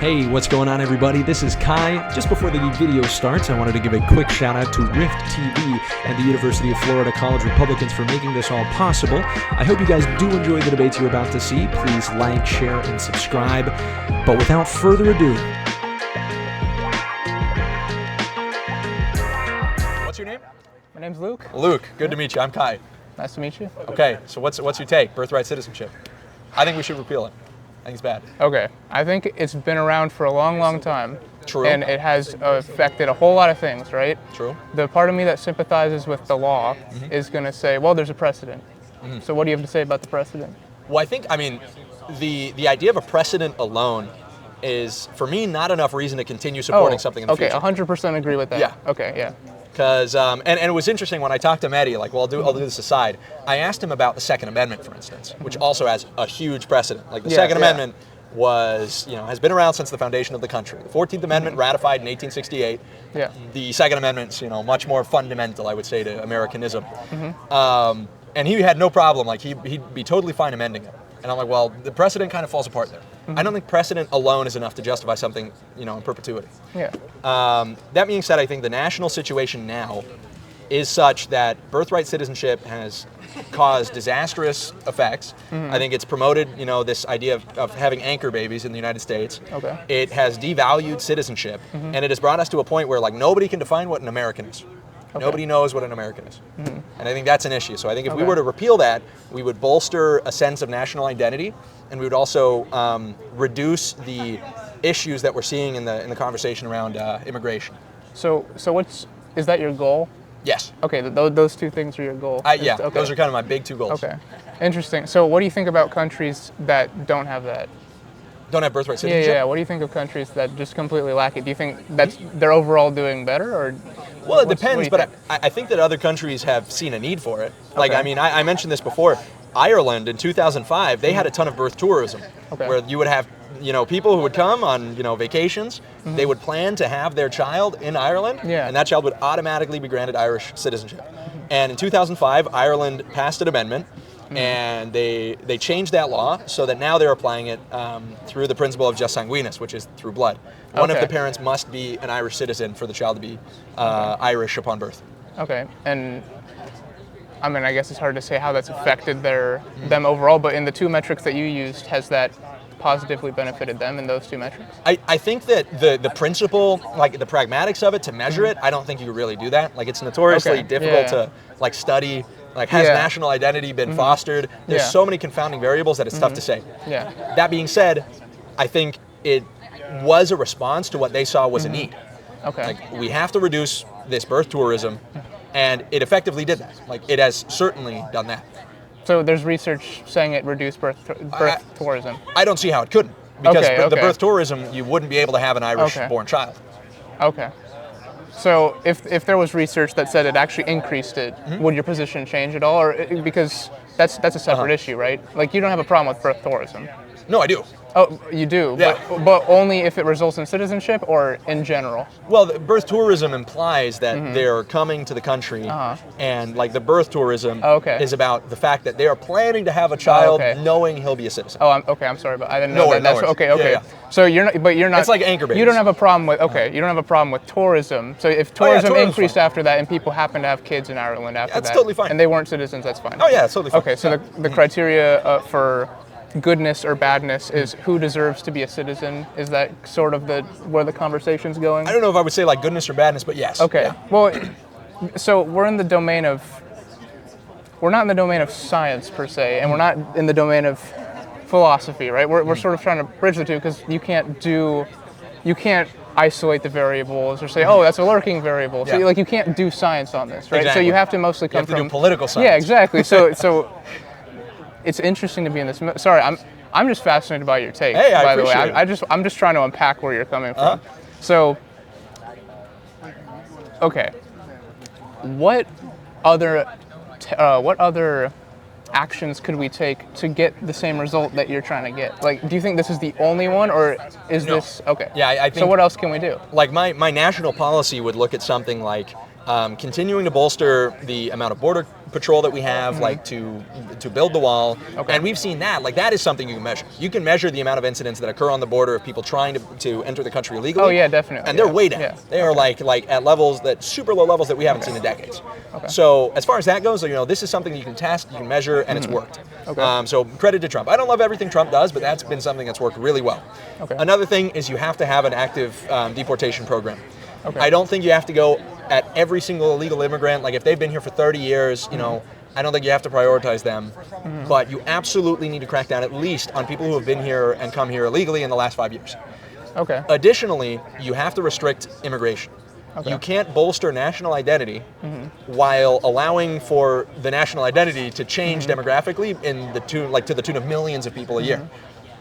Hey, what's going on, everybody? This is Kai. Just before the video starts, I wanted to give a quick shout out to Rift TV and the University of Florida College Republicans for making this all possible. I hope you guys do enjoy the debates you're about to see. Please like, share, and subscribe. But without further ado... What's your name? My name's Luke. Luke, good to meet you. I'm Kai. Nice to meet you. Okay, so what's your take? Birthright citizenship. I think we should repeal it. I think it's bad. Okay, I think it's been around for a long, long time. True. And it has affected a whole lot of things, right? True. The part of me that sympathizes with the law is going to say, well, there's a precedent. So what do you have to say about the precedent? Well, I mean, the idea of a precedent alone is, for me, not enough reason to continue supporting something in the future. Okay, 100% agree with that. Yeah. Okay, yeah. Because, and it was interesting when I talked to Mehdi, like, well, I'll do this aside. I asked him about the Second Amendment, for instance, which also has a huge precedent. Like, the Second Amendment was, has been around since the foundation of the country. The 14th Amendment ratified in 1868. Yeah. The Second Amendment's, much more fundamental, I would say, to Americanism. And he had no problem, like, he'd be totally fine amending it. And I'm like, well, the precedent kind of falls apart there. I don't think precedent alone is enough to justify something, in perpetuity. Yeah. That being said, I think the national situation now is such that birthright citizenship has caused disastrous effects. I think it's promoted, this idea of having anchor babies in the United States. Okay. It has devalued citizenship, and it has brought us to a point where, like, nobody can define what an American is. Okay. Nobody knows what an American is. And I think that's an issue. So I think if we were to repeal that, we would bolster a sense of national identity, and we would also reduce the issues that we're seeing in the conversation around immigration. So is that your goal? Yes. Okay, those two things are your goal. Yeah, those are kind of my big two goals. Okay, interesting. So what do you think about countries that don't have that? Don't have birthright citizenship? Yeah. What do you think of countries that just completely lack it? Do you think they're overall doing better, or? Well, it depends, but I think that other countries have seen a need for it. Like, I mean, I mentioned this before. Ireland in 2005, they had a ton of birth tourism, where you would have, people who would come on, vacations. They would plan to have their child in Ireland, and that child would automatically be granted Irish citizenship. And in 2005, Ireland passed an amendment, and they changed that law so that now they're applying it through the principle of jus sanguinis, which is through blood. One of the parents must be an Irish citizen for the child to be Irish upon birth. Okay, and I mean, I guess it's hard to say how that's affected them overall, but in the two metrics that you used, has that positively benefited them in those two metrics? I think that the principle, like the pragmatics of it, to measure it, I don't think you could really do that. Like, it's notoriously difficult to, like, study. Like, has national identity been fostered? There's so many confounding variables that it's tough to say. Yeah. That being said, I think it was a response to what they saw was a need. Okay. Like, we have to reduce this birth tourism, and it effectively did that. Like, it has certainly done that. So there's research saying it reduced birth tourism. I don't see how it couldn't, because the birth tourism, you wouldn't be able to have an Irish-born child. Okay. So if there was research that said it actually increased it, would your position change at all? Or because that's a separate issue, right? Like, you don't have a problem with birth tourism. No, I do. Oh, you do? Yeah. But only if it results in citizenship, or in general? Well, the birth tourism implies that they're coming to the country, and, like, the birth tourism is about the fact that they are planning to have a child knowing he'll be a citizen. Oh, I'm sorry, but I didn't know that. Okay. Yeah. So you're not. It's like anchor babies. You don't have a problem with you don't have a problem with tourism. So if tourism increased after that, and people happen to have kids in Ireland after that, that's totally fine. And they weren't citizens, that's fine. Oh yeah, it's totally fine. Okay, so the criteria for goodness or badness is who deserves to be a citizen. Is that sort of where the conversation's going? I don't know if I would say, like, goodness or badness, but yes. Okay. Yeah. Well, so we're not in the domain of science per se, and we're not in the domain of philosophy, right? We're sort of trying to bridge the two, because you can't isolate the variables or say, oh, that's a lurking variable. So you can't do science on this, right? Exactly. So you have to mostly come from do political science. Yeah, exactly. So it's interesting to be in this. Sorry, I'm just fascinated by your take. Hey, I by the way, appreciate it. I'm just trying to unpack where you're coming from. So, okay, what other actions could we take to get the same result that you're trying to get? Like, do you think this is the only one, or is this okay? Yeah, I think. So what else can we do? Like, my national policy would look at something like continuing to bolster the amount of border patrol that we have, like to build the wall, Okay. and we've seen that. Like that is something you can measure. You can measure the amount of incidents that occur on the border of people trying to enter the country illegally. Oh yeah, definitely. And they're way down. Yeah. They are like at levels that super low levels that we haven't seen in decades. Okay. So as far as that goes, this is something you can test, you can measure, and it's worked. Okay. So credit to Trump. I don't love everything Trump does, but that's been something that's worked really well. Okay. Another thing is you have to have an active deportation program. Okay. I don't think you have to go at every single illegal immigrant. Like if they've been here for 30 years, I don't think you have to prioritize them. But you absolutely need to crack down at least on people who have been here and come here illegally in the last 5 years. Okay. Additionally, you have to restrict immigration. Okay. You can't bolster national identity while allowing for the national identity to change demographically to the tune of millions of people a year.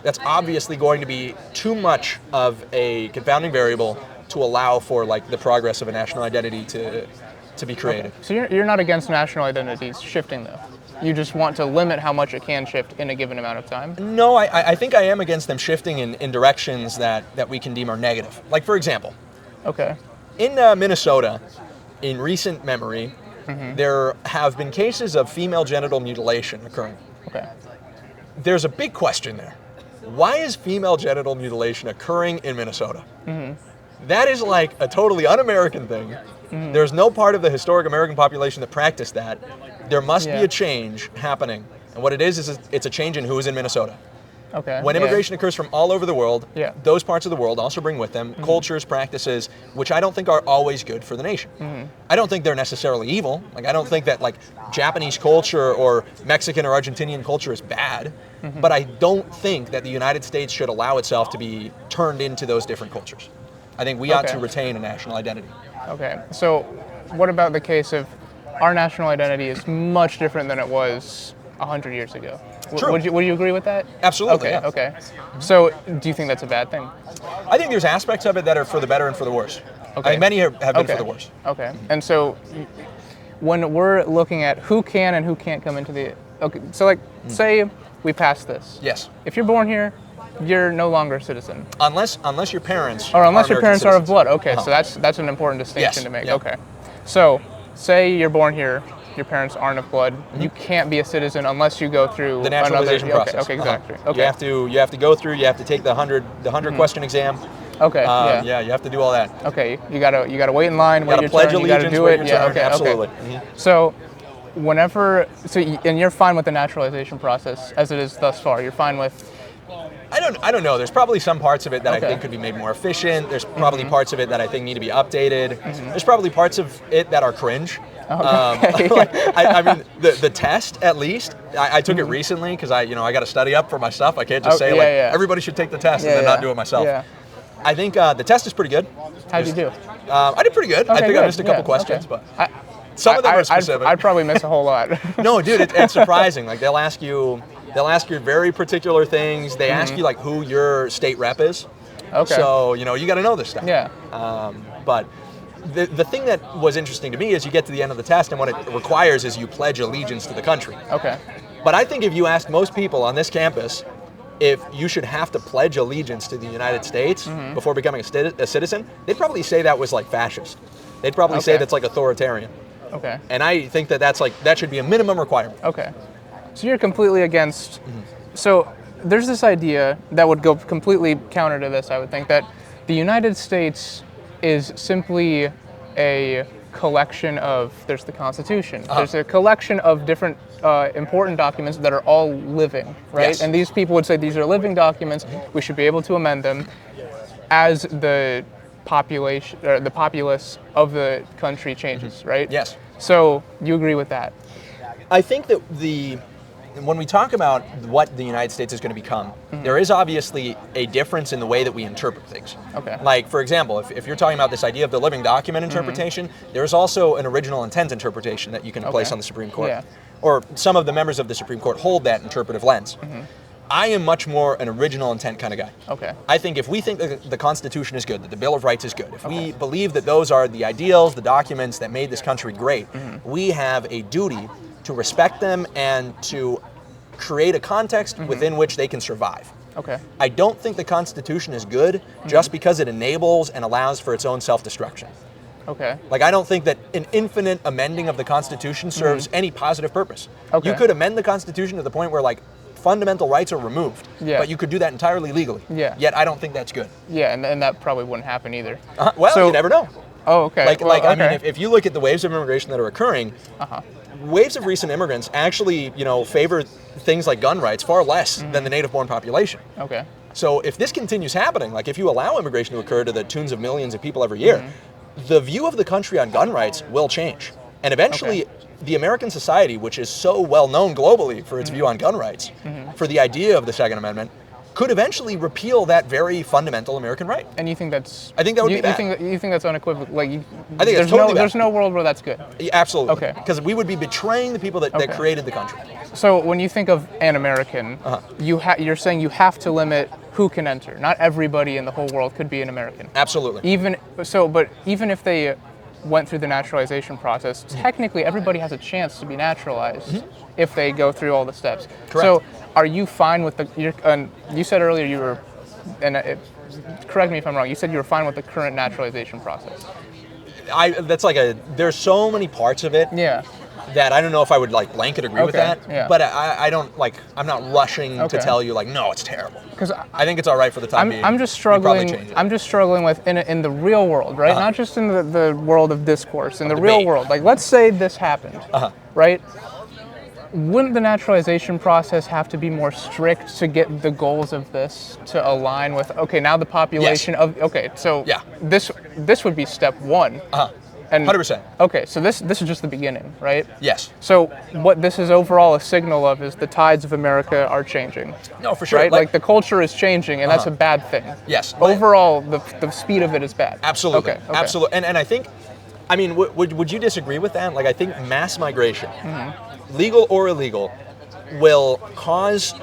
That's obviously going to be too much of a confounding variable to allow for like the progress of a national identity to be created. Okay. So you're not against national identities shifting though? You just want to limit how much it can shift in a given amount of time? No, I think I am against them shifting in directions that we can deem are negative. Like for example, Okay. in Minnesota, in recent memory, there have been cases of female genital mutilation occurring. Okay. There's a big question there. Why is female genital mutilation occurring in Minnesota? That is like a totally un-American thing. There's no part of the historic American population that practiced that. There must be a change happening. And what it is it's a change in who is in Minnesota. Okay. When immigration occurs from all over the world, Yeah. those parts of the world also bring with them cultures, practices, which I don't think are always good for the nation. I don't think they're necessarily evil. Like I don't think that like Japanese culture or Mexican or Argentinian culture is bad, but I don't think that the United States should allow itself to be turned into those different cultures. I think we ought to retain a national identity. Okay. So what about the case of our national identity is much different than it was 100 years ago? True. Would you agree with that? Absolutely. Okay. Yeah. Okay. So do you think that's a bad thing? I think there's aspects of it that are for the better and for the worse. Okay. I think many have been for the worse. Okay. And so when we're looking at who can and who can't come into the... Okay, so like, say we pass this. Yes. If you're born here, you're no longer a citizen. Unless your parents Or unless your parents are of citizens. blood. Okay, so that's an important distinction Yes. to make. Yeah. Okay. So say you're born here, your parents aren't of blood. You can't be a citizen unless you go through The naturalization another... process. Okay, exactly. Okay. You have to go through. You have to take the 100 question exam. Okay. Yeah, you have to do all that. Okay, you gotta wait in line, wait gotta your pledge turn, you gotta allegiance, do wait it. your Yeah, turn, okay, absolutely. okay. So, and you're fine with the naturalization process as it is thus far. You're fine with. I don't know. There's probably some parts of it that Okay. I think could be made more efficient. There's probably parts of it that I think need to be updated. There's probably parts of it that are cringe. Okay. I mean, the test at least. I took it recently because I got to study up for my stuff. I can't just say everybody should take the test and then not do it myself. Yeah. I think the test is pretty good. How'd you do? I did pretty good. I Okay, think I good. missed a couple Yeah, questions, okay. but some of them are specific. I'd probably miss a whole lot. No, dude, it's surprising. Like they'll ask you very particular things. They ask you like who your state rep is. Okay. So you got to know this stuff. Yeah. But the thing that was interesting to me is you get to the end of the test and what it requires is you pledge allegiance to the country. Okay. But I think if you asked most people on this campus if you should have to pledge allegiance to the United States before becoming a citizen, they'd probably say that was like fascist. They'd probably say that's like authoritarian. Okay. And I think that should be a minimum requirement. Okay. So you're completely against. So there's this idea that would go completely counter to this, I would think, that the United States is simply a collection of, there's the Constitution, there's a collection of different important documents that are all living, right? Yes. And these people would say these are living documents, we should be able to amend them as the population, or the populace of the country changes, right? Yes. So you agree with that? I think that when we talk about what the United States is going to become, there is obviously a difference in the way that we interpret things. Okay. Like, for example, if you're talking about this idea of the living document interpretation, there's also an original intent interpretation that you can place on the Supreme Court. Yeah. Or some of the members of the Supreme Court hold that interpretive lens. I am much more an original intent kind of guy. Okay. I think if we think that the Constitution is good, that the Bill of Rights is good, if we believe that those are the ideals, the documents that made this country great, we have a duty to respect them and to create a context within which they can survive. Okay. I don't think the Constitution is good just because it enables and allows for its own self-destruction. Okay. Like, I don't think that an infinite amending of the Constitution serves any positive purpose. Okay. You could amend the Constitution to the point where, like, fundamental rights are removed, but you could do that entirely legally. Yeah. Yet I don't think that's good. Yeah, and that probably wouldn't happen either. Well, So- you never know. Oh, okay. I mean, if you look at the waves of immigration that are occurring, waves of recent immigrants actually, favor things like gun rights far less than the native-born population. Okay. So if this continues happening, like if you allow immigration to occur to the tunes of millions of people every year, the view of the country on gun rights will change. And eventually, the American society, which is so well known globally for its view on gun rights, for the idea of the Second Amendment, could eventually repeal that very fundamental American right. And you think that's? I think that would be bad. You think that's unequivocal? Like, I think it's totally bad. There's no world where that's good. Yeah, absolutely. Okay. Because we would be betraying the people that created the country. So when you think of an American, you're saying you have to limit who can enter. Not everybody in the whole world could be an American. Absolutely. But even if they went through the naturalization process, technically everybody has a chance to be naturalized if they go through all the steps. Correct. So are you fine with you said earlier you were, correct me if I'm wrong, you said you were fine with the current naturalization process. There's so many parts of it. Yeah. That I don't know if I would like blanket agree with that, but I don't I'm not rushing to tell you like, no, it's terrible. Because I think it's all right for the time being. I'm just struggling with in the real world, right? Not just in the world of discourse, in the real world. Like, let's say this happened, right? Wouldn't the naturalization process have to be more strict to get the goals of this to align with, now the population of, this would be step one. And 100%. Okay, so this is just the beginning, right? Yes. So what this is overall a signal of is the tides of America are changing. No, for sure. Right? Like the culture is changing, and that's a bad thing. Yes. Overall, the speed of it is bad. Absolutely. Okay. Absolutely. And I think, I mean, would you disagree with that? Like, I think mass migration, legal or illegal, will cause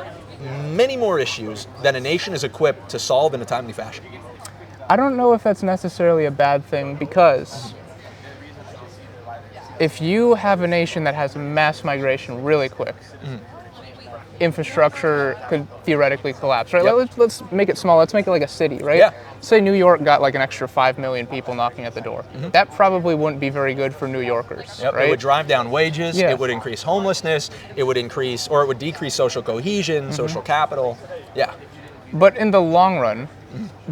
many more issues than a nation is equipped to solve in a timely fashion. I don't know if that's necessarily a bad thing, because if you have a nation that has mass migration really quick, infrastructure could theoretically collapse, right? Yep. Let's make it small. Let's make it like a city, right? Yeah. Say New York got like an extra 5 million people knocking at the door. That probably wouldn't be very good for New Yorkers, Yep. right? It would drive down wages. Yeah. It would increase homelessness. It would decrease social cohesion, social capital. Yeah. But in the long run,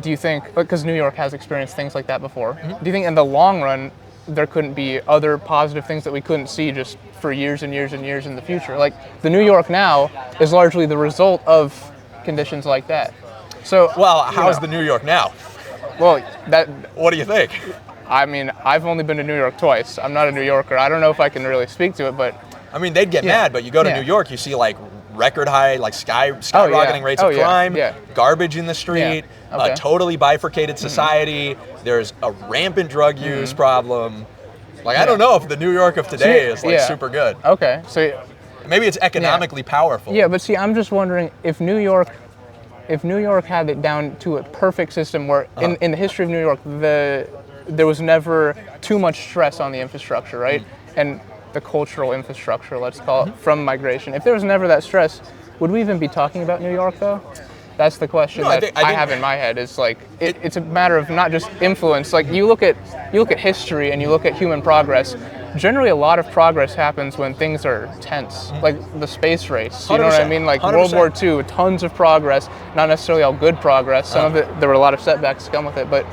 do you think, because New York has experienced things like that before, do you think in the long run, there couldn't be other positive things that we couldn't see just for years and years and years in the future? Like, the New York now is largely the result of conditions like that. So, well, how's the New York now? Well, what do you think? I mean, I've only been to New York twice. I'm not a New Yorker. I don't know if I can really speak to it, but I mean, they'd get mad, but you go to New York, you see like record high, like skyrocketing rates of crime, garbage in the street, a totally bifurcated society. There's a rampant drug use problem. Like, I don't know if the New York of today is like super good. Okay, so maybe it's economically powerful. Yeah, but see, I'm just wondering if New York had it down to a perfect system where in the history of New York, there was never too much stress on the infrastructure, right? And the cultural infrastructure, let's call it, from migration. If there was never that stress, would we even be talking about New York, though? That's the question I have in my head. Is like it's a matter of not just influence. Like, you look at history and you look at human progress. Generally, a lot of progress happens when things are tense, like the space race. You know what I mean? Like 100%. World War II, tons of progress, not necessarily all good progress. Some of it, there were a lot of setbacks to come with it, but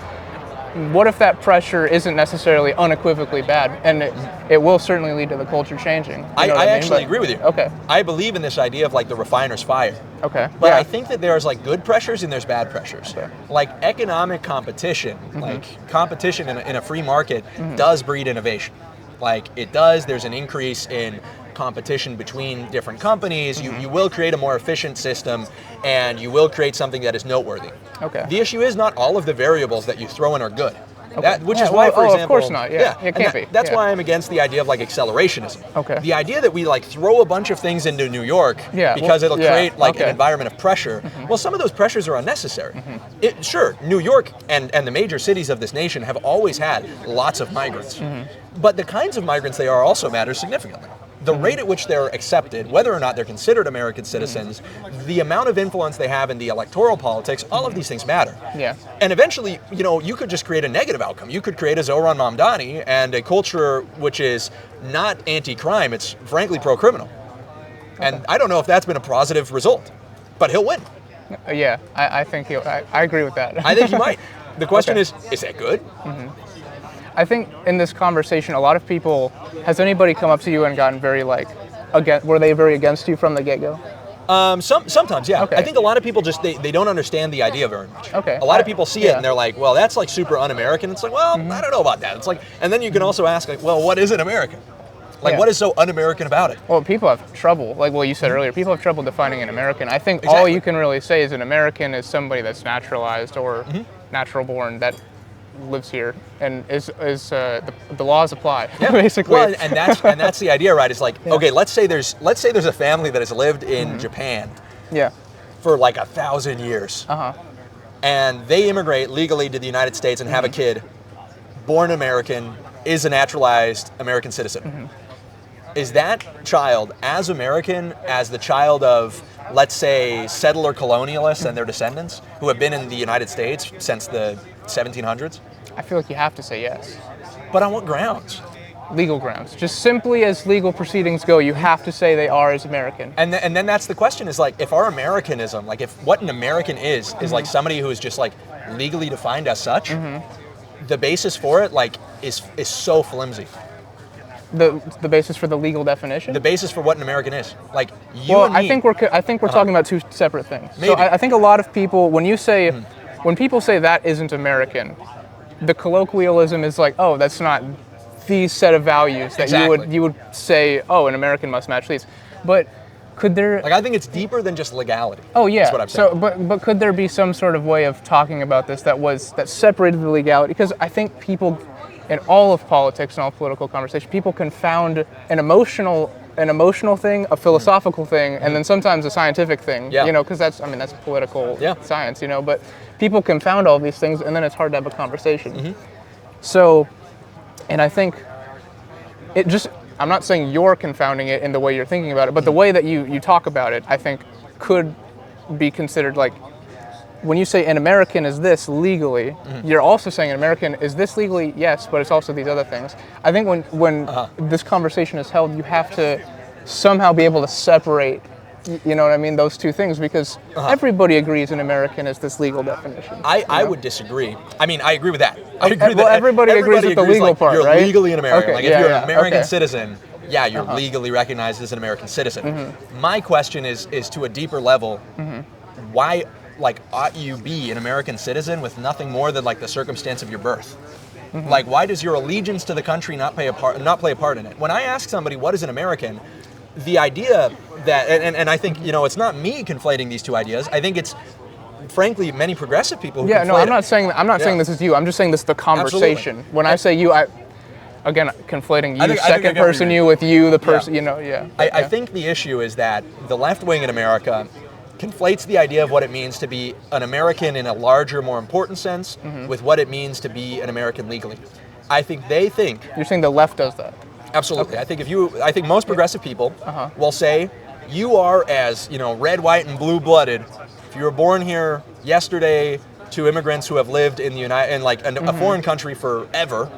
what if that pressure isn't necessarily unequivocally bad, and it will certainly lead to the culture changing? You know I actually agree with you. Okay. I believe in this idea of like the refiner's fire. Okay. But I think that there's like good pressures and there's bad pressures. Okay. Like economic competition, like competition in a free market does breed innovation. Like it does, there's an increase in competition between different companies. You will create a more efficient system, and you will create something that is noteworthy. Okay. The issue is not all of the variables that you throw in are good. Okay. Which is why, for example, of course not. Yeah, it can't be. That's why I'm against the idea of like accelerationism. Okay. The idea that we like throw a bunch of things into New York because it'll create like an environment of pressure. Well, some of those pressures are unnecessary. Sure, New York and the major cities of this nation have always had lots of migrants, but the kinds of migrants they are also matters significantly. the rate at which they're accepted, whether or not they're considered American citizens, the amount of influence they have in the electoral politics, all of these things matter. Yeah. And eventually, you could just create a negative outcome. You could create a Zohran Mamdani and a culture which is not anti-crime, it's frankly pro-criminal. Okay. And I don't know if that's been a positive result, but he'll win. Yeah, I think I agree with that. I think he might. The question is that good? I think in this conversation, a lot of people, has anybody come up to you and gotten very were they very against you from the get-go? Sometimes, yeah. Okay. I think a lot of people just, they don't understand the idea very much. Okay. A lot of people see it and they're like, well, that's like super un-American. It's like, well, I don't know about that. It's like, and then you can also ask, like, well, what is an American? Like, what is so un-American about it? Well, people have trouble, like what you said earlier, people have trouble defining an American. I think all you can really say is an American is somebody that's naturalized or natural born that lives here and is the laws apply, basically. Well, and that's the idea, right? It's like, okay, let's say there's a family that has lived in Japan for like 1,000 years. And they immigrate legally to the United States and have a kid, born American, is a naturalized American citizen. Is that child as American as the child of, let's say, settler colonialists and their descendants who have been in the United States since the 1700s? I feel like you have to say yes. But on what grounds? Legal grounds. Just simply as legal proceedings go, you have to say they are as American. And then that's the question, is like, if our Americanism, like if what an American is like somebody who is just like legally defined as such, the basis for it like is so flimsy. The basis for the legal definition? The basis for what an American is. Like I think we're talking about two separate things. Maybe. So I think a lot of people, when people say that isn't American, the colloquialism is like, oh, that's not these set of values that you would say, oh, an American must match these. But could there... Like, I think it's deeper than just legality. Oh, yeah. That's what I'm saying. So, but could there be some sort of way of talking about this that separated the legality? Because I think people, in all of politics and all political conversation, people confound an emotional thing, a philosophical thing, and then sometimes a scientific thing. Yeah. Because that's political science. But people confound all these things, and then it's hard to have a conversation. So, and I think it just, I'm not saying you're confounding it in the way you're thinking about it, but the way that you talk about it, I think could be considered like, when you say an American is this legally, you're also saying an American is this legally, yes, but it's also these other things. I think when this conversation is held, you have to somehow be able to separate, you know what I mean, those two things, because everybody agrees an American is this legal definition. I would disagree. I mean, I agree with that. I agree that everybody agrees with the legal part, you're right? You're legally an American. Okay, like, if you're an American okay. citizen, you're legally recognized as an American citizen. My question is to a deeper level, why, like, ought you be an American citizen with nothing more than, like, the circumstance of your birth? Like, why does your allegiance to the country not play a part in it? When I ask somebody what is an American, the idea that, and I think, it's not me conflating these two ideas. I think it's, frankly, many progressive people who conflate I'm not saying this is you. I'm just saying this is the conversation. Absolutely. When I say you, again, conflating you, second person you with you, the person, I think the issue is that the left wing in America conflates the idea of what it means to be an American in a larger, more important sense with what it means to be an American legally. I think they think... You're saying the left does that? Absolutely. Okay. I think most progressive people will say, you are as, red, white, and blue-blooded. If you were born here yesterday to immigrants who have lived in the a foreign country forever,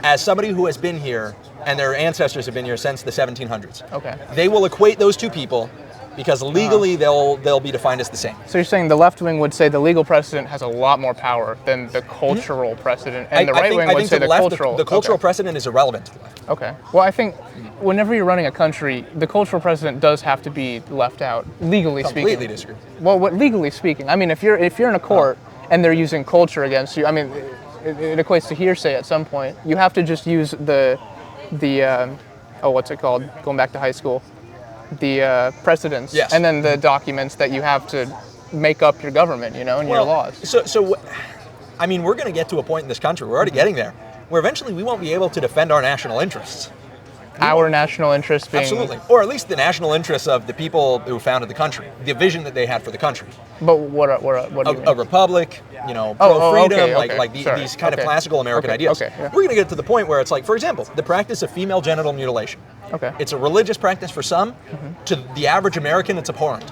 as somebody who has been here and their ancestors have been here since the 1700s. Okay. They will equate those two people because legally they'll be defined as the same. So you're saying the left wing would say the legal precedent has a lot more power than the cultural precedent, and the right wing would say the cultural. The cultural precedent is irrelevant to the left. Okay. Well, I think whenever you're running a country, the cultural precedent does have to be left out, legally speaking. Completely disagree. Well, legally speaking? I mean, if you're in a court and they're using culture against you, I mean, it equates to hearsay at some point. You have to just use the what's it called? Going back to high school. The precedents, and then the documents that you have to make up your government, and your laws. So, I mean, we're going to get to a point in this country, we're already getting there, where eventually we won't be able to defend our national interests. Our national interests being... Absolutely. Or at least the national interests of the people who founded the country, the vision that they had for the country. But what do you mean? A republic, pro-freedom, okay. these kind of classical American ideas. Okay, yeah. We're going to get to the point where it's like, for example, the practice of female genital mutilation. Okay. It's a religious practice for some. To the average American, it's abhorrent.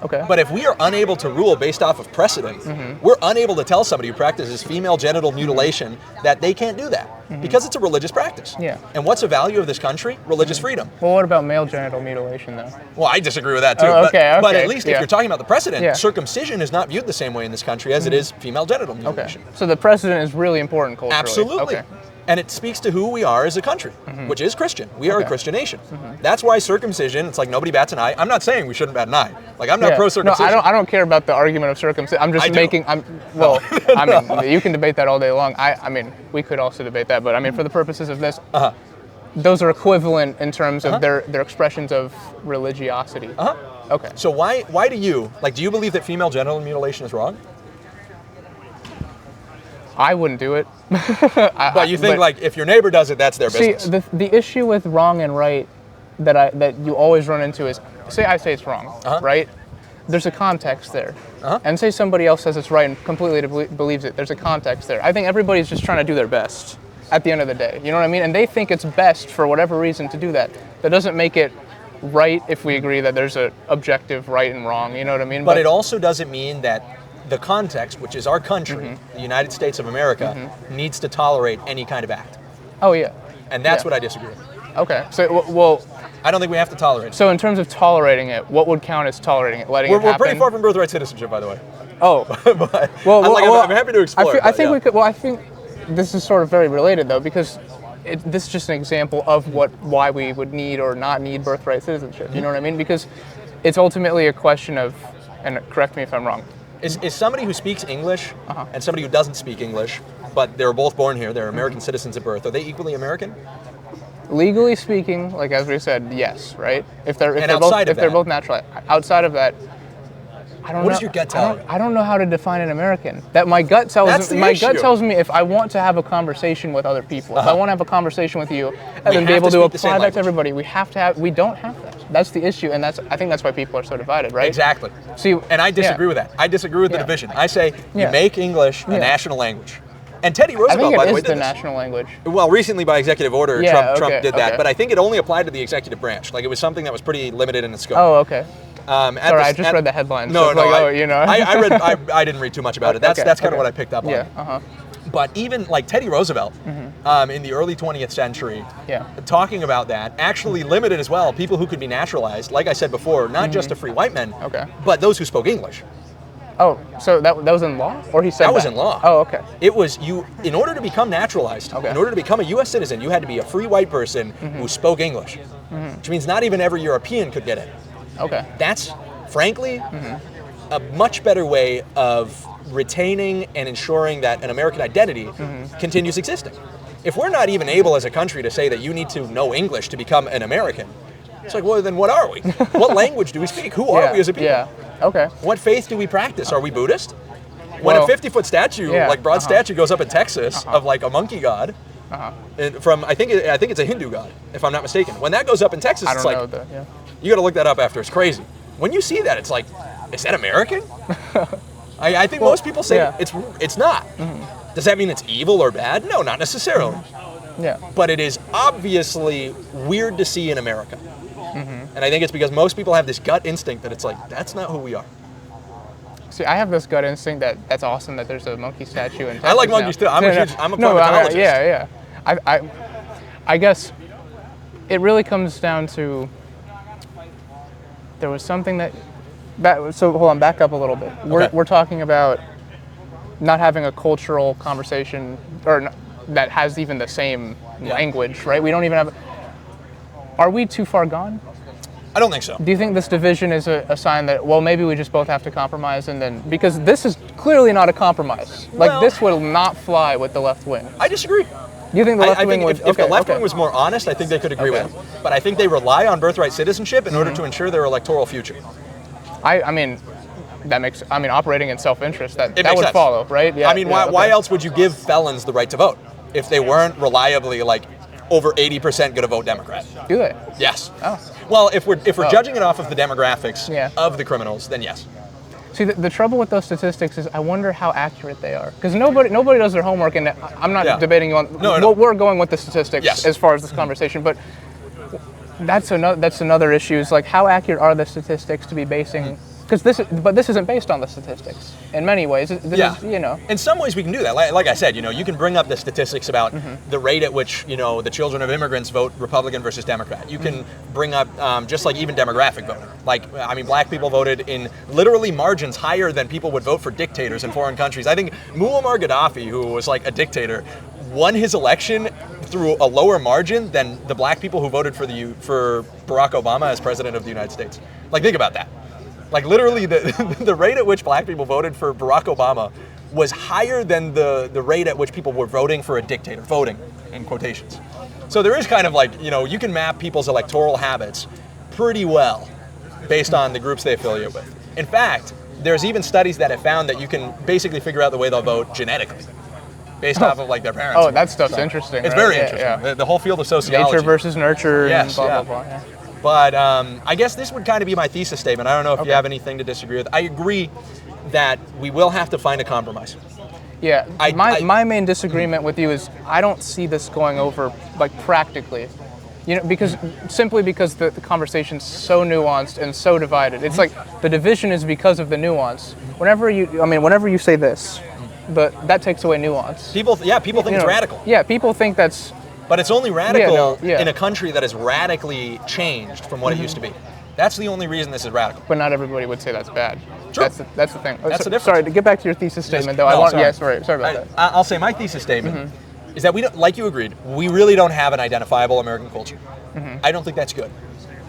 Okay. But if we are unable to rule based off of precedent, we're unable to tell somebody who practices female genital mutilation that they can't do that because it's a religious practice. Yeah. And what's the value of this country? Religious freedom. Well, what about male genital mutilation, though? Well, I disagree with that too. Oh, okay, but okay, at least if yeah. you're talking about the precedent, Yeah. circumcision is not viewed the same way in this country as it is female genital mutilation. So the precedent is really important culturally. Absolutely. Okay. And it speaks to who we are as a country, which is Christian. We are a Christian nation. That's why circumcision, it's like nobody bats an eye. I'm not saying we shouldn't bat an eye. Like, I'm not pro-circumcision. No, I don't care about the argument of circumcision. I'm just making. I mean, you can debate that all day long. I mean, we could also debate that, but I mean, for the purposes of this, those are equivalent in terms of their expressions of religiosity. Okay. So why do you believe that female genital mutilation is wrong? I wouldn't do it. But you think if your neighbor does it, that's their business. See, the issue with wrong and right that you always run into is, say I say it's wrong, right? There's a context there. And say somebody else says it's right and completely believes it. There's a context there. I think everybody's just trying to do their best at the end of the day. You know what I mean? And they think it's best for whatever reason to do that. That doesn't make it right if we agree that there's an objective right and wrong. You know what I mean? But it also doesn't mean that the context, which is our country, the United States of America, needs to tolerate any kind of act. Oh, yeah. And that's what I disagree with. Okay. So, well, I don't think we have to tolerate it. So in terms of tolerating it, what would count as tolerating it? Letting it happen? We're pretty far from birthright citizenship, by the way. Oh. But I'm happy to explore. I think we could. Well, I think this is sort of very related though, because this is just an example of why we would need or not need birthright citizenship. You know what I mean? Because it's ultimately a question of, and correct me if I'm wrong. Is somebody who speaks English and somebody who doesn't speak English, but they're both born here, they're American citizens at birth, are they equally American? Legally speaking, like as we said, yes, right? If they're both natural. Outside of that, I don't know. What does your gut tell you? I don't know how to define an American. That my gut tells me if I want to have a conversation with other people, if I want to have a conversation with you, and then be able to apply that to everybody, we don't have that. That's the issue, and I think that's why people are so divided, right? Exactly. See, and I disagree with that. I disagree with the division. I say you make English a national language. And Teddy Roosevelt, by the way, did this. National language. Well, recently by executive order, Trump did that, okay. but I think it only applied to the executive branch. Like it was something that was pretty limited in its scope. Oh, okay. Sorry, I just read the headline. No, so I didn't read too much about it. That's kind of what I picked up on. Yeah. But even like Teddy Roosevelt, in the early 20th century, talking about that, actually limited as well people who could be naturalized. Like I said before, not just to free white men, but those who spoke English. Oh, so that was in law, or he said that was in law. Oh, okay. It was in order to become naturalized, in order to become a U.S. citizen, you had to be a free white person who spoke English, which means not even every European could get it. Okay. That's, frankly, a much better way of retaining and ensuring that an American identity continues existing. If we're not even able as a country to say that you need to know English to become an American, it's like, well, then what are we? What language do we speak? Who are we as a people? Yeah. Okay. What faith do we practice? Are we Buddhist? When a 50-foot statue, broad statue, goes up in Texas of like a monkey god, from I think it's a Hindu god, if I'm not mistaken. When that goes up in Texas, it's like you got to look that up after. It's crazy. When you see that, it's like, is that American? I think most people say it's not. Does that mean it's evil or bad? No, not necessarily. Yeah. But it is obviously weird to see in America. And I think it's because most people have this gut instinct that it's like, that's not who we are. See, I have this gut instinct that's awesome that there's a monkey statue in Texas. I like monkeys too. I'm a primatologist. I guess it really comes down to, there was something so hold on, back up a little bit. We're talking about not having a cultural conversation that has even the same language, right? We don't even have. Are we too far gone? I don't think so. Do you think this division is a sign that, well, maybe we just both have to compromise because this is clearly not a compromise. This will not fly with the left wing. I disagree. Do you think the left wing would? If the left wing was more honest, I think they could agree with it. But I think they rely on birthright citizenship in order to ensure their electoral future. I mean, operating in self-interest, that would sense. Follow, right? Yeah. I mean, why else would you give felons the right to vote if they weren't reliably over 80% going to vote Democrat? Do they? Yes. Oh. Well, if we're judging it off of the demographics of the criminals, then yes. See, the trouble with those statistics is I wonder how accurate they are, because nobody does their homework, and I'm not debating you on. No. We're going with the statistics as far as this conversation, but that's another issue. Is like, how accurate are the statistics to be basing? Because this isn't based on the statistics in many ways. This is, In some ways we can do that. Like I said, you can bring up the statistics about the rate at which, the children of immigrants vote Republican versus Democrat. You can bring up just like even demographic voting. Like, I mean, black people voted in literally margins higher than people would vote for dictators in foreign countries. I think Muammar Gaddafi, who was like a dictator, won his election through a lower margin than the black people who voted for Barack Obama as president of the United States. Like, think about that. Like, literally, the rate at which black people voted for Barack Obama was higher than the rate at which people were voting for a dictator, voting in quotations. So there is kind of like, you can map people's electoral habits pretty well based on the groups they affiliate with. In fact, there's even studies that have found that you can basically figure out the way they'll vote genetically based off of like their parents. Oh, that stuff's interesting. It's right? very interesting. Yeah. The whole field of sociology. Nature versus nurture and blah, blah, blah. Yeah. But I guess this would kind of be my thesis statement. I don't know if you have anything to disagree with. I agree that we will have to find a compromise. Yeah, my main disagreement with you is I don't see this going over like practically. Because the conversation's so nuanced and so divided. It's like the division is because of the nuance. Whenever you say this, but that takes away nuance. People think it's radical. Yeah, people think that's. But it's only radical in a country that has radically changed from what it used to be. That's the only reason this is radical. But not everybody would say that's bad. True. That's the thing. That's the difference. Sorry, to get back to your thesis statement, though. Sorry about that. I'll say my thesis statement is that we don't, like you agreed, we really don't have an identifiable American culture. I don't think that's good.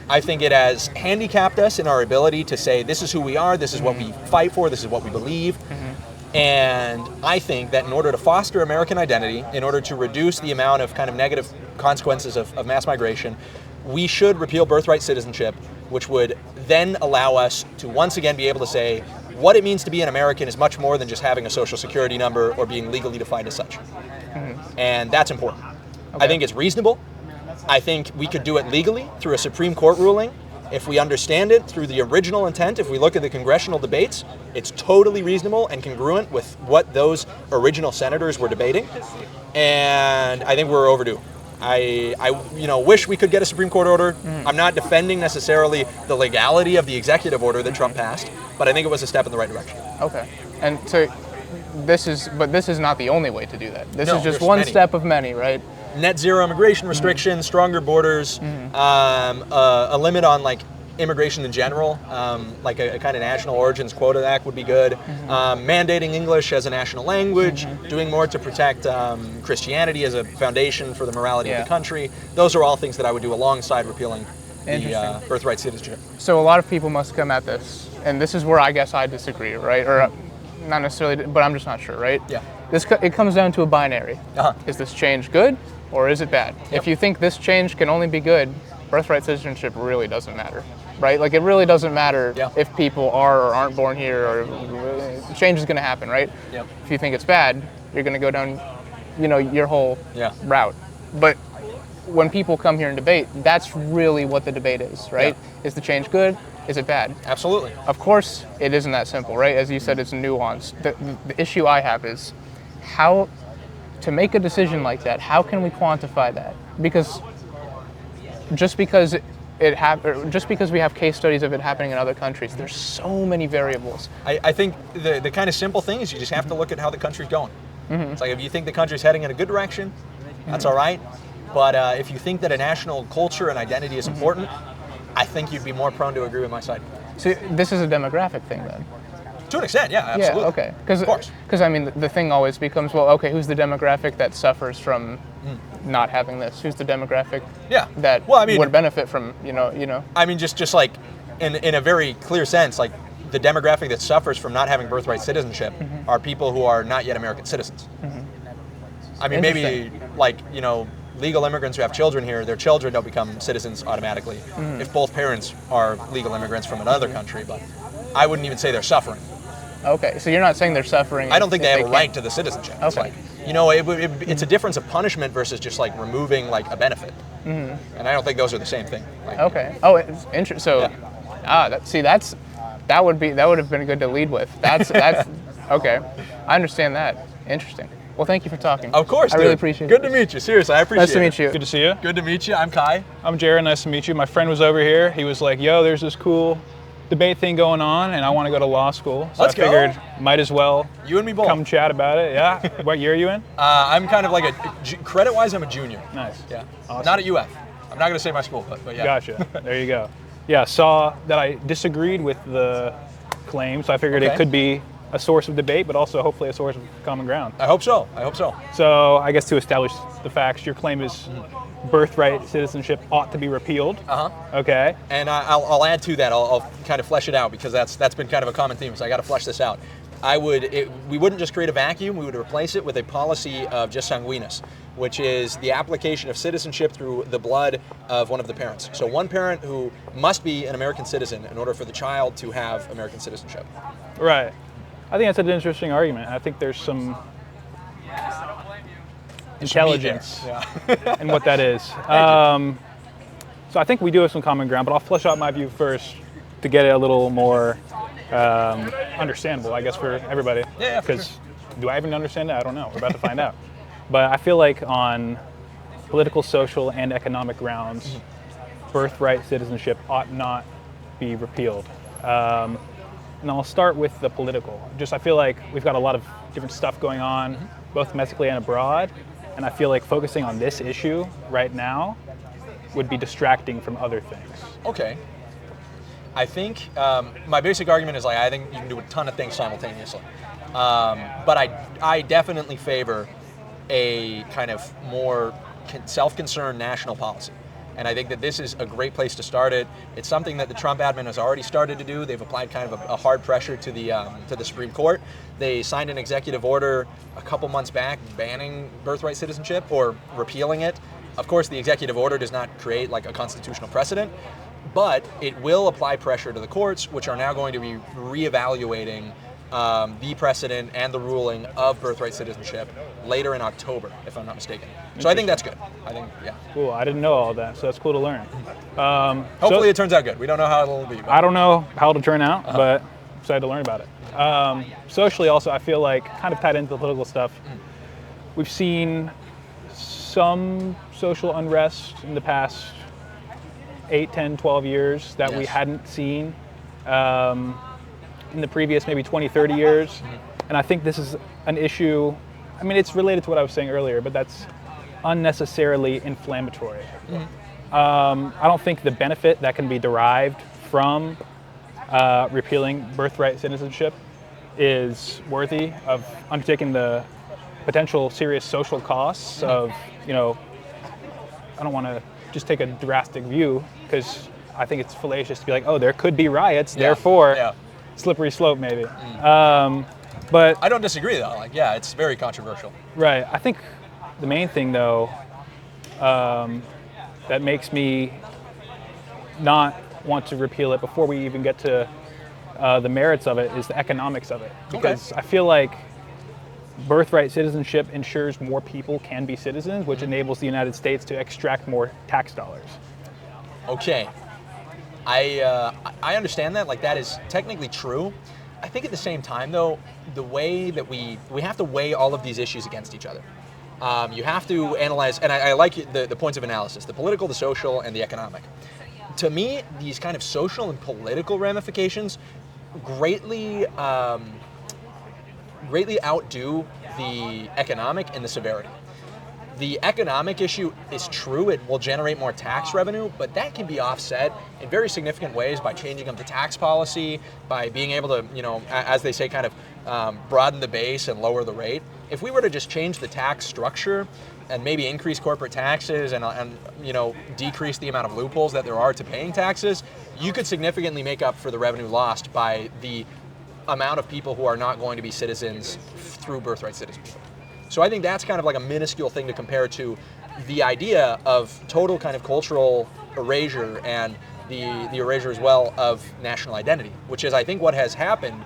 I think it has handicapped us in our ability to say this is who we are, this is what we fight for, this is what we believe. And I think that in order to foster American identity, in order to reduce the amount of kind of negative consequences of mass migration, we should repeal birthright citizenship, which would then allow us to once again be able to say what it means to be an American is much more than just having a social security number or being legally defined as such. And that's important. Okay. I think it's reasonable. I think we could do it legally through a Supreme Court ruling. If we understand it through the original intent, if we look at the congressional debates, it's totally reasonable and congruent with what those original senators were debating. And I think we're overdue. I wish we could get a Supreme Court order. I'm not defending necessarily the legality of the executive order that Trump passed, but I think it was a step in the right direction. Okay. And so this is not the only way to do that. This is just one step of many, right? Net zero immigration restrictions, stronger borders, a limit on like immigration in general, like a kind of national origins quota act would be good. Mandating English as a national language, doing more to protect Christianity as a foundation for the morality of the country. Those are all things that I would do alongside repealing the birthright citizenship. So a lot of people must come at this, and this is where I guess I disagree, right? Or not necessarily, but I'm just not sure, right? Yeah. It comes down to a binary. Is this change good or is it bad? If you think this change can only be good, birthright citizenship really doesn't matter, right? Like, it really doesn't matter if people are or aren't born here, or change is going to happen, right? If you think it's bad, you're going to go down, your whole route. But when people come here and debate, that's really what the debate is, right? Is the change good? Is it bad? Absolutely. Of course, it isn't that simple, right? As you said, it's nuanced. The issue I have is how to make a decision like that. How can we quantify that? Because just because we have case studies of it happening in other countries, there's so many variables. I think the kind of simple thing is you just have to look at how the country's going. It's like, if you think the country's heading in a good direction, that's all right. But if you think that a national culture and identity is important, I think you'd be more prone to agree with my side. So this is a demographic thing then? To an extent, yeah, absolutely. Yeah, okay. Of course. Because I mean, the thing always becomes, well, okay, who's the demographic that suffers from not having this? Who's the demographic that would benefit from, I mean, just like in a very clear sense, like the demographic that suffers from not having birthright citizenship are people who are not yet American citizens. I mean, maybe like, legal immigrants who have children here, their children don't become citizens automatically if both parents are legal immigrants from another country, but I wouldn't even say they're suffering. Okay, so you're not saying they're suffering. I don't think they have a right to the citizenship. Okay. It's like, it's a difference of punishment versus just like removing like a benefit. And I don't think those are the same thing. Like, okay. Oh, it's interesting. So, that would have been good to lead with. That's okay. I understand that. Interesting. Well, thank you for talking. Of course, I dude. really appreciate it. Good to meet you. Seriously, I appreciate it. Nice to meet you. Good to see you. Good to meet you. I'm Kai. I'm Jared. Nice to meet you. My friend was over here. He was like, yo, there's this cool debate thing going on, and I want to go to law school. So Let's I figured go. might as well You and me both. come chat about it. Yeah. What year are you in? I'm kind of like credit-wise, I'm a junior. Nice. Yeah. Awesome. Not at UF. I'm not going to say my school, but yeah. Gotcha. There you go. Yeah, saw that I disagreed with the claim, so I figured Okay. it could be a source of debate, but also hopefully a source of common ground. I hope so. I hope so. So I guess to establish the facts, your claim is birthright citizenship ought to be repealed. Okay. And I'll add to that. I'll kind of flesh it out because that's been kind of a common theme. So I got to flesh this out. We wouldn't just create a vacuum. We would replace it with a policy of jus sanguinis, which is the application of citizenship through the blood of one of the parents. So one parent who must be an American citizen in order for the child to have American citizenship. Right. I think that's an interesting argument. I think there's some intelligence in what that is. So I think we do have some common ground, but I'll flesh out my view first to get it a little more understandable, I guess, for everybody. Yeah, for Because do I even understand it? I don't know. We're about to find out. But I feel like on political, social, and economic grounds, birthright citizenship ought not be repealed. And I'll start with the political. I feel like we've got a lot of different stuff going on, both domestically and abroad, and I feel like focusing on this issue right now would be distracting from other things. Okay. I think my basic argument is I think you can do a ton of things simultaneously, but I definitely favor a kind of more self-concerned national policy. And I think that this is a great place to start it. It's something that the Trump admin has already started to do. They've applied kind of a hard pressure to the Supreme Court. They signed an executive order a couple months back banning birthright citizenship or repealing it. Of course, the executive order does not create like a constitutional precedent, but it will apply pressure to the courts, which are now going to be reevaluating the precedent and the ruling of birthright citizenship later in October, if I'm not mistaken. So I think that's good. I think, yeah. Cool. I didn't know all that, so that's cool to learn. Hopefully it turns out good. We don't know how it'll be. But I don't know how it'll turn out, but I'm excited to learn about it. Socially, also, I feel like kind of tied into the political stuff. We've seen some social unrest in the past 8, 10, 12 years that we Yes. hadn't seen in the previous maybe 20, 30 years. And I think this is an issue, I mean, it's related to what I was saying earlier, but that's unnecessarily inflammatory. I don't think the benefit that can be derived from repealing birthright citizenship is worthy of undertaking the potential serious social costs of, I don't want to just take a drastic view because I think it's fallacious to be like, oh, there could be riots, therefore slippery slope maybe. But I don't disagree though. It's very controversial. right, I think the main thing though that makes me not want to repeal it before we even get to the merits of it is the economics of it. Because I feel like birthright citizenship ensures more people can be citizens, which enables the United States to extract more tax dollars. Okay. I understand that. That is technically true. I think at the same time, though, the way that we have to weigh all of these issues against each other. You have to analyze, and I like the points of analysis, the political, the social, and the economic. To me, these kind of social and political ramifications greatly outdo the economic and the severity. The economic issue is true, it will generate more tax revenue, but that can be offset in very significant ways by changing up the tax policy, by being able to, as they say, kind of broaden the base and lower the rate. If we were to just change the tax structure and maybe increase corporate taxes and decrease the amount of loopholes that there are to paying taxes, you could significantly make up for the revenue lost by the amount of people who are not going to be citizens through birthright citizenship. So I think that's kind of like a minuscule thing to compare to the idea of total kind of cultural erasure and the erasure as well of national identity, which is I think what has happened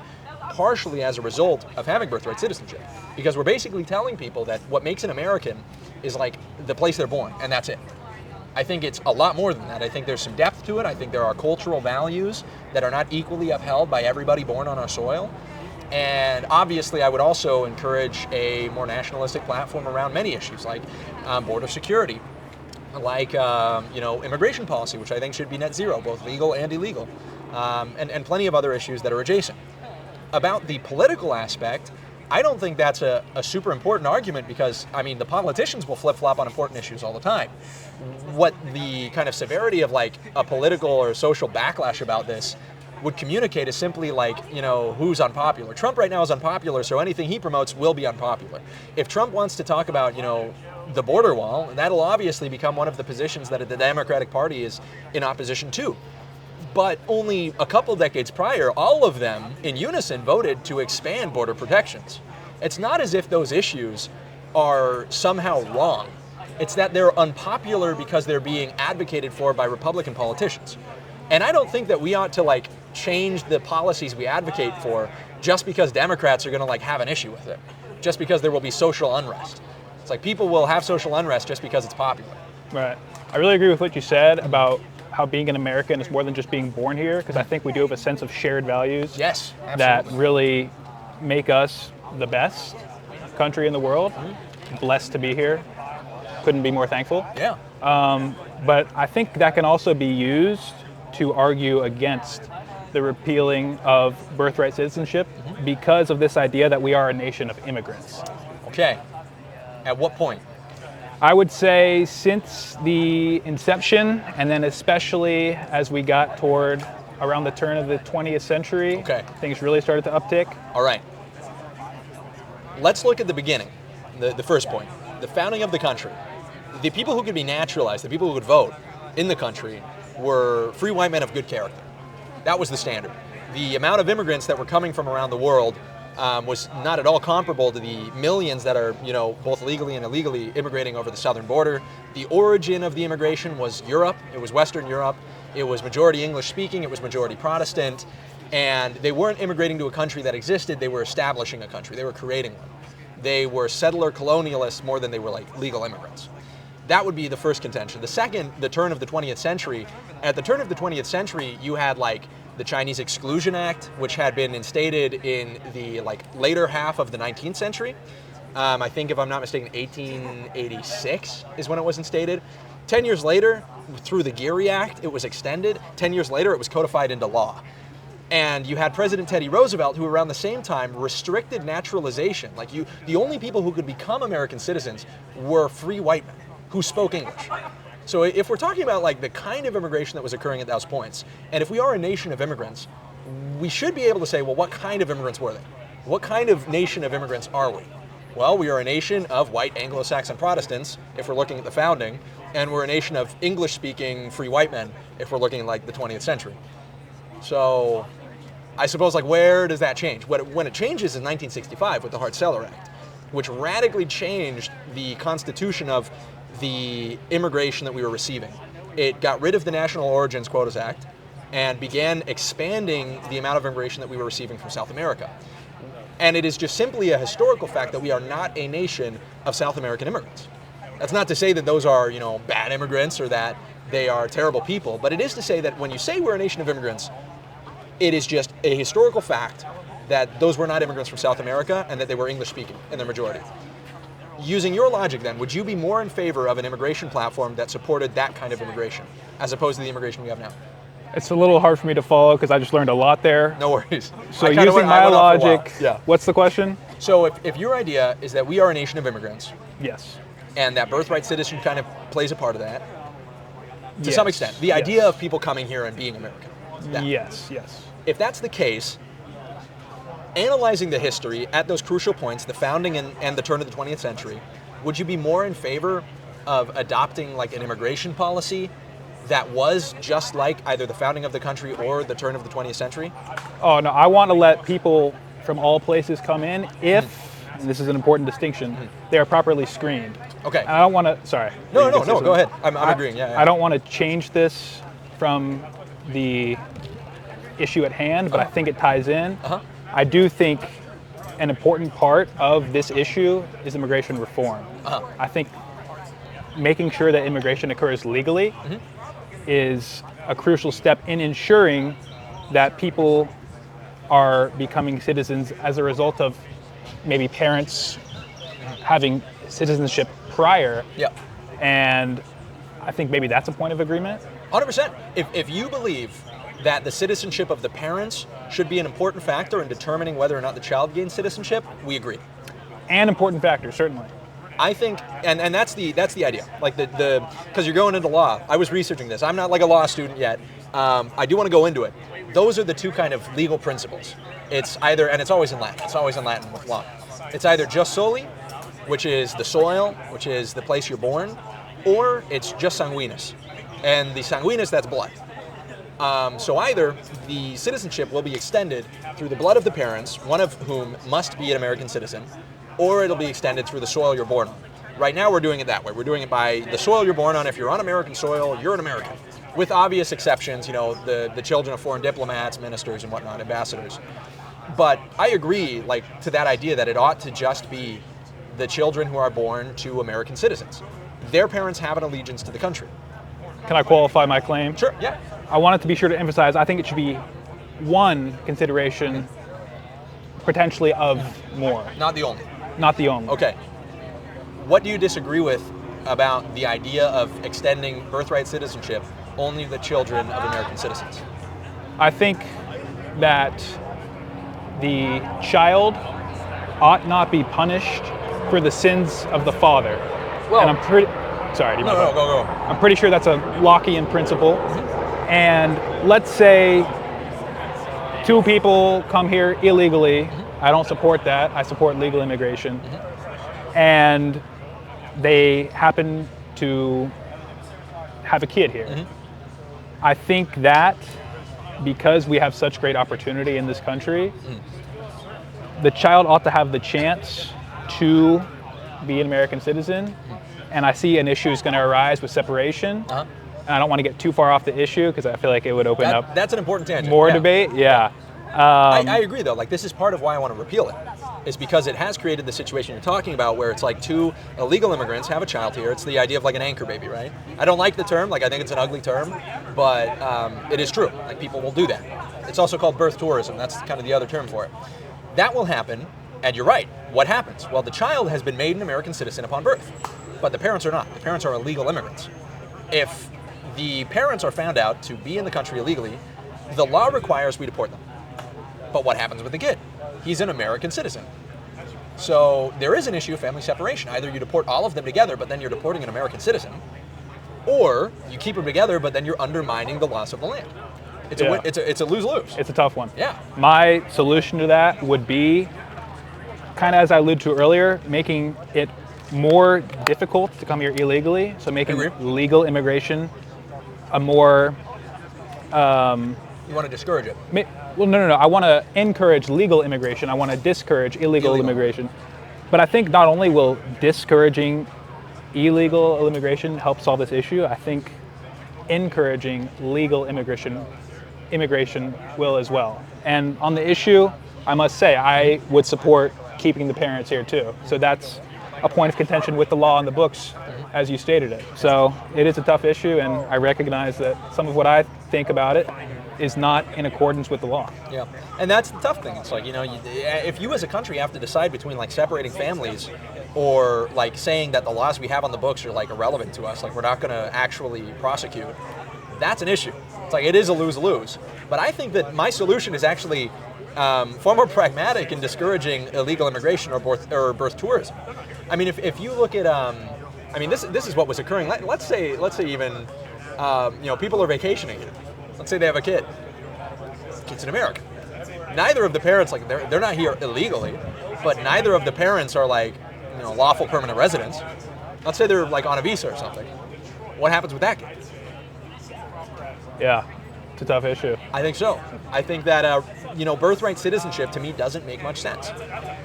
partially as a result of having birthright citizenship. Because we're basically telling people that what makes an American is like the place they're born, and that's it. I think it's a lot more than that. I think there's some depth to it. I think there are cultural values that are not equally upheld by everybody born on our soil. And obviously, I would also encourage a more nationalistic platform around many issues, like border security, like immigration policy, which I think should be net zero, both legal and illegal, and plenty of other issues that are adjacent. About the political aspect, I don't think that's a super important argument because, I mean, the politicians will flip-flop on important issues all the time. What the kind of severity of like a political or social backlash about this would communicate is simply like, who's unpopular. Trump right now is unpopular, so anything he promotes will be unpopular. If Trump wants to talk about, the border wall, that'll obviously become one of the positions that the Democratic Party is in opposition to. But only a couple decades prior, all of them in unison voted to expand border protections. It's not as if those issues are somehow wrong. It's that they're unpopular because they're being advocated for by Republican politicians. And I don't think that we ought to change the policies we advocate for just because Democrats are going to have an issue with it, just because there will be social unrest. It's like people will have social unrest just because it's popular. Right. I really agree with what you said about how being an American is more than just being born here, because I think we do have a sense of shared values. Yes, absolutely. That really make us the best country in the world. Blessed to be here. Couldn't be more thankful. Yeah. But I think that can also be used to argue against the repealing of birthright citizenship because of this idea that we are a nation of immigrants. Okay. At what point? I would say since the inception, and then especially as we got toward around the turn of the 20th century, things really started to uptick. All right. Let's look at the beginning, the first point, the founding of the country. The people who could be naturalized, the people who could vote in the country were free white men of good character. That was the standard. The amount of immigrants that were coming from around the world was not at all comparable to the millions that are, both legally and illegally immigrating over the southern border. The origin of the immigration was Europe. It was Western Europe. It was majority English speaking. It was majority Protestant. And they weren't immigrating to a country that existed. They were establishing a country. They were creating one. They were settler colonialists more than they were legal immigrants. That would be the first contention. The second, the turn of the 20th century. At the turn of the 20th century, you had the Chinese Exclusion Act, which had been instated in the later half of the 19th century. I think, if I'm not mistaken, 1886 is when it was instated. 10 years later, through the Geary Act, it was extended. 10 years later, it was codified into law. And you had President Teddy Roosevelt, who around the same time restricted naturalization. The only people who could become American citizens were free white men who spoke English. So if we're talking about the kind of immigration that was occurring at those points, and if we are a nation of immigrants, we should be able to say, well, what kind of immigrants were they? What kind of nation of immigrants are we? Well, we are a nation of white Anglo-Saxon Protestants, if we're looking at the founding, and we're a nation of English-speaking free white men, if we're looking at the 20th century. So I suppose where does that change? When it changes is 1965 with the Hart-Celler Act, which radically changed the constitution of the immigration that we were receiving. It got rid of the National Origins Quotas Act and began expanding the amount of immigration that we were receiving from South America. And it is just simply a historical fact that we are not a nation of South American immigrants. That's not to say that those are, bad immigrants or that they are terrible people, but it is to say that when you say we're a nation of immigrants, it is just a historical fact that those were not immigrants from South America and that they were English-speaking in their majority. Using your logic then, would you be more in favor of an immigration platform that supported that kind of immigration as opposed to the immigration we have now? It's a little hard for me to follow because I just learned a lot there. No worries. So using my logic, what's the question? So if your idea is that we are a nation of immigrants, yes, and that birthright citizenship kind of plays a part of that, to some extent, the idea of people coming here and being American. Yes. If that's the case, analyzing the history at those crucial points, the founding and the turn of the 20th century, would you be more in favor of adopting an immigration policy that was just like either the founding of the country or the turn of the 20th century? Oh, no, I want to let people from all places come in if, and this is an important distinction, they are properly screened. Okay. And I don't want to, sorry. No, go ahead. I'm agreeing, yeah. I don't want to change this from the issue at hand, but I think it ties in. I do think an important part of this issue is immigration reform. I think making sure that immigration occurs legally is a crucial step in ensuring that people are becoming citizens as a result of maybe parents having citizenship prior. Yep. And I think maybe that's a point of agreement. 100%. If you believe that the citizenship of the parents should be an important factor in determining whether or not the child gains citizenship, we agree. An important factor, certainly. I think, and that's the idea. Like the because you're going into law. I was researching this. I'm not like a law student yet. I do want to go into it. Those are the two kind of legal principles. It's either, and it's always in Latin. It's always in Latin with law. It's either jus soli, which is the soil, which is the place you're born, or it's jus sanguinis. And the sanguinis, that's blood. So either the citizenship will be extended through the blood of the parents, one of whom must be an American citizen, or it'll be extended through the soil you're born on. Right now we're doing it that way. We're doing it by the soil you're born on. If you're on American soil, you're an American. With obvious exceptions, the children of foreign diplomats, ministers and whatnot, ambassadors. But I agree, to that idea that it ought to just be the children who are born to American citizens. Their parents have an allegiance to the country. Can I qualify my claim? Sure, yeah. I wanted to be sure to emphasize, I think it should be one consideration, potentially of more. Not the only. Not the only. Okay. What do you disagree with about the idea of extending birthright citizenship only to the children of American citizens? I think that the child ought not be punished for the sins of the father. Well, and I'm pretty... Sorry, go. I'm pretty sure that's a Lockean principle. Mm-hmm. And let's say two people come here illegally. Mm-hmm. I don't support that. I support legal immigration. Mm-hmm. And they happen to have a kid here. Mm-hmm. I think that because we have such great opportunity in this country, the child ought to have the chance to be an American citizen. And I see an issue is going to arise with separation. And I don't want to get too far off the issue because I feel like it would open up that's an important tangent. More debate. Yeah. I agree though. This is part of why I want to repeal it. Is because it has created the situation you're talking about where it's like two illegal immigrants have a child here. It's the idea of like an anchor baby, right? I don't like the term. I think it's an ugly term, but it is true. People will do that. It's also called birth tourism. That's kind of the other term for it. That will happen. And you're right. What happens? Well, the child has been made an American citizen upon birth. But the parents are not. The parents are illegal immigrants. If the parents are found out to be in the country illegally, the law requires we deport them. But what happens with the kid? He's an American citizen. So there is an issue of family separation. Either you deport all of them together, but then you're deporting an American citizen, or you keep them together, but then you're undermining the loss of the land. It's a lose-lose. It's a tough one. Yeah. My solution to that would be, kind of as I alluded to earlier, making it more difficult to come here illegally, so making legal immigration a more... you want to discourage it? Well, no. I want to encourage legal immigration. I want to discourage illegal immigration. But I think not only will discouraging illegal immigration help solve this issue, I think encouraging legal immigration will as well. And on the issue, I must say, I would support keeping the parents here too. So that's a point of contention with the law in the books, as you stated it. So it is a tough issue, and I recognize that some of what I think about it is not in accordance with the law. Yeah, and that's the tough thing. It's if you as a country have to decide between separating families or saying that the laws we have on the books are irrelevant to us, we're not going to actually prosecute, that's an issue. It's it is a lose-lose. But I think that my solution is actually far more pragmatic in discouraging illegal immigration or birth tourism. If you look at, this is what was occurring. Let's say even, people are vacationing here. Let's say they have a kid. Kid's in America. Neither of the parents, they're not here illegally, but neither of the parents are lawful permanent residents. Let's say they're on a visa or something. What happens with that kid? Yeah, it's a tough issue. I think so. I think that, birthright citizenship to me doesn't make much sense.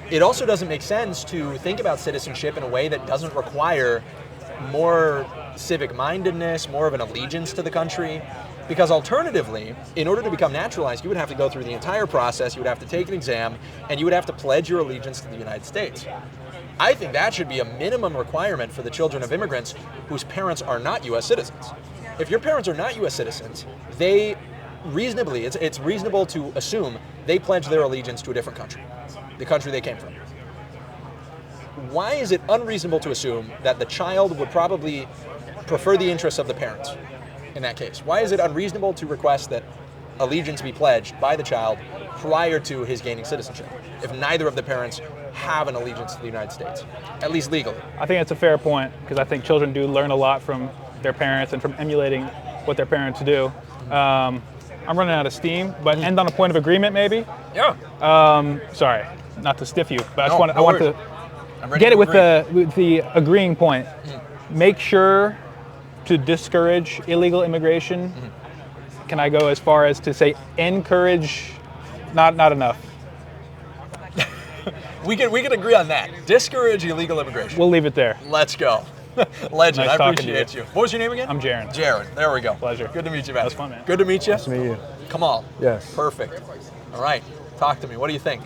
It also doesn't make sense to think about citizenship in a way that doesn't require more civic mindedness, more of an allegiance to the country. Because alternatively, in order to become naturalized, you would have to go through the entire process, you would have to take an exam, and you would have to pledge your allegiance to the United States. I think that should be a minimum requirement for the children of immigrants whose parents are not U.S. citizens. If your parents are not U.S. citizens, they reasonably, it's reasonable to assume they pledge their allegiance to a different country, the country they came from. Why is it unreasonable to assume that the child would probably prefer the interests of the parents in that case? Why is it unreasonable to request that allegiance be pledged by the child prior to his gaining citizenship, if neither of the parents have an allegiance to the United States, at least legally? I think that's a fair point, because I think children do learn a lot from their parents and from emulating what their parents do. I'm running out of steam, but end on a point of agreement, maybe? Yeah. Sorry, not to stiff you, but No, I want to get it with the agreeing point. Make sure to discourage illegal immigration. Can I go as far as to say encourage? Not enough. We can agree on that. Discourage illegal immigration. We'll leave it there. Let's go. Legend, Nice I talking to appreciate you. What was your name again? I'm Jaron. Jaron, there we go. Pleasure. Good to meet you, man. That was fun, man. Good to meet you. Nice to meet you. Kamal. Yes. Perfect. All right, talk to me. What do you think?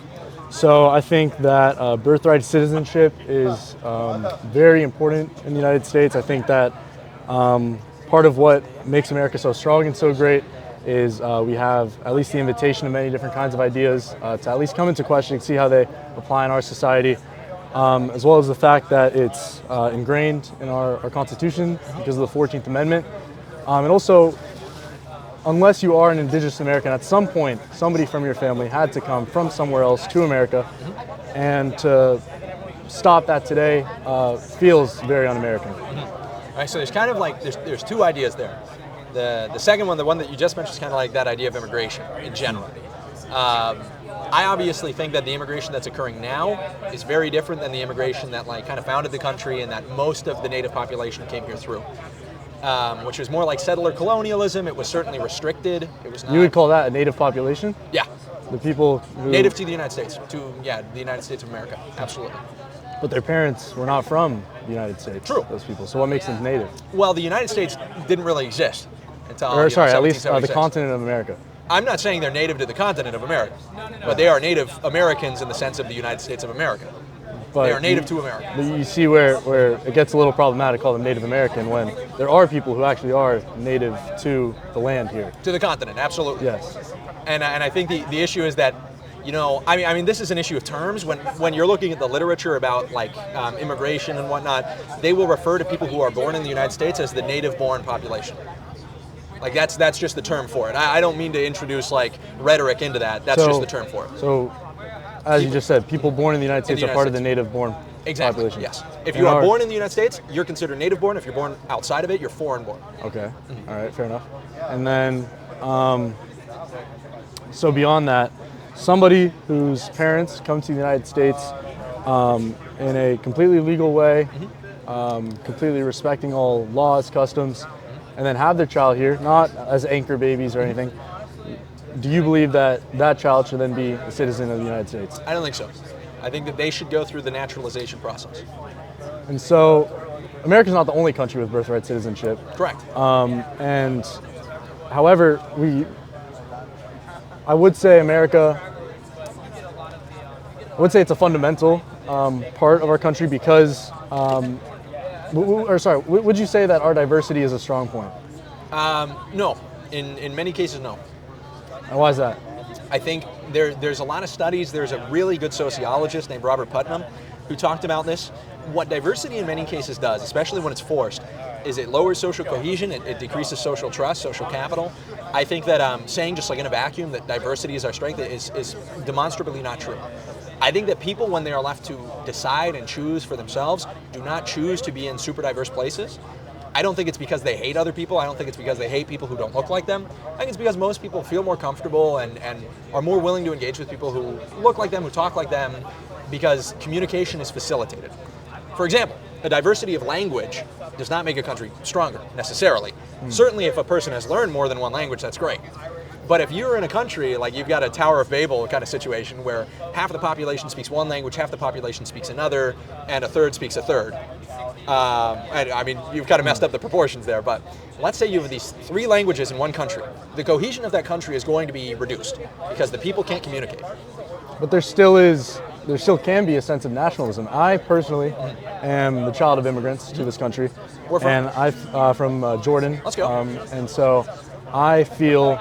So I think that birthright citizenship is very important in the United States. I think that part of what makes America so strong and so great is we have at least the invitation of many different kinds of ideas to at least come into question and see how they apply in our society, as well as the fact that it's ingrained in our Constitution because of the 14th Amendment. And also, unless you are an indigenous American, at some point, somebody from your family had to come from somewhere else to America, and to stop that today feels very un-American. All right, so there's kind of like, there's two ideas there. The second one, the one that you just mentioned, is kind of like that idea of immigration in general. I obviously think that the immigration that's occurring now is very different than the immigration that like kind of founded the country and that most of the native population came here through. Which was more like settler colonialism. It was certainly restricted. It was not. You would call that a native population? Yeah. The people who... Native to the United States. The United States of America. Absolutely. But their parents were not from the United States. True. Those people. So what makes them native? Well, the United States didn't really exist until, Or sorry, at least the 1776. continent of America. I'm not saying they're native to the continent of America, but they are Native Americans in the sense of the United States of America. But They are native to America. But you see where it gets a little problematic to call them Native American when there are people who actually are native to the land here. To the continent, absolutely. Yes. And I think the issue is that, you know, I mean, this is an issue of terms. When you're looking at the literature about like immigration and whatnot, they will refer to people who are born in the United States as the native-born population. Like that's just the term for it. I don't mean to introduce like rhetoric into that. That's just the term for it. So, as you just said, people born in the United States are part of the native-born Exactly. population. Yes. If you are born in the United States, you're considered native-born. If you're born outside of it, you're foreign-born. Okay. All right. Fair enough. And then, so beyond that, somebody whose parents come to the United States in a completely legal way, completely respecting all laws, customs, and then have their child here, not as anchor babies or anything. Do you believe that that child should then be a citizen of the United States? I don't think so. I think that they should go through the naturalization process. And so, America's not the only country with birthright citizenship. Correct. And however, I would say it's a fundamental part of our country because, would you say that our diversity is a strong point? No. In many cases, no. And why is that? I think there's a lot of studies. There's a really good sociologist named Robert Putnam who talked about this. What diversity in many cases does, especially when it's forced, is it lowers social cohesion, it decreases social trust, social capital. I think that saying just like in a vacuum that diversity is our strength is demonstrably not true. I think that people, when they are left to decide and choose for themselves, do not choose to be in super diverse places. I don't think it's because they hate other people. I don't think it's because they hate people who don't look like them. I think it's because most people feel more comfortable and are more willing to engage with people who look like them, who talk like them, because communication is facilitated. For example, a diversity of language does not make a country stronger, necessarily. Certainly if a person has learned more than one language, that's great. But if you're in a country, like you've got a Tower of Babel kind of situation where half the population speaks one language, half the population speaks another, and a third speaks a third. And I mean, you've kind of messed up the proportions there, but let's say you have these three languages in one country. The cohesion of that country is going to be reduced because the people can't communicate. But there still can be a sense of nationalism. I personally am the child of immigrants to this country. Where from? And I'm from Jordan. Let's go. And so I feel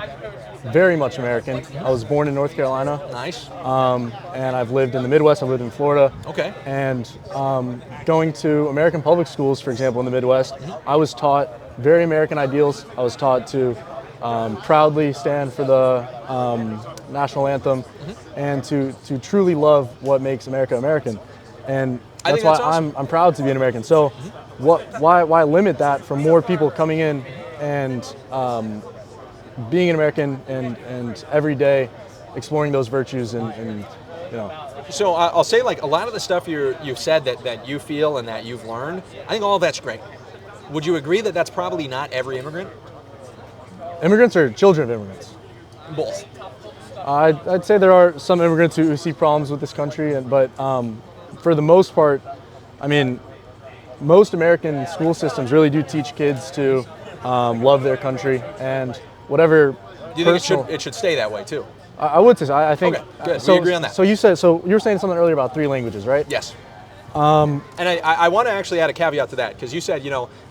very much American. I was born in North Carolina. Nice. And I've lived in the Midwest. I've lived in Florida. Okay. And going to American public schools, for example, in the Midwest, I was taught very American ideals. I was taught to proudly stand for the national anthem and to truly love what makes America American. And that's why awesome. I'm proud to be an American. So why limit that from more people coming in and being an American and every day exploring those virtues and you know. So I'll say, like, a lot of the stuff you've said that you feel and that you've learned, I think all of that's great. Would you agree that that's probably not every immigrant? Immigrants or children of immigrants? Both. I'd say there are some immigrants who see problems with this country, but for the most part, I mean, most American school systems really do teach kids to love their country and whatever. Do you think it should stay that way too? I would say so. I think. Okay, good. So, we agree on that. So you were saying something earlier about 3 languages, right? Yes. And I want to actually add a caveat to that, because you said,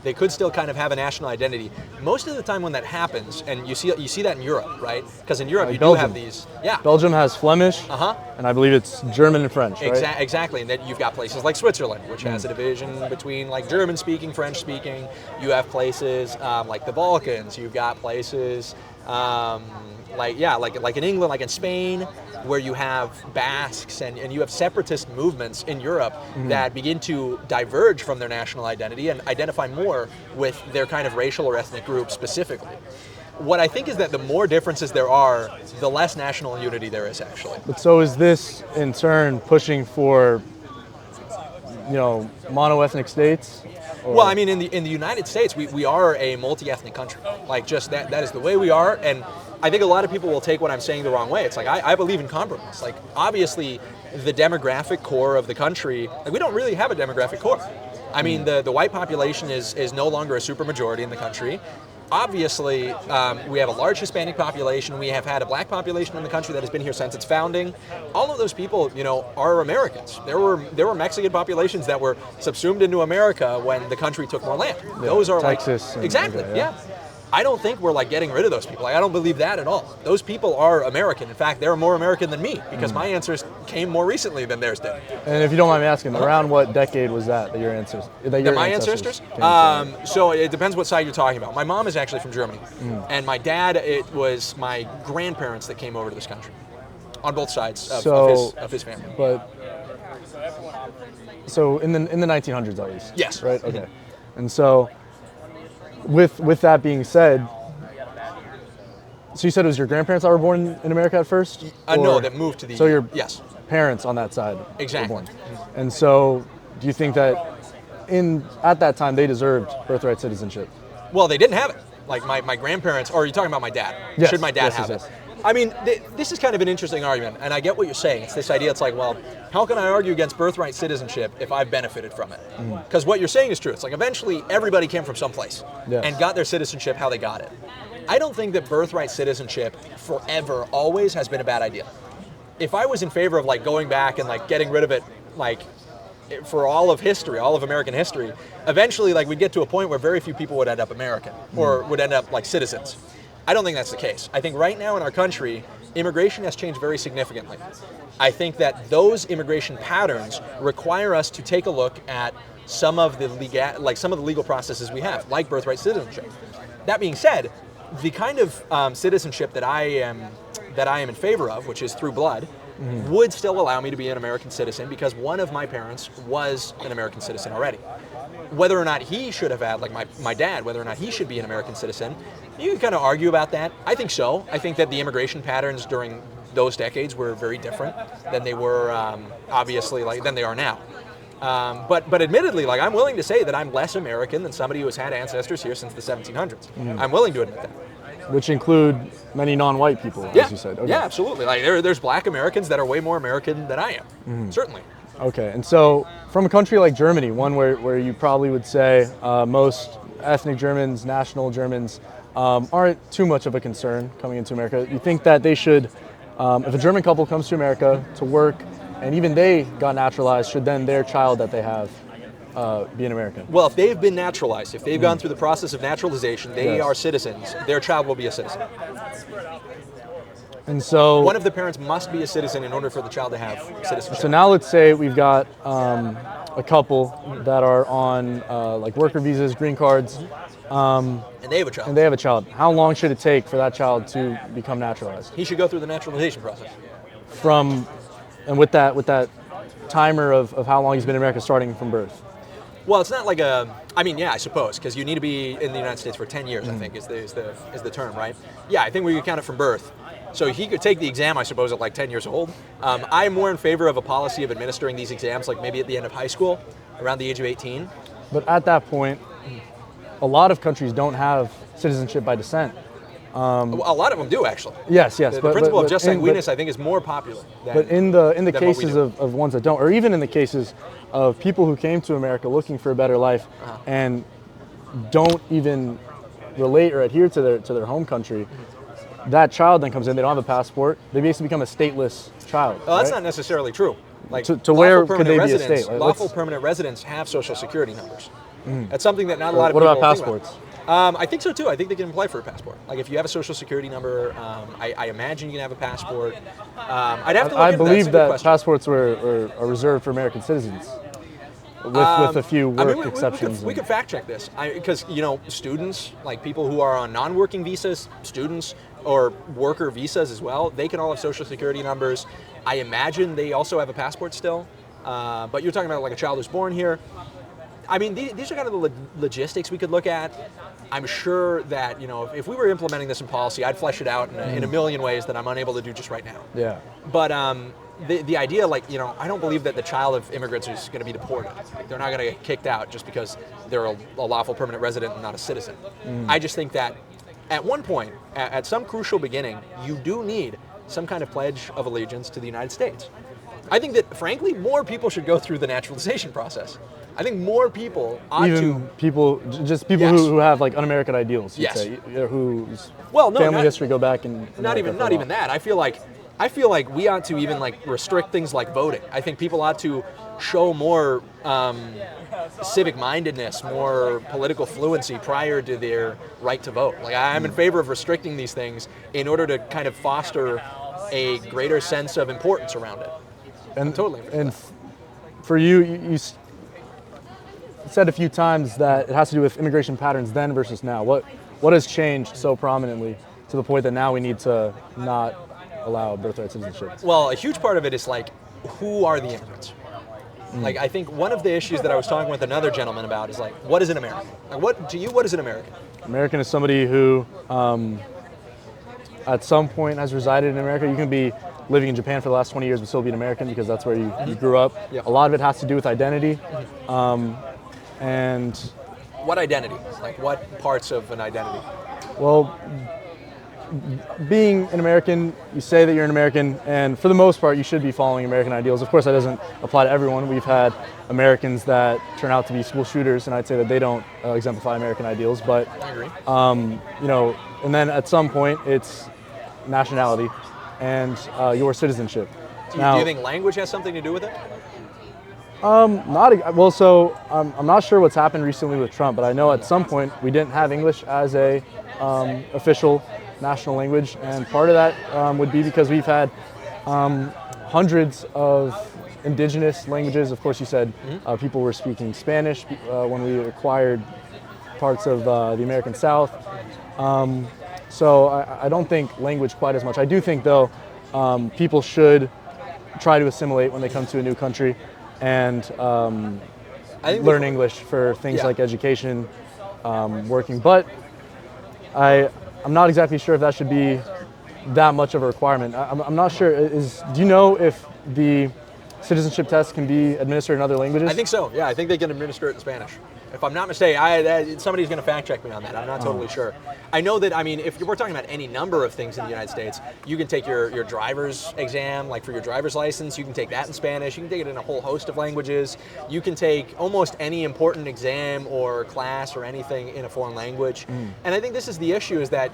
they could still kind of have a national identity. Most of the time when that happens, and you see that in Europe, right? Because in Europe you do have these. Yeah. Belgium has Flemish. And I believe it's German and French, right? Exactly. And then you've got places like Switzerland, which has a division between like German speaking, French speaking. You have places like the Balkans. You've got places like in England, like in Spain, where you have Basques and you have separatist movements in Europe that begin to diverge from their national identity and identify more with their kind of racial or ethnic group specifically. What I think is that the more differences there are, the less national unity there is, actually. But so is this in turn pushing for, mono-ethnic states? Or? Well, I mean, in the United States, we are a multi-ethnic country. Like, just that is the way we are. And I think a lot of people will take what I'm saying the wrong way. It's like, I believe in compromise. Like, obviously, the demographic core of the country, like, we don't really have a demographic core. I mean, the white population is no longer a supermajority in the country. Obviously, we have a large Hispanic population. We have had a black population in the country that has been here since its founding. All of those people, are Americans. There were Mexican populations that were subsumed into America when the country took more land. Yeah, those are Texas. Exactly. Okay, yeah. I don't think we're like getting rid of those people. Like, I don't believe that at all. Those people are American. In fact, they're more American than me, because my answers came more recently than theirs did. And if you don't mind me asking, around what decade was that your ancestors? My ancestors? So it depends what side you're talking about. My mom is actually from Germany, and my dad, it was my grandparents that came over to this country, on both sides of his family. But so in the 1900s at least. Yes. Right. Okay. And so, with that being said, so you said it was your grandparents that were born in America at first? No, that moved to the. So your yes. parents on that side Exactly. were born. And so, do you think that at that time they deserved birthright citizenship? Well, they didn't have it. Like my grandparents, or are you talking about my dad? Yes. Should my dad have Yes. it? I mean, this is kind of an interesting argument, and I get what you're saying. It's this idea, it's like, well, how can I argue against birthright citizenship if I've benefited from it? Because what you're saying is true. It's like, eventually, everybody came from someplace and got their citizenship how they got it. I don't think that birthright citizenship forever, always has been a bad idea. If I was in favor of like going back and like getting rid of it, like for all of history, all of American history, eventually like we'd get to a point where very few people would end up American or would end up like citizens. I don't think that's the case. I think right now in our country, immigration has changed very significantly. I think that those immigration patterns require us to take a look at some of the legal processes we have, like birthright citizenship. That being said, the kind of citizenship that I am in favor of, which is through blood, would still allow me to be an American citizen because one of my parents was an American citizen already. Whether or not he should have had, like my dad, whether or not he should be an American citizen, you can kind of argue about that. I think so. I think that the immigration patterns during those decades were very different than they were, obviously, than they are now. But admittedly, like, I'm willing to say that I'm less American than somebody who has had ancestors here since the 1700s. I'm willing to admit that. Which include many non-white people, as you said. Okay. Yeah, absolutely. Like there's black Americans that are way more American than I am, certainly. Okay, and so from a country like Germany, one where you probably would say most ethnic Germans, national Germans, aren't too much of a concern coming into America, you think that they should, if a German couple comes to America to work, and even they got naturalized, should then their child that they have be an American? Well, if they've been naturalized, if they've gone through the process of naturalization, they are citizens, their child will be a citizen. And so one of the parents must be a citizen in order for the child to have citizenship. So now let's say we've got a couple that are on like worker visas, green cards, and they have a child. and they have a child. How long should it take for that child to become naturalized? He should go through the naturalization process. And with that timer of how long he's been in America starting from birth. Well, it's not like I suppose, because you need to be in the United States for 10 years, I think, is the term, right? Yeah, I think we could count it from birth. So he could take the exam, I suppose, at like 10 years old. I am more in favor of a policy of administering these exams, like maybe at the end of high school, around the age of 18. But at that point, a lot of countries don't have citizenship by descent. A lot of them do, actually. Yes. The principle of just sanguineous, I think, is more popular. But in the cases of ones that don't, or even in the cases of people who came to America looking for a better life and don't even relate or adhere to their home country, that child then comes in, they don't have a passport, they basically become a stateless child. Well, that's right? not necessarily true. Like to where could they be a state? Lawful permanent residents have social security numbers. That's something that not a lot of what people about think passports? I think so too. I think they can apply for a passport. Like if you have a social security number, I imagine you can have a passport. I'd have to look I into believe that. that passports are reserved for American citizens, with a few work exceptions. We could fact check this because students, like people who are on non-working visas, students or worker visas as well, they can all have social security numbers. I imagine they also have a passport still. But you're talking about like a child who's born here. I mean, these are kind of the logistics we could look at. I'm sure that, if we were implementing this in policy, I'd flesh it out in a million ways that I'm unable to do just right now. Yeah. But the idea, I don't believe that the child of immigrants is going to be deported. Like, they're not going to get kicked out just because they're a lawful permanent resident and not a citizen. I just think that at one point, at some crucial beginning, you do need some kind of pledge of allegiance to the United States. I think that, frankly, more people should go through the naturalization process. I think more people ought people Yes. who have like un-American ideals. You'd Yes. say, whose family family history go back in not even that. I feel like we ought to even restrict things like voting. I think people ought to show more civic mindedness, more political fluency prior to their right to vote. Like I'm in favor of restricting these things in order to kind of foster a greater sense of importance around it. And totally. For you said a few times that it has to do with immigration patterns then versus now. What has changed so prominently to the point that now we need to not allow birthright citizenship? Well, a huge part of it is who are the immigrants? Like I think one of the issues that I was talking with another gentleman about is what is an American? What is an American? American is somebody who at some point has resided in America. You can be living in Japan for the last 20 years but still be an American because that's where you grew up. Yep. A lot of it has to do with identity. And what identity? Like what parts of an identity? Well, being an American, you say that you're an American, and for the most part, you should be following American ideals. Of course, that doesn't apply to everyone. We've had Americans that turn out to be school shooters, and I'd say that they don't exemplify American ideals. But I agree. And then at some point, it's nationality and your citizenship. Do you think language has something to do with it? I'm not sure what's happened recently with Trump, but I know at some point we didn't have English as a official national language, and part of that would be because we've had hundreds of indigenous languages. Of course, you said people were speaking Spanish when we acquired parts of the American South. So I don't think language quite as much. I do think, though, people should try to assimilate when they come to a new country and learn English for things like education, working. But I'm not exactly sure if that should be that much of a requirement. I'm not sure. Do you know if the citizenship test can be administered in other languages? I think so. Yeah, I think they can administer it in Spanish. If I'm not mistaken, somebody's going to fact check me on that. I'm not totally sure. I know that, if we're talking about any number of things in the United States, you can take your driver's exam, like for your driver's license, you can take that in Spanish, you can take it in a whole host of languages, you can take almost any important exam or class or anything in a foreign language. And I think this is the issue, is that,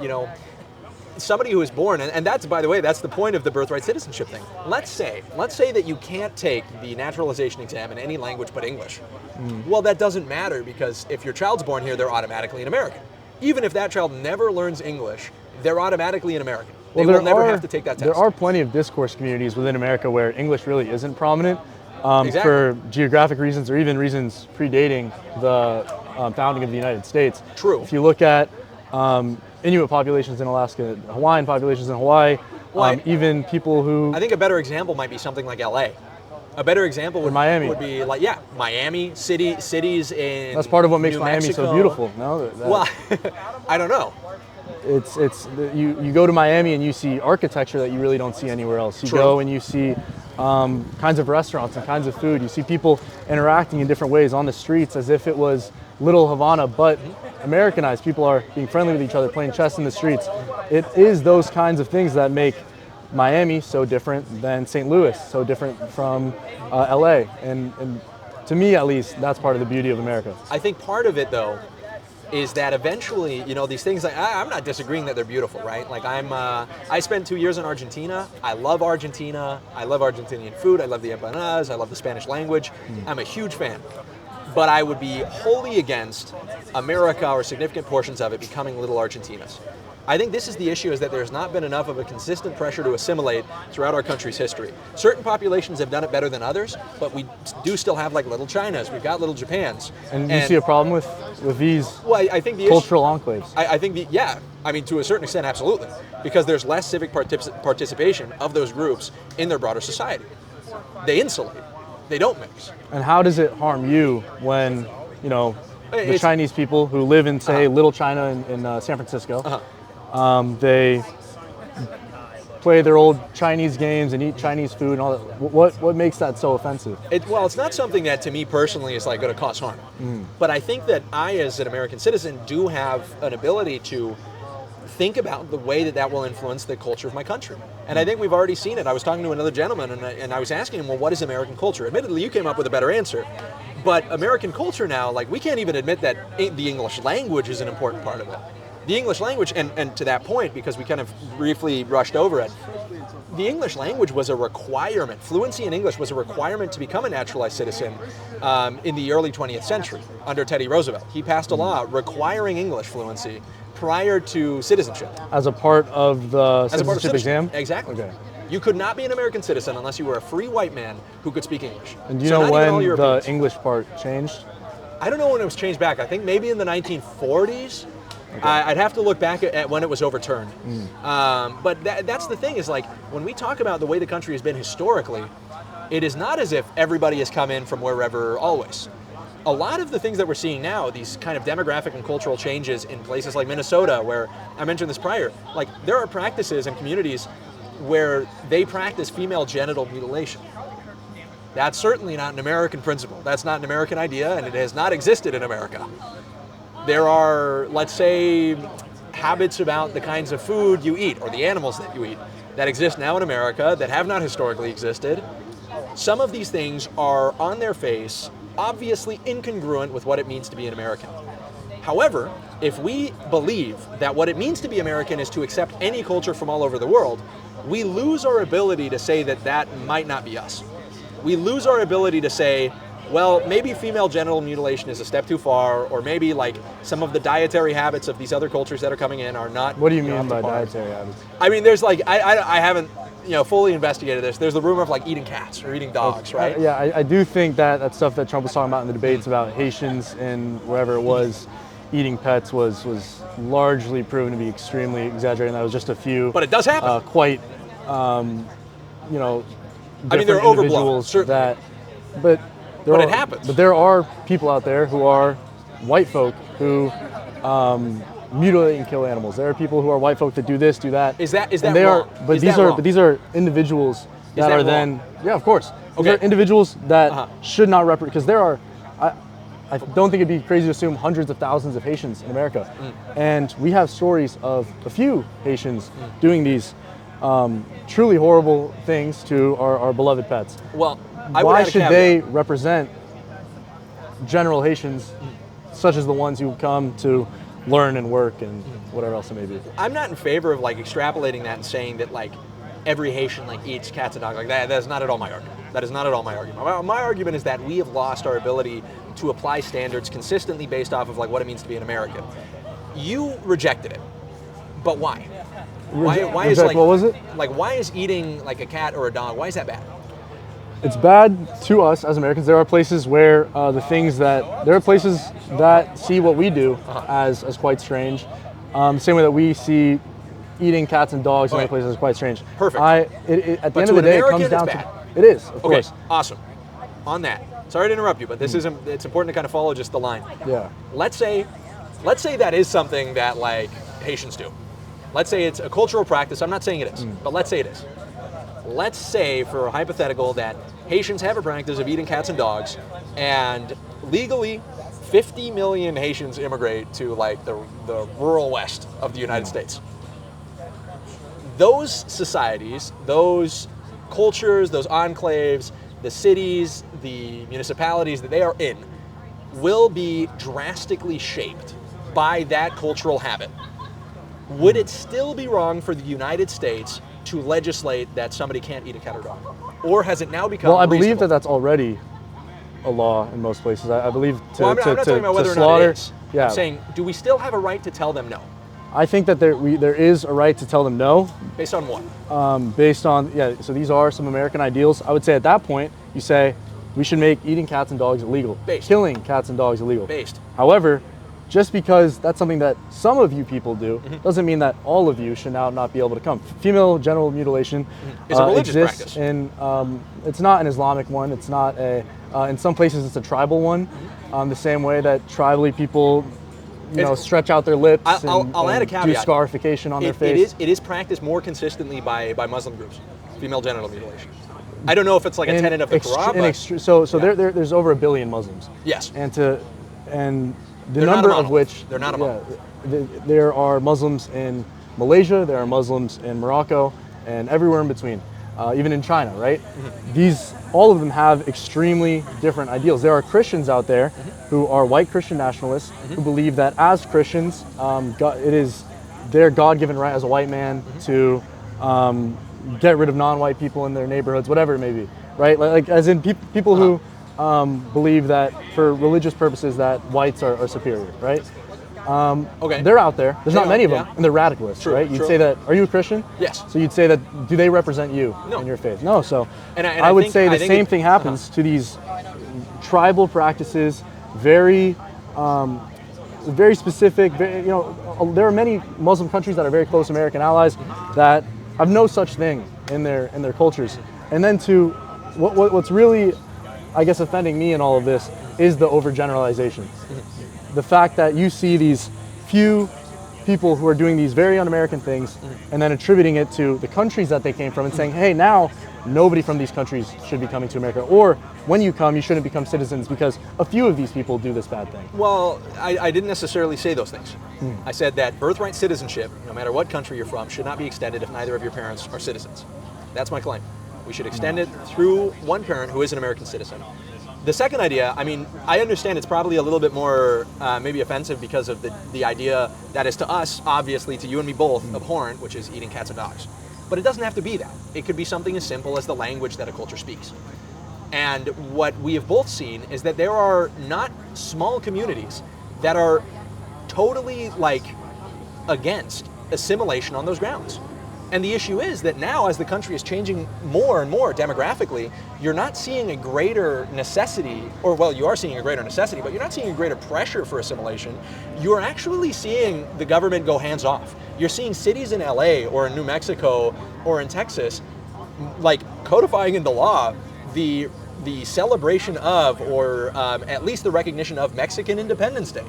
somebody who is born, and that's, by the way, that's the point of the birthright citizenship thing. Let's say that you can't take the naturalization exam in any language but English. Well, that doesn't matter, because if your child's born here, they're automatically an American. Even if that child never learns English, they're automatically an American. They will never have to take that test. There are plenty of discourse communities within America where English really isn't prominent Exactly. for geographic reasons or even reasons predating the founding of the United States. True. If you look at Inuit populations in Alaska, Hawaiian populations in Hawaii, even people who... I think a better example might be something like LA. A better example Miami. would be like, yeah, Miami, cities in That's part of what makes New Miami Mexico. so beautiful. No, Well, I don't know. You go to Miami and you see architecture that you really don't see anywhere else. You True. go and you see kinds of restaurants and kinds of food. You see people interacting in different ways on the streets as if it was Little Havana, but Americanized. People are being friendly with each other, playing chess in the streets. It is those kinds of things that make Miami so different than St. Louis, so different from LA. And to me, at least, that's part of the beauty of America. I think part of it, though, is that eventually, these things, like, I'm not disagreeing that they're beautiful, right? Like I spent 2 years in Argentina. I love Argentina. I love Argentinian food. I love the empanadas. I love the Spanish language. I'm a huge fan. But I would be wholly against America or significant portions of it becoming little Argentinas. I think this is the issue, is that there's not been enough of a consistent pressure to assimilate throughout our country's history. Certain populations have done it better than others, but we do still have like little Chinas, we've got little Japans. And you see a problem with these I think the cultural enclaves? I think to a certain extent, absolutely. Because there's less civic participation of those groups in their broader society. They insulate, they don't mix. And how does it harm you when, the Chinese people who live in, say, Little China in San Francisco, they play their old Chinese games and eat Chinese food and all that. What makes that so offensive? It's not something that to me personally is like going to cause harm. But I think that I, as an American citizen, do have an ability to think about the way that will influence the culture of my country. And I think we've already seen it. I was talking to another gentleman and I was asking him, well, what is American culture? Admittedly, you came up with a better answer. But American culture now, like, we can't even admit that the English language is an important part of it. The English language, and to that point, because we kind of briefly rushed over it, the English language was a requirement. Fluency in English was a requirement to become a naturalized citizen in the early 20th century under Teddy Roosevelt. He passed a law requiring English fluency prior to citizenship. As a part of the citizenship exam? Exactly. Okay. You could not be an American citizen unless you were a free white man who could speak English. And do you know when the English part changed? I don't know when it was changed back. I think maybe in the 1940s. Okay. I'd have to look back at when it was overturned. But that's the thing, is like, when we talk about the way the country has been historically, it is not as if everybody has come in from wherever always. A lot of the things that we're seeing now, these kind of demographic and cultural changes in places like Minnesota, where I mentioned this prior, like, there are practices and communities where they practice female genital mutilation. That's certainly not an American principle. That's not an American idea, and it has not existed in America. There are, let's say, habits about the kinds of food you eat or the animals that you eat that exist now in America that have not historically existed. Some of these things are on their face, obviously incongruent with what it means to be an American. However, if we believe that what it means to be American is to accept any culture from all over the world, we lose our ability to say that that might not be us. We lose our ability to say, well, maybe female genital mutilation is a step too far, or maybe like some of the dietary habits of these other cultures that are coming in are not. What do you mean by dietary habits? I mean, there's like, I haven't fully investigated this. There's the rumor of like eating cats or eating dogs, right? Yeah, I do think that stuff that Trump was talking about in the debates about Haitians and wherever it was eating pets was largely proven to be extremely exaggerated. That was just a few. But it does happen. Quite, I mean, they're overblown, certainly. But it happens. But there are people out there who are white folk who mutilate and kill animals. There are people who are white folk that do this, do that. Is that and they wrong? But these are individuals that are then. Yeah, of course. These are individuals that should not represent, because there are. I don't think it'd be crazy to assume hundreds of thousands of Haitians in America, and we have stories of a few Haitians doing these truly horrible things to our beloved pets. Well, why should they represent general Haitians, such as the ones who come to learn and work and whatever else it may be? I'm not in favor of like extrapolating that and saying that like every Haitian like eats cats and dogs like that. That's not at all my argument. That is not at all my argument. My argument is that we have lost our ability to apply standards consistently based off of like what it means to be an American. You rejected it, but why? Why is what was it? Like, why is eating like a cat or a dog? Why is that bad? It's bad to us as Americans. There are places where there are places that see what we do as quite strange. Same way that we see eating cats and dogs in other places is quite strange. Perfect. At the end of the day, it comes down to it is, of course. Awesome. On that, sorry to interrupt you, but this isn't. It's important to kind of follow just the line. Yeah. Let's say that is something that like Haitians do. Let's say it's a cultural practice. I'm not saying it is, but let's say it is. Let's say, for a hypothetical, that Haitians have a practice of eating cats and dogs, and legally, 50 million Haitians immigrate to like the rural west of the United States. Those societies, those cultures, those enclaves, the cities, the municipalities that they are in, will be drastically shaped by that cultural habit. Would it still be wrong for the United States to legislate that somebody can't eat a cat or dog? Or has it now become Well, I believe reasonable? that that's already a law in most places. I believe to I'm not talking about whether or not slaughter. it is. Yeah. I'm saying, do we still have a right to tell them no? I think that there is a right to tell them no. Based on what? Based on, so these are some American ideals. I would say at that point, you say we should make eating cats and dogs illegal. Based. Killing cats and dogs illegal. Based. However, just because that's something that some of you people do, doesn't mean that all of you should now not be able to come. Female genital mutilation It's a religious exists practice. it's not an Islamic one. It's not in some places it's a tribal one. The same way that tribally people, stretch out their lips I'll add a do caveat. scarification on their face. It is practiced more consistently by Muslim groups, female genital mutilation. I don't know if it's like a tenet of the Quran, There's over 1 billion Muslims. yes. And the They're not number a of monolith. which They're not a monolith. there are Muslims in Malaysia, there are Muslims in Morocco, and everywhere in between, even in China, right? All of them have extremely different ideals. There are Christians out there who are white Christian nationalists who believe that as Christians, it is their God-given right as a white man to get rid of non-white people in their neighborhoods, whatever it may be, right? Like as in people who believe that for religious purposes that whites are superior, right? Okay. They're out there. There's not many of them, yeah. and they're radicalists, True, right? You'd true. say that. Are you a Christian? Yes. So you'd say that. Do they represent you No. in your faith? No. So And I would think- say I the think same it- thing happens to these tribal practices. Very specific. There are many Muslim countries that are very close American allies that have no such thing in their cultures. And then what's really, I guess, offending me in all of this is the overgeneralization. The fact that you see these few people who are doing these very un-American things and then attributing it to the countries that they came from and saying, hey, now nobody from these countries should be coming to America. Or when you come, you shouldn't become citizens because a few of these people do this bad thing. Well, I didn't necessarily say those things. I said that birthright citizenship, no matter what country you're from, should not be extended if neither of your parents are citizens. That's my claim. We should extend it through one parent who is an American citizen. The second idea, I understand it's probably a little bit more maybe offensive because of the idea that is to us, obviously to you and me both, abhorrent, which is eating cats and dogs. But it doesn't have to be that. It could be something as simple as the language that a culture speaks. And what we have both seen is that there are not small communities that are totally against assimilation on those grounds. And the issue is that now, as the country is changing more and more demographically, you're not seeing a greater necessity, or well, you are seeing a greater necessity, but you're not seeing a greater pressure for assimilation. You're actually seeing the government go hands off. You're seeing cities in LA or in New Mexico or in Texas, codifying into law the celebration of, or at least the recognition of, Mexican Independence Day.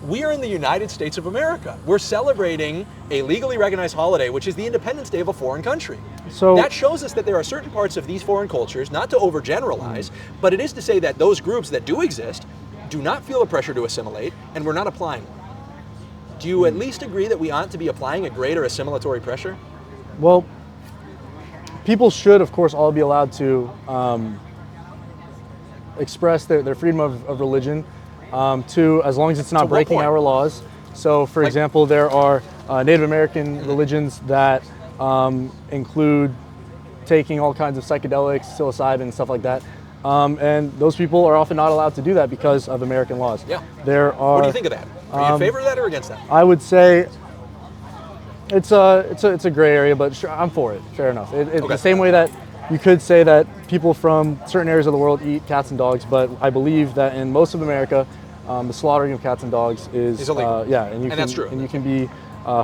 We are in the United States of America. We're celebrating a legally recognized holiday, which is the Independence Day of a foreign country. So that shows us that there are certain parts of these foreign cultures, not to overgeneralize, but it is to say that those groups that do exist do not feel a pressure to assimilate, and we're not applying one. Do you at least agree that we ought to be applying a greater assimilatory pressure? Well, people should, of course, all be allowed to express their freedom of religion, as long as it's not breaking our laws. So, for example, there are Native American religions that include taking all kinds of psychedelics, psilocybin, stuff like that. And those people are often not allowed to do that because of American laws. Yeah. What do you think of that? Are you in favor of that or against that? I would say It's a gray area, but sure, I'm for it. Fair enough. It's Okay. the same way that you could say that people from certain areas of the world eat cats and dogs, but I believe that in most of America, the slaughtering of cats and dogs is illegal. Yeah, and that's true. And you can be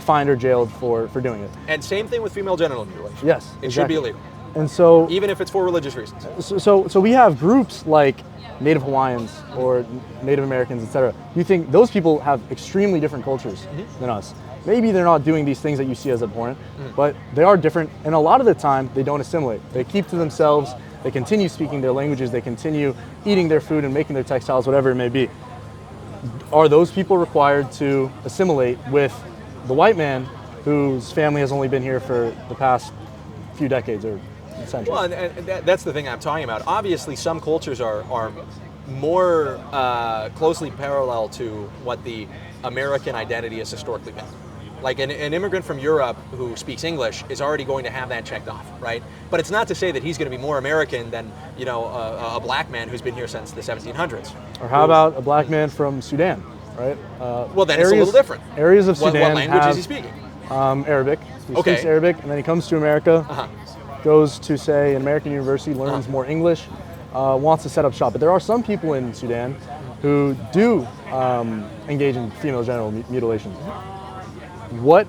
fined or jailed for doing it. And same thing with female genital mutilation. Yes, It should be illegal, And so, even if it's for religious reasons. so we have groups like Native Hawaiians or Native Americans, etc. You think those people have extremely different cultures than us. Maybe they're not doing these things that you see as abhorrent, but they are different. And a lot of the time, they don't assimilate. They keep to themselves. They continue speaking their languages. They continue eating their food and making their textiles, whatever it may be. Are those people required to assimilate with the white man whose family has only been here for the past few decades or centuries? Well, and that's the thing I'm talking about. Obviously, some cultures are more closely parallel to what the American identity has historically been. Like an immigrant from Europe who speaks English is already going to have that checked off, right? But it's not to say that he's going to be more American than, you know, a black man who's been here since the 1700s. Or how about a black man from Sudan, right? Well, then it's a little different. Areas of Sudan What language have, is he speaking? Arabic. He Okay. speaks Arabic, and then he comes to America, goes to, say, an American university, learns more English, wants to set up shop. But there are some people in Sudan who do engage in female genital mutilation. What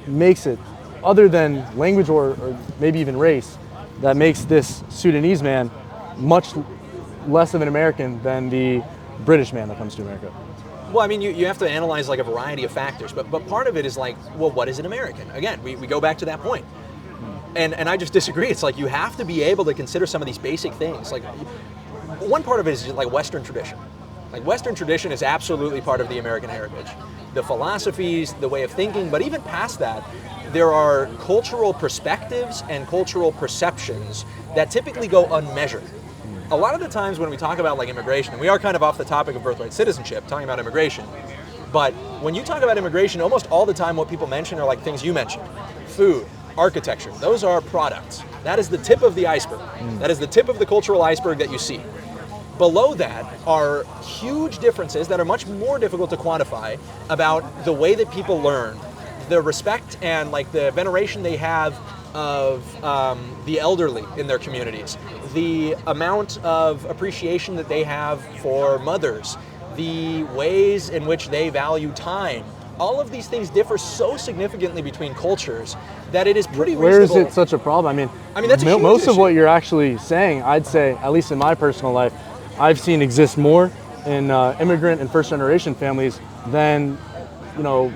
makes it, other than language or maybe even race, that makes this Sudanese man much less of an American than the British man that comes to America? Well, I mean, you have to analyze like a variety of factors, but part of it is like, well, what is an American? Again, we go back to that point. And I just disagree. It's like you have to be able to consider some of these basic things. Like one part of it is just like Western tradition. Like Western tradition is absolutely part of the American heritage. The philosophies, the way of thinking, but even past that, there are cultural perspectives and cultural perceptions that typically go unmeasured. A lot of the times when we talk about like immigration, and we are kind of off the topic of birthright citizenship, talking about immigration, but when you talk about immigration, almost all the time what people mention are like things you mentioned. Food, architecture, those are products. That is the tip of the iceberg. That is the tip of the cultural iceberg that you see. Below that are huge differences that are much more difficult to quantify about the way that people learn, the respect and like the veneration they have of the elderly in their communities, the amount of appreciation that they have for mothers, the ways in which they value time. All of these things differ so significantly between cultures that it is pretty Where reasonable. is it such a problem? I mean that's a huge most issue. of what you're actually saying, I'd say, at least in my personal life, I've seen exist more in immigrant and first generation families than, you know,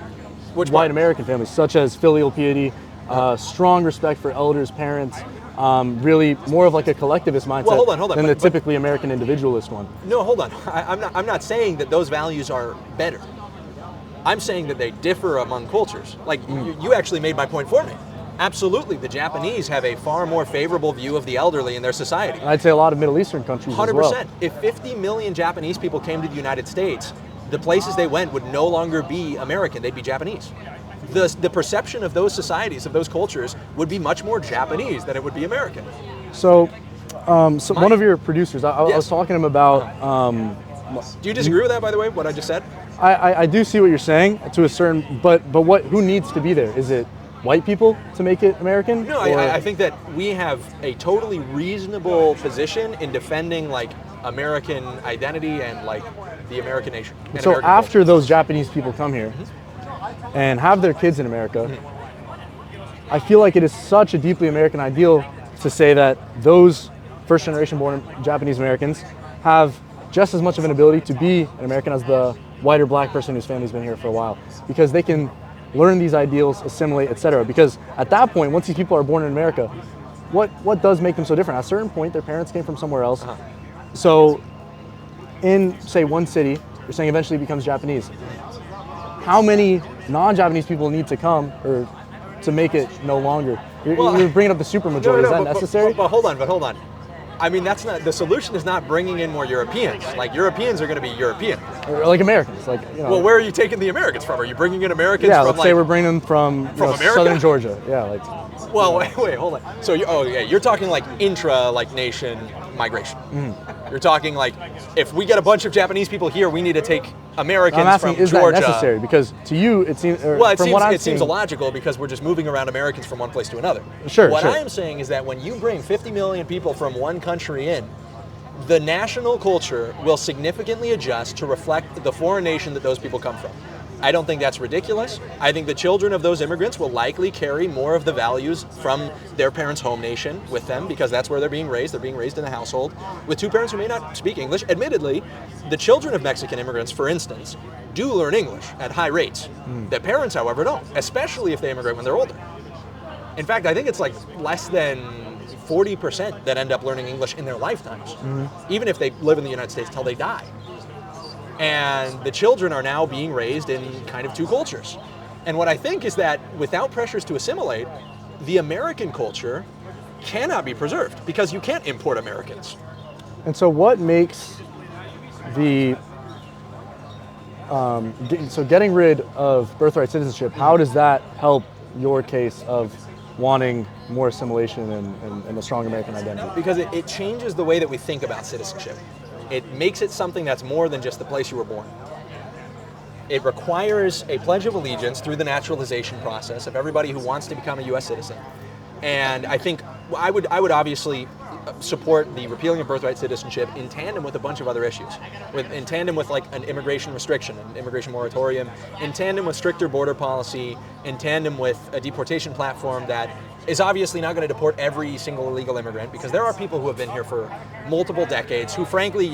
white American families, such as filial piety, strong respect for elders, parents, really more of like a collectivist mindset hold on, than the typically American individualist one. No, hold on. I'm not saying that those values are better. I'm saying that they differ among cultures. Like you actually made my point for me. Absolutely, the Japanese have a far more favorable view of the elderly in their society. I'd say a lot of Middle Eastern countries 100%. as well. If 50 million Japanese people came to the United States, the places they went would no longer be American, they'd be Japanese. The perception of those societies, of those cultures, would be much more Japanese than it would be American. So one of your producers, I was talking to him about... Do you disagree with that, by the way, what I just said? I do see what you're saying to a certain... But who needs to be there? Is it white people to make it American? No, I think that we have a totally reasonable position in defending like American identity and like the American nation. And so American after culture. those Japanese people come here and have their kids in America, I feel like it is such a deeply American ideal to say that those first generation born Japanese Americans have just as much of an ability to be an American as the white or black person whose family's been here for a while, because they can learn these ideals, assimilate, etc. Because at that point, once these people are born in America, what does make them so different? At a certain point, their parents came from somewhere else. So in, say, one city, you're saying eventually it becomes Japanese. How many non-Japanese people need to come or to make it no longer? You're bringing up the supermajority. Is that necessary? But hold on. I mean, that's not, the solution is not bringing in more Europeans. Like, Europeans are going to be European. Or like Americans, like, you know. Well, where are you taking the Americans from? Are you bringing in Americans from, let's say we're bringing them from America? southern Georgia. Yeah, like. Well, wait, hold on. So, you're talking like intra, like, nation migration. You're talking like, if we get a bunch of Japanese people here, we need to take Americans I'm asking, from is Georgia. that necessary? Because to you, it seems. Well, it seems seems illogical because we're just moving around Americans from one place to another. Sure. What I'm saying is that when you bring 50 million people from one country in, the national culture will significantly adjust to reflect the foreign nation that those people come from. I don't think that's ridiculous. I think the children of those immigrants will likely carry more of the values from their parents' home nation with them because that's where they're being raised. They're being raised in a household with two parents who may not speak English. Admittedly, the children of Mexican immigrants, for instance, do learn English at high rates. The parents, however, don't, especially if they immigrate when they're older. In fact, I think it's like less than 40% that end up learning English in their lifetimes, even if they live in the United States till they die. And the children are now being raised in kind of two cultures. And what I think is that without pressures to assimilate, the American culture cannot be preserved because you can't import Americans. And so what makes the, so getting rid of birthright citizenship, how does that help your case of wanting more assimilation and a strong American identity? Because it changes the way that we think about citizenship. It makes it something that's more than just the place you were born. It requires a pledge of allegiance through the naturalization process of everybody who wants to become a U.S. citizen. And I think I would obviously support the repealing of birthright citizenship in tandem with a bunch of other issues. In tandem with like an immigration restriction, an immigration moratorium, in tandem with stricter border policy, in tandem with a deportation platform that is obviously not going to deport every single illegal immigrant, because there are people who have been here for multiple decades who frankly,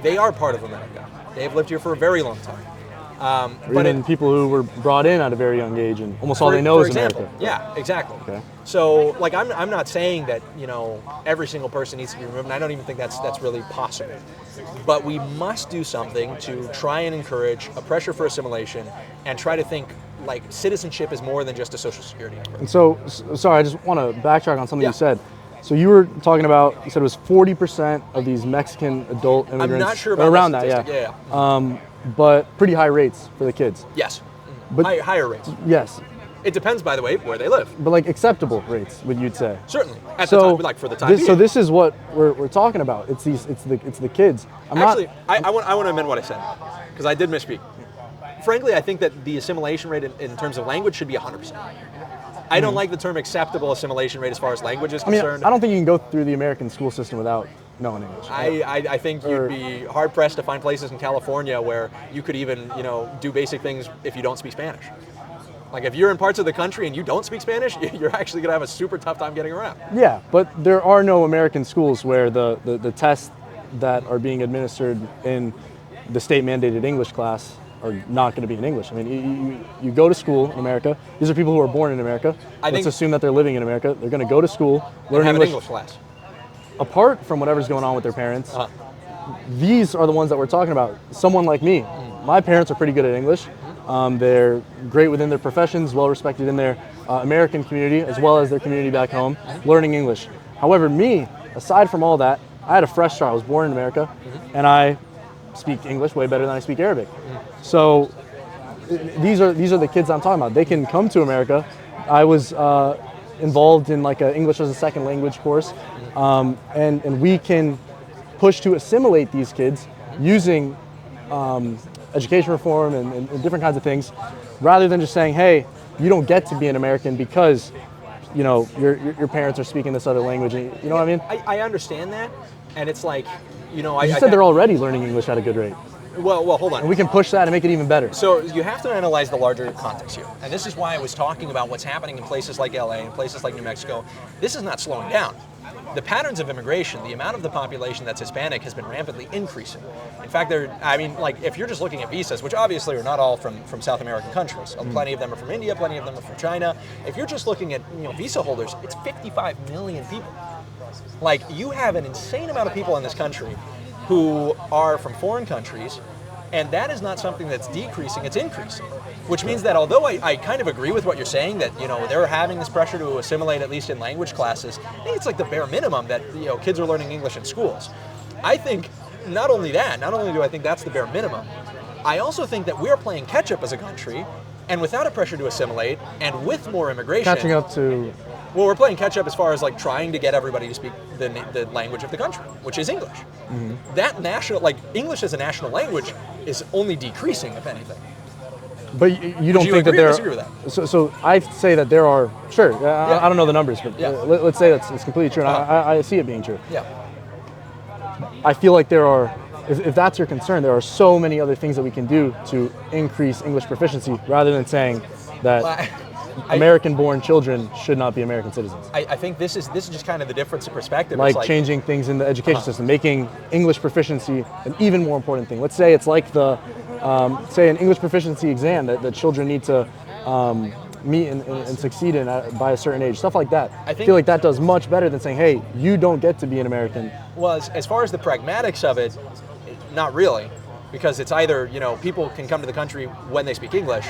they are part of America. They've lived here for a very long time. But even people who were brought in at a very young age and almost all they know is America. Yeah, exactly. Okay. So, like, I'm not saying that every single person needs to be removed, and I don't even think that's really possible. But we must do something to try and encourage a pressure for assimilation, and try to think like citizenship is more than just a social security number. And so, sorry, I just want to backtrack on something Yeah. you said. So you were talking about, you said it was 40% of these Mexican adult immigrants. I'm not sure about around that. that, Yeah. But pretty high rates for the kids. Yes. But Higher rates. yes, It depends, by the way, where they live. but like acceptable rates, would you'd say? Certainly. At the time, like for the time being. So this is what we're talking about. It's the kids. Actually, I want to amend what I said, because I did misspeak. Frankly, I think that the assimilation rate in terms of language should be 100%. I don't like the term acceptable assimilation rate as far as language is concerned. I don't think you can go through the American school system without knowing English. I think you'd be hard pressed to find places in California where you could even do basic things if you don't speak Spanish. Like if you're in parts of the country and you don't speak Spanish, you're actually going to have a super tough time getting around. Yeah, but there are no American schools where the tests that are being administered in the state mandated English class are not going to be in English. I mean, you go to school in America. These are people who are born in America. Let's assume that they're living in America. They're going to go to school, learn have English. an English class. Apart from whatever's going on with their parents, these are the ones that we're talking about. Someone like me, my parents are pretty good at English. They're great within their professions, well respected in their American community as well as their community back home, learning English. However, me, aside from all that, I had a fresh start. I was born in America, and I speak English way better than I speak Arabic. So these are the kids I'm talking about. They can come to America. I was involved in like an English as a second language course, and we can push to assimilate these kids using education reform and different kinds of things, rather than just saying, hey, you don't get to be an American because your parents are speaking this other language. You know what I mean? I understand that, and it's like, you said they're already learning English at a good rate. Well, hold on. And we can push that and make it even better. So you have to analyze the larger context here. And this is why I was talking about what's happening in places like LA and places like New Mexico. This is not slowing down. The patterns of immigration, the amount of the population that's Hispanic has been rapidly increasing. In fact, if you're just looking at visas, which obviously are not all from South American countries, plenty of them are from India, plenty of them are from China. If you're just looking at visa holders, it's 55 million people. Like, you have an insane amount of people in this country who are from foreign countries, and that is not something that's decreasing, it's increasing. Which means that although I kind of agree with what you're saying, that they're having this pressure to assimilate at least in language classes, I think it's like the bare minimum that kids are learning English in schools. I think not only do I think that's the bare minimum, I also think that we're playing catch up as a country, and without a pressure to assimilate, and with more immigration. Catching up to Well, we're playing catch up as far as like trying to get everybody to speak the language of the country, which is English. That English as a national language is only decreasing, if anything. But you don't think that there disagree with that? So I say that there are, sure, I don't know the numbers, but let's say that's it's completely true, and I see it being true. Yeah. I feel like there are, if that's your concern, there are so many other things that we can do to increase English proficiency rather than saying that American-born children should not be American citizens. I think this is just kind of the difference of perspective. Like changing things in the education system, making English proficiency an even more important thing. Let's say it's like the, say an English proficiency exam that children need to meet and succeed in by a certain age, stuff like that. I feel like that does much better than saying, hey, you don't get to be an American. Well, as far as the pragmatics of it, not really, because it's either, people can come to the country when they speak English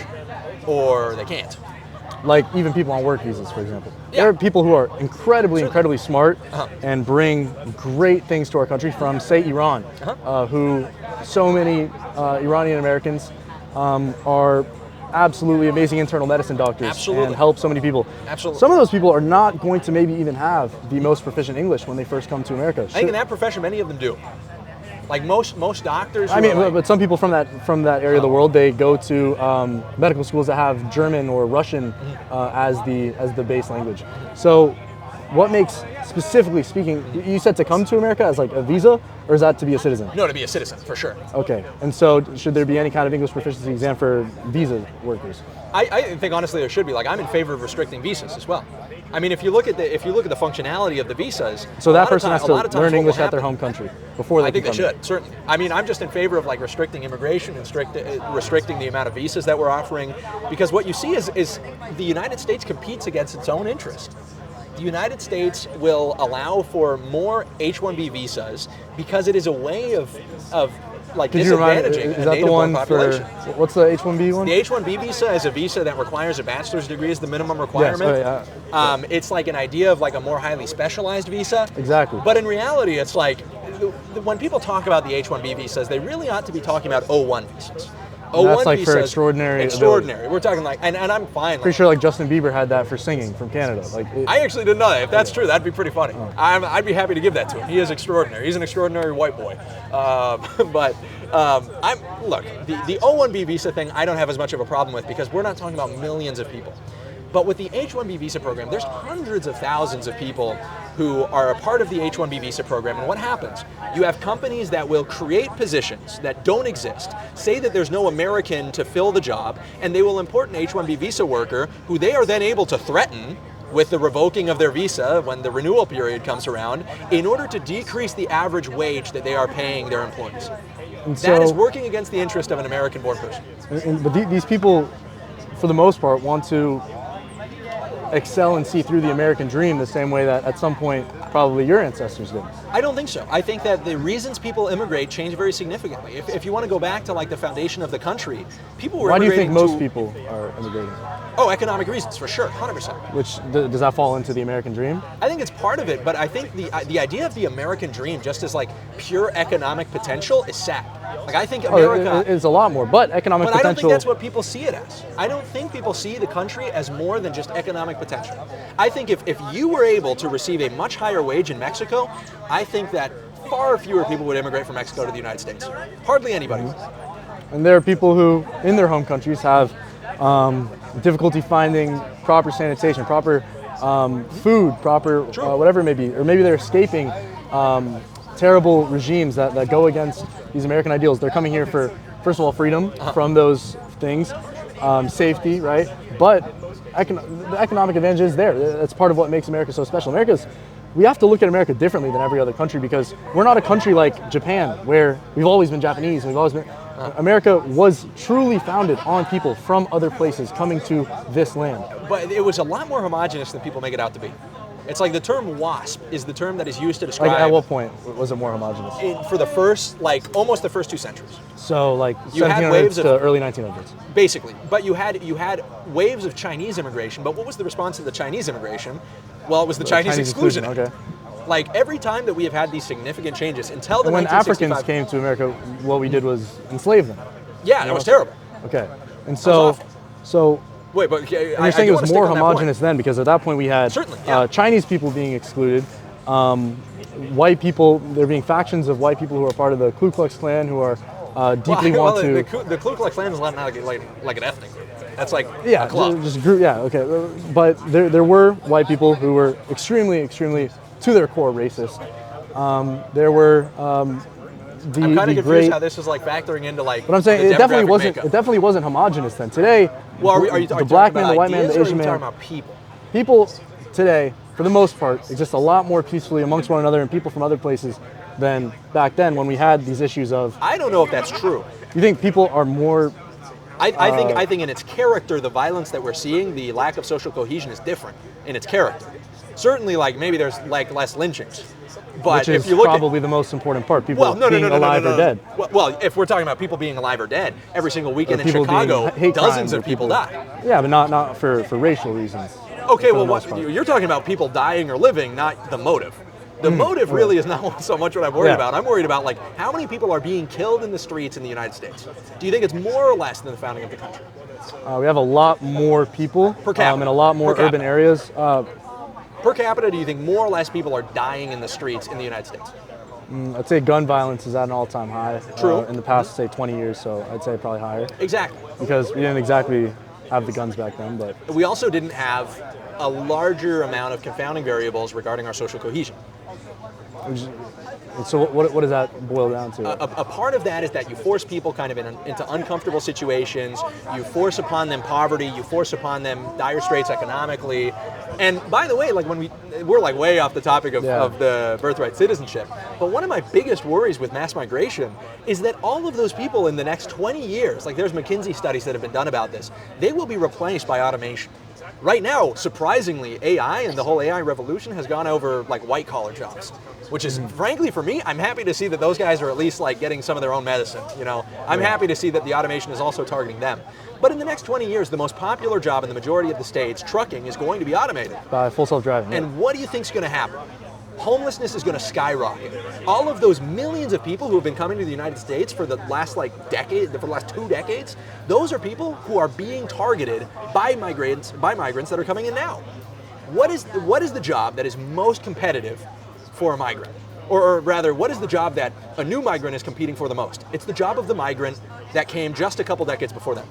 or they can't. Like even people on work visas, for example. There are people who are incredibly smart and bring great things to our country from, say, Iran, who so many Iranian Americans are absolutely amazing internal medicine doctors and help so many people. Absolutely. Some of those people are not going to maybe even have the most proficient English when they first come to America. I think in that profession, many of them do. Like most doctors. But some people from that area of the world, they go to medical schools that have German or Russian as the base language. So, what makes, specifically speaking, you said to come to America as like a visa, or is that to be a citizen? No, to be a citizen for sure. Okay, and so should there be any kind of English proficiency exam for visa workers? I think honestly there should be. Like I'm in favor of restricting visas as well. I mean, if you look at the functionality of the visas, so that person has to learn English at their home country before they. I think they should, certainly. I mean, I'm just in favor of like restricting immigration and restricting the amount of visas that we're offering, because what you see is the United States competes against its own interest. The United States will allow for more H-1B visas because it is a way of like disadvantaging a native-born population. What's the H-1B one? The H-1B visa is a visa that requires a bachelor's degree as the minimum requirement. Yes, it's like an idea of like a more highly specialized visa. Exactly. But in reality, it's like when people talk about the H-1B visas, they really ought to be talking about O-1 visas. That's like for extraordinary. We're talking like, and I'm fine. Pretty sure like Justin Bieber had that for singing from Canada. I actually didn't know that. If that's true, that'd be pretty funny. I'd be happy to give that to him. He is extraordinary. He's an extraordinary white boy. But look, the O-1B visa thing, I don't have as much of a problem with because we're not talking about millions of people. But with the H-1B visa program, there's hundreds of thousands of people who are a part of the H-1B visa program. And what happens? You have companies that will create positions that don't exist, say that there's no American to fill the job, and they will import an H-1B visa worker who they are then able to threaten with the revoking of their visa when the renewal period comes around in order to decrease the average wage that they are paying their employees. And that is working against the interest of an American-born person. But these people, for the most part, want to excel and see through the American dream the same way that at some point probably your ancestors did. I don't think so. I think that the reasons people immigrate change very significantly. If you want to go back to like the foundation of the country, people were immigrating. Why do you think most people are immigrating? Oh, economic reasons for sure, 100%. Which does that fall into the American dream? I think it's part of it, but I think the idea of the American dream just as like pure economic potential is sad. Like I think America is a lot more, but economic potential. But I don't think that's what people see it as. I don't think people see the country as more than just economic potential. I think if you were able to receive a much higher wage in Mexico, I think that far fewer people would immigrate from Mexico to the United States. Hardly anybody would. And there are people who, in their home countries, have difficulty finding proper sanitation, proper food, proper whatever it may be, or maybe they're escaping terrible regimes that go against these American ideals. They're coming here for, first of all, freedom from those things, safety, right? But the economic advantage is there. That's part of what makes America so special. We have to look at America differently than every other country because we're not a country like Japan where we've always been Japanese. We've always been. America was truly founded on people from other places coming to this land. But it was a lot more homogenous than people make it out to be. It's like the term WASP is the term that is used to describe. Like at what point was it more homogenous? For the first, like almost the first 2 centuries. So like you had 1700s waves to of, early 1900s. Basically, but you had waves of Chinese immigration. But what was the response to the Chinese immigration? Well, it was the Chinese exclusion. Okay. Like every time that we have had these significant changes until the when 1965. Africans came to America, what we did was enslave them. Yeah, that was terrible. Okay, and so Wait, but and you're saying it was more homogenous then, because at that point we had Chinese people being excluded, white people, there being factions of white people who are part of the Ku Klux Klan who are deeply want to. The Ku Klux Klan is not like an ethnic group. That's like a club. Just a group. Yeah, okay. But there were white people who were extremely to their core racist. There were I'm kind of confused how this is like factoring into like. But I'm saying it definitely wasn't homogenous then. Today, the black man, the white man, the Asian man. Talking about people? People today, for the most part, exist a lot more peacefully amongst one another and people from other places than back then when we had these issues of. I don't know if that's true. You think people are more? I think in its character, the violence that we're seeing, the lack of social cohesion is different in its character. Certainly, like maybe there's like less lynchings, but which is if you look probably the most important part. People being alive or dead. Well, if we're talking about people being alive or dead, every single weekend in Chicago, dozens of people die. Yeah, but not for racial reasons. Okay, well, you're talking about people dying or living, not the motive. The motive really is not so much what I'm worried about. I'm worried about like how many people are being killed in the streets in the United States. Do you think it's more or less than the founding of the country? We have a lot more people per capita in a lot more urban areas. Per capita, do you think more or less people are dying in the streets in the United States? I'd say gun violence is at an all-time high. True. In the past, say 20 years, so I'd say probably higher. Exactly. Because we didn't exactly have the guns back then, but we also didn't have a larger amount of confounding variables regarding our social cohesion. So what does that boil down to? A part of that is that you force people kind of into uncomfortable situations. You force upon them poverty. You force upon them dire straits economically. And by the way, like when we're like way off the topic of the birthright citizenship, but one of my biggest worries with mass migration is that all of those people in the next 20 years, like there's McKinsey studies that have been done about this, they will be replaced by automation. Right now, surprisingly, AI and the whole AI revolution has gone over like white collar jobs, which is frankly for me, I'm happy to see that those guys are at least like getting some of their own medicine. You know, I'm happy to see that the automation is also targeting them. But in the next 20 years, the most popular job in the majority of the states, trucking, is going to be automated. By full self-driving. And what do you think is going to happen? Homelessness is going to skyrocket. All of those millions of people who have been coming to the United States for the last for the last 2 decades, those are people who are being targeted by migrants that are coming in now. What is the job that is most competitive for a migrant? Or rather, what is the job that a new migrant is competing for the most? It's the job of the migrant that came just a couple decades before them.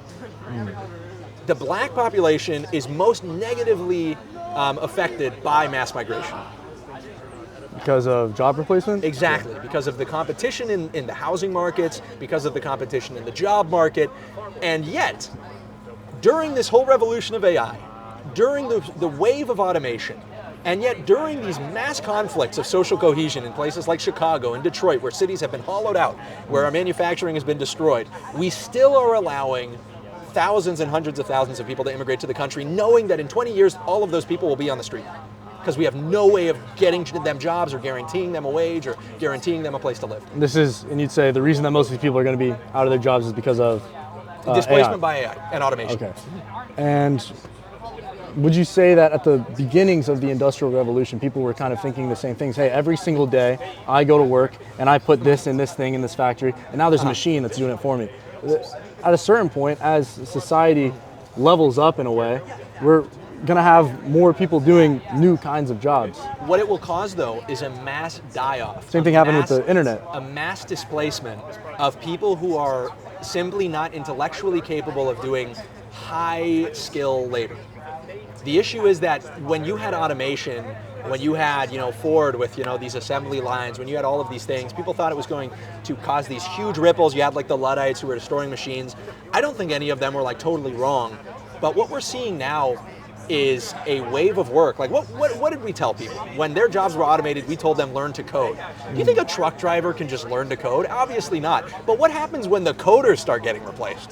The black population is most negatively affected by mass migration. Because of job replacement? Exactly, because of the competition in the housing markets, because of the competition in the job market, and yet, during this whole revolution of AI, during the wave of automation, and yet during these mass conflicts of social cohesion in places like Chicago and Detroit, where cities have been hollowed out, where our manufacturing has been destroyed, we still are allowing thousands and hundreds of thousands of people to immigrate to the country, knowing that in 20 years, all of those people will be on the street. Because we have no way of getting them jobs or guaranteeing them a wage or guaranteeing them a place to live. And you'd say the reason that most of these people are going to be out of their jobs is because of displacement AI. by AI and automation. Okay. And would you say that at the beginnings of the Industrial Revolution, people were kind of thinking the same things? Hey, every single day I go to work and I put this in this thing in this factory, and now there's a machine that's doing it for me. At a certain point, as society levels up in a way, we're going to have more people doing new kinds of jobs. What it will cause, though, is a mass die-off. Same thing happened with the internet. A mass displacement of people who are simply not intellectually capable of doing high-skill labor. The issue is that when you had automation, when you had, Ford with, these assembly lines, when you had all of these things, people thought it was going to cause these huge ripples. You had like the Luddites who were destroying machines. I don't think any of them were like totally wrong. But what we're seeing now is a wave of work. Like what did we tell people? When their jobs were automated, we told them learn to code. Do you think a truck driver can just learn to code? Obviously not. But what happens when the coders start getting replaced?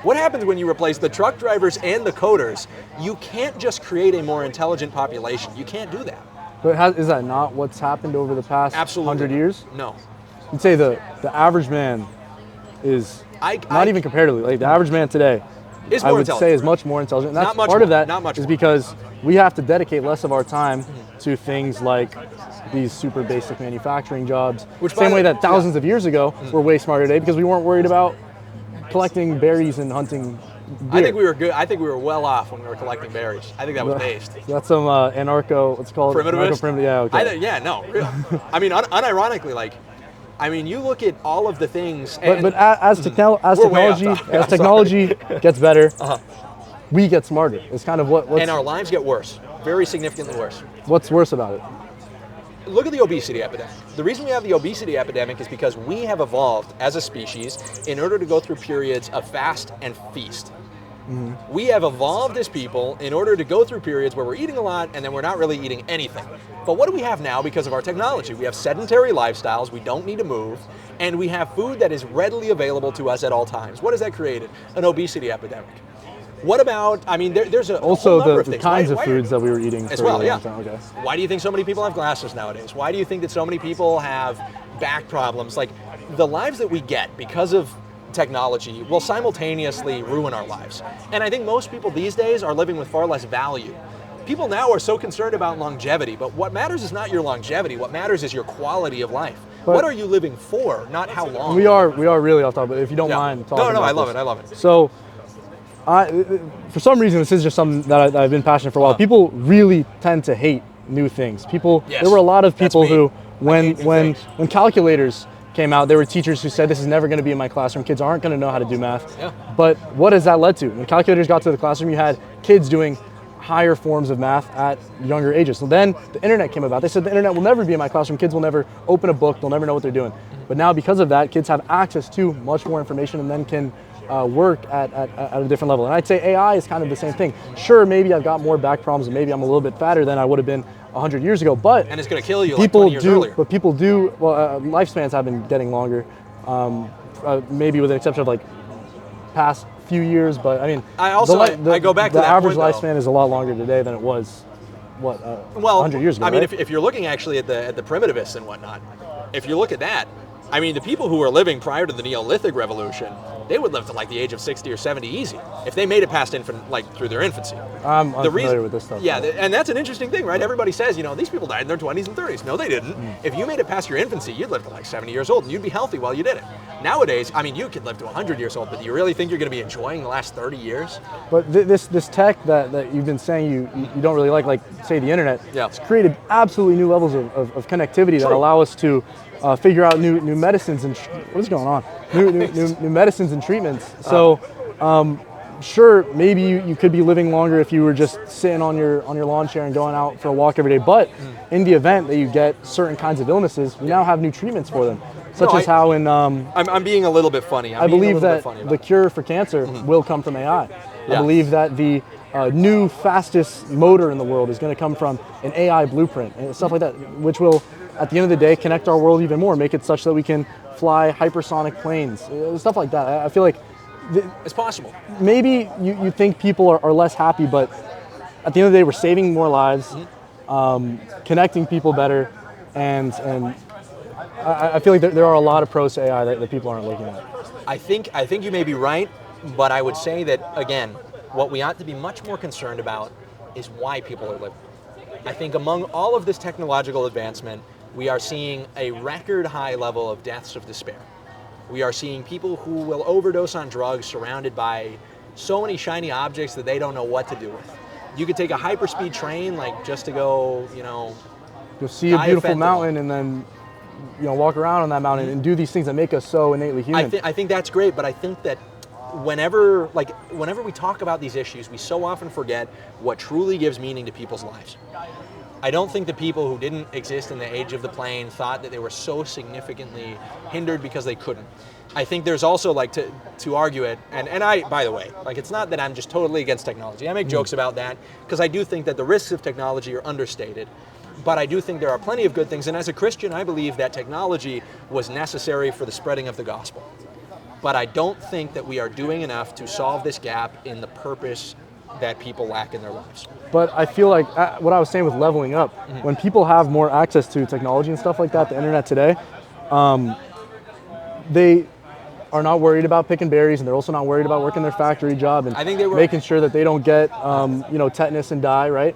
What happens when you replace the truck drivers and the coders? You can't just create a more intelligent population. You can't do that. But is that not what's happened over the past 100 years? No. You'd say the average man is not even comparatively. Like the average man today, I would say is much more intelligent. And that's part of that is because we have to dedicate less of our time to things like these super basic manufacturing jobs. Which same way that thousands of years ago were way smarter today because we weren't worried about collecting berries and hunting I think we were good. I think we were well off when we were collecting berries. I think that was based. That's some anarcho, what's it called? Primitivist? Yeah, okay. Yeah, no. I mean, unironically, like, I mean, you look at all of the things. But as technology gets better, we get smarter. It's kind of and our lives get worse, very significantly worse. What's worse about it? Look at the obesity epidemic. The reason we have the obesity epidemic is because we have evolved as a species in order to go through periods of fast and feast. We have evolved as people in order to go through periods where we're eating a lot and then we're not really eating anything. But what do we have now because of our technology? We have sedentary lifestyles, we don't need to move, and we have food that is readily available to us at all times. What has that created? An obesity epidemic. What about, I mean, there's a also whole number of the things. kinds of foods that we were eating as for well, a long yeah. time. Okay. Why do you think so many people have glasses nowadays? Why do you think that so many people have back problems? Like, the lives that we get because of technology will simultaneously ruin our lives. And I think most people these days are living with far less value. People now are so concerned about longevity, but what matters is not your longevity. What matters is your quality of life. But what are you living for, not how long? We are really off topic, but if you don't mind talking No, about I love this. it. I love it. So, for some reason, this is just something that I've been passionate for a while. People really tend to hate new things. Yes, there were a lot of people that's me. who, I hate new when things. calculators came out, there were teachers who said this is never going to be in my classroom. Kids aren't going to know how to do math. Yeah. But what has that led to? When calculators got to the classroom, you had kids doing higher forms of math at younger ages. So then the internet came about. They said the internet will never be in my classroom. Kids will never open a book. They'll never know what they're doing. But now because of that, kids have access to much more information and then can work at a different level. And I'd say AI is kind of the same thing. Sure, maybe I've got more back problems and maybe I'm a little bit fatter than I would have been 100 years ago, but and it's going to kill you like 20 years earlier. But people do, lifespans have been getting longer, maybe with an exception of like past few years, but I mean, I go back to the that average point, lifespan is a lot longer today than it was, 100 years ago, I mean, right? if you're looking actually at the primitivists and whatnot, if you look at that, I mean, the people who were living prior to the Neolithic Revolution, they would live to like the age of 60 or 70 easy if they made it past through their infancy. I'm unfamiliar with this stuff. Yeah, and that's an interesting thing, right? Everybody says, these people died in their 20s and 30s. No, they didn't. If you made it past your infancy, you'd live to like 70 years old and you'd be healthy while you did it. Nowadays, I mean, you could live to 100 years old, but do you really think you're going to be enjoying the last 30 years? But this tech that you've been saying you don't really like say the internet, it's created absolutely new levels of connectivity that allow us to figure out new medicines and what is going on? New medicines and treatments. So, sure, maybe you could be living longer if you were just sitting on your lawn chair and going out for a walk every day. But in the event that you get certain kinds of illnesses, we now have new treatments for them, such as how in I'm being a little bit funny. I believe that the cure for cancer will come from AI. I believe that the new fastest motor in the world is going to come from an AI blueprint and stuff like that, which will, at the end of the day, connect our world even more, make it such that we can fly hypersonic planes, stuff like that. I feel like it's possible. Maybe you think people are less happy, but at the end of the day, we're saving more lives, connecting people better, and I feel like there are a lot of pros to AI that people aren't looking at. I think you may be right, but I would say that, again, what we ought to be much more concerned about is why people are living. I think among all of this technological advancement, we are seeing a record high level of deaths of despair. We are seeing people who will overdose on drugs surrounded by so many shiny objects that they don't know what to do with. You could take a hyperspeed train, like just to go, you'll see a beautiful mountain and then, walk around on that mountain and do these things that make us so innately human. I think that's great, but I think that whenever we talk about these issues, we so often forget what truly gives meaning to people's lives. I don't think the people who didn't exist in the age of the plane thought that they were so significantly hindered because they couldn't. I think there's also to argue it, and I, by the way, it's not that I'm just totally against technology. I make jokes about that because I do think that the risks of technology are understated. But I do think there are plenty of good things, and as a Christian, I believe that technology was necessary for the spreading of the gospel. But I don't think that we are doing enough to solve this gap in the purpose that people lack in their lives. But I feel like what I was saying with leveling up, when people have more access to technology and stuff like that, the internet today, they are not worried about picking berries, and they're also not worried about working their factory job and making sure that they don't get tetanus and die, right?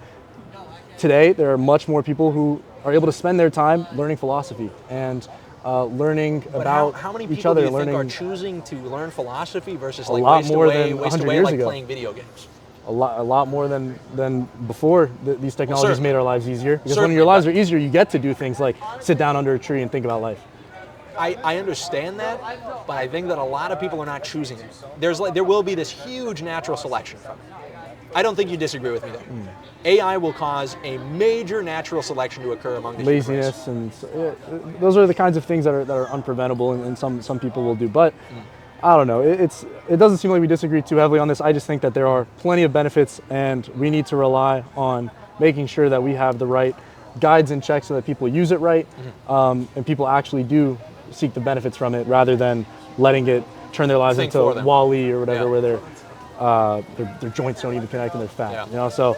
Today, there are much more people who are able to spend their time learning philosophy and learning But about how many each people other, do you learning think are choosing to learn philosophy versus a like lot waste more away, than waste 100 away years like ago. playing video games? a lot more than before these technologies certainly. made our lives easier. Because when Certainly, your lives but- are easier, you get to do things like sit down under a tree and think about life. I understand that, but I think that a lot of people are not choosing it. There will be this huge natural selection from it. I don't think you disagree with me there. AI will cause a major natural selection to occur among the human race. Laziness and those are the kinds of things that are unpreventable, and some people will do. But I don't know. It doesn't seem like we disagree too heavily on this. I just think that there are plenty of benefits, and we need to rely on making sure that we have the right guides and checks so that people use it right, and people actually do seek the benefits from it rather than letting it turn their lives Think into for them. Wall-E or whatever, Yeah. where their joints don't even connect and they're fat. Yeah. You know, so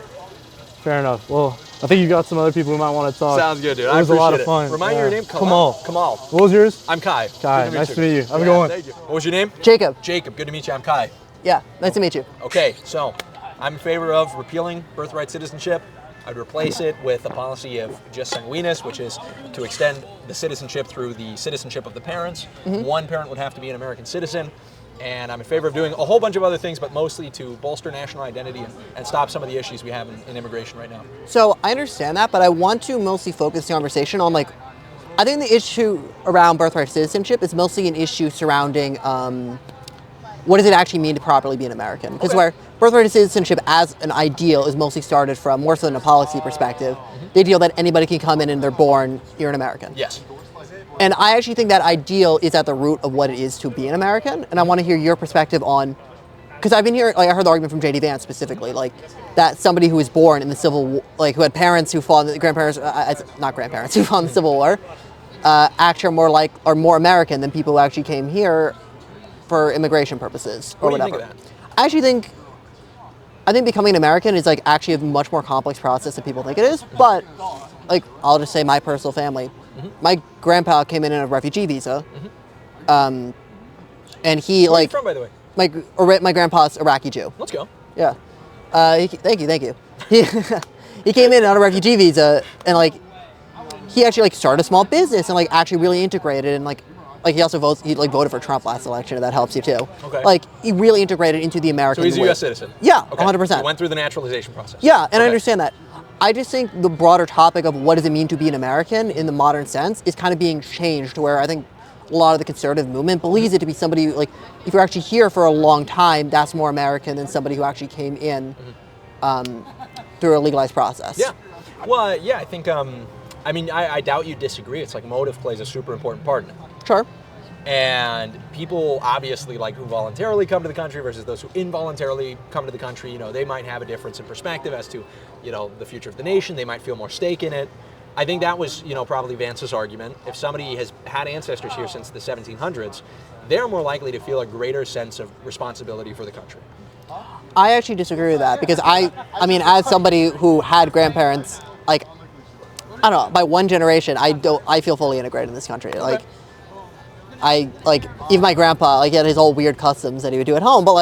fair enough. Well, I think you got some other people who might want to talk. Sounds good, dude. It I was a lot of appreciate it. fun. Remind me your name, Kamal. Kamal. What was yours? I'm Kai. Kai, Good nice to meet you. Have a good one. Thank you. What was your name? Jacob. Jacob. Good to meet you. I'm Kai. Yeah, nice to meet you. Okay, so I'm in favor of repealing birthright citizenship. I'd replace it with a policy of jus sanguinis, which is to extend the citizenship through the citizenship of the parents. One parent would have to be an American citizen. And I'm in favor of doing a whole bunch of other things, but mostly to bolster national identity and stop some of the issues we have in immigration right now. So I understand that, but I want to mostly focus the conversation on I think the issue around birthright citizenship is mostly an issue surrounding what does it actually mean to properly be an American? Because where birthright citizenship as an ideal is mostly started from, more so than a policy perspective, the ideal that anybody can come in and they're born, you're an American. Yes. And I actually think that ideal is at the root of what it is to be an American. And I want to hear your perspective on, because I've been hearing, I heard the argument from J.D. Vance specifically, that somebody who was born in the Civil War, who had parents who fought, grandparents, not grandparents, who fought in the Civil War, actually are more American than people who actually came here for immigration purposes or What do you whatever. think of that? I actually think becoming an American is actually a much more complex process than people think it is. But I'll just say my personal family. My grandpa came in a refugee visa, and he Where are you from, by the way? my grandpa's Iraqi Jew. Let's go. Yeah. Thank you. He came in on a refugee visa, and he actually started a small business and actually really integrated, and he also voted for Trump last election, and that helps you too. Okay. He really integrated into the American. So he's a way. U.S. citizen? Yeah, Okay. 100%. He went through the naturalization process? Yeah, and I Okay. understand that. I just think the broader topic of what does it mean to be an American in the modern sense is kind of being changed, where I think a lot of the conservative movement believes it to be somebody if you're actually here for a long time, that's more American than somebody who actually came in through a legalized process. Yeah. Well, yeah, I think, I doubt you disagree. It's motive plays a super important part in it. Sure. And people obviously who voluntarily come to the country versus those who involuntarily come to the country, they might have a difference in perspective as to, the future of the nation. They might feel more stake in it. I think that was, probably Vance's argument. If somebody has had ancestors here since the 1700s, they're more likely to feel a greater sense of responsibility for the country. I actually disagree with that because as somebody who had grandparents, I don't know, by one generation, I feel fully integrated in this country. Even my grandpa, he had his old weird customs that he would do at home, but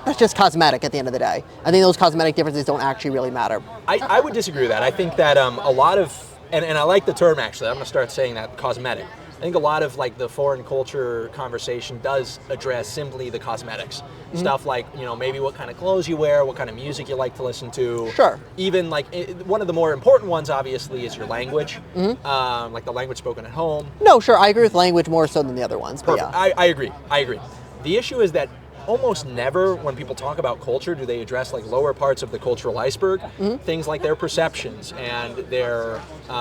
that's just cosmetic at the end of the day. I think those cosmetic differences don't actually really matter. I would disagree with that. I think that a lot of, and I like the term actually, I'm going to start saying that, cosmetic. I think a lot of the foreign culture conversation does address simply the cosmetics. Stuff maybe what kind of clothes you wear, what kind of music you like to listen to. Sure. Even one of the more important ones obviously is your language, the language spoken at home. No, sure, I agree with language more so than the other ones, but Perfect. yeah. I agree. The issue is that almost never when people talk about culture do they address lower parts of the cultural iceberg, things like their perceptions and their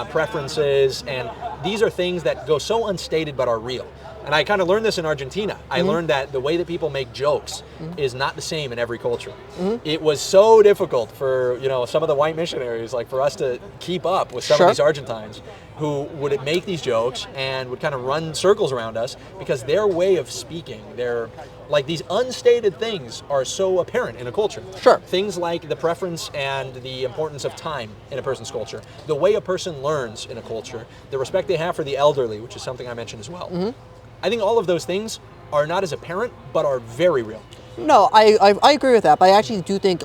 preferences, and these are things that go so unstated but are real. And I kind of learned this in Argentina. I learned that the way that people make jokes is not the same in every culture. It was so difficult for some of the white missionaries, for us to keep up with some of these Argentines who would make these jokes and would kind of run circles around us because their way of speaking, their these unstated things are so apparent in a culture. Sure. Things like the preference and the importance of time in a person's culture, the way a person learns in a culture, the respect they have for the elderly, which is something I mentioned as well. I think all of those things are not as apparent, but are very real. No, I agree with that, but I actually do think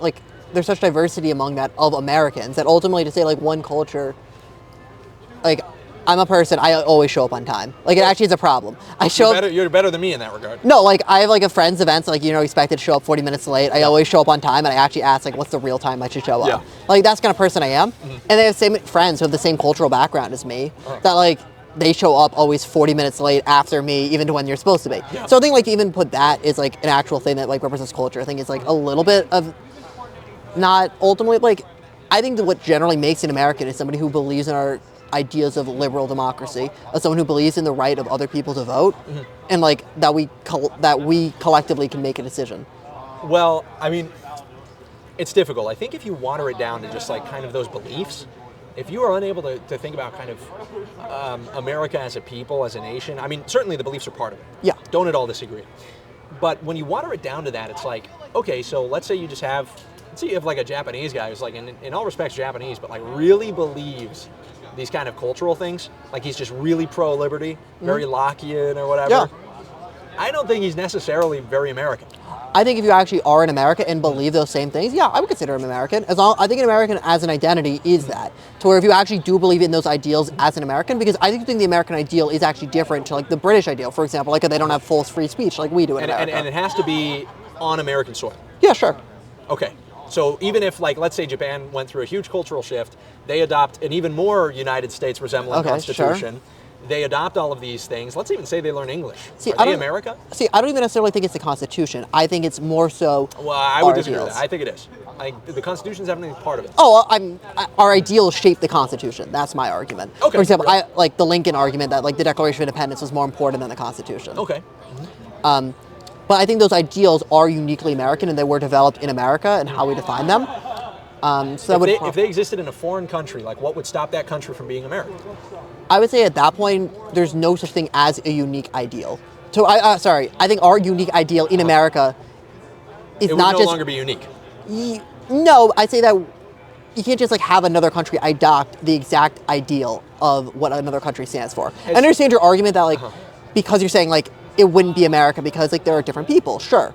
there's such diversity among that of Americans that ultimately to say one culture, I'm a person, I always show up on time. Like, it actually is a problem. You're better than me in that regard. No, like, I have like a friend's events, like, expected to show up 40 minutes late. I always show up on time, and I actually ask, like, what's the real time I should show up? Like, that's the kind of person I am. And they have the same friends who have the same cultural background as me, that, like, they show up always 40 minutes late after me, even to when you're supposed to be. So I think, like, to even put that as, like, an actual thing that, like, represents culture, I think it's, like, a little bit of, not ultimately, like, I think that what generally makes an American is somebody who believes in our ideas of liberal democracy, as someone who believes in the right of other people to vote, and like that we collectively can make a decision. Well, I mean, it's difficult. I think if you water it down to just like kind of those beliefs, if you are unable to think about kind of America as a people, as a nation, I mean, certainly the beliefs are part of it. Yeah. Don't at all disagree. But when you water it down to that, it's like, okay, so let's say you have like a Japanese guy who's like, in all respects Japanese, but like really believes these kind of cultural things, like he's just really pro-liberty, very Lockean or whatever. Yeah. I don't think he's necessarily very American. I think if you actually are in America and believe those same things, yeah, I would consider him American. I think an American as an identity is that. To where if you actually do believe in those ideals as an American, because I think the American ideal is actually different to like the British ideal, for example, like they don't have full free speech like we do in America. And it has to be on American soil. Yeah, sure. Okay. So even if, like, let's say Japan went through a huge cultural shift, they adopt an even more United States resembling constitution. Sure. They adopt all of these things. Let's even say they learn English. Are they America? See, I don't even necessarily think it's the Constitution. I think it's more so. Well, I would disagree with that. I think it is. The Constitution is definitely part of it. Oh, our ideals shape the Constitution. That's my argument. Okay. For example, I like the Lincoln argument that like the Declaration of Independence was more important than the Constitution. Okay. But I think those ideals are uniquely American, and they were developed in America and how we define them. If they existed in a foreign country, like what would stop that country from being American? I would say at that point, there's no such thing as a unique ideal. So I think our unique ideal in America is not just. It would no longer be unique. No, I'd say that you can't just like have another country adopt the exact ideal of what another country stands for. I understand your argument that like because you're saying like it wouldn't be America because like there are different people, sure.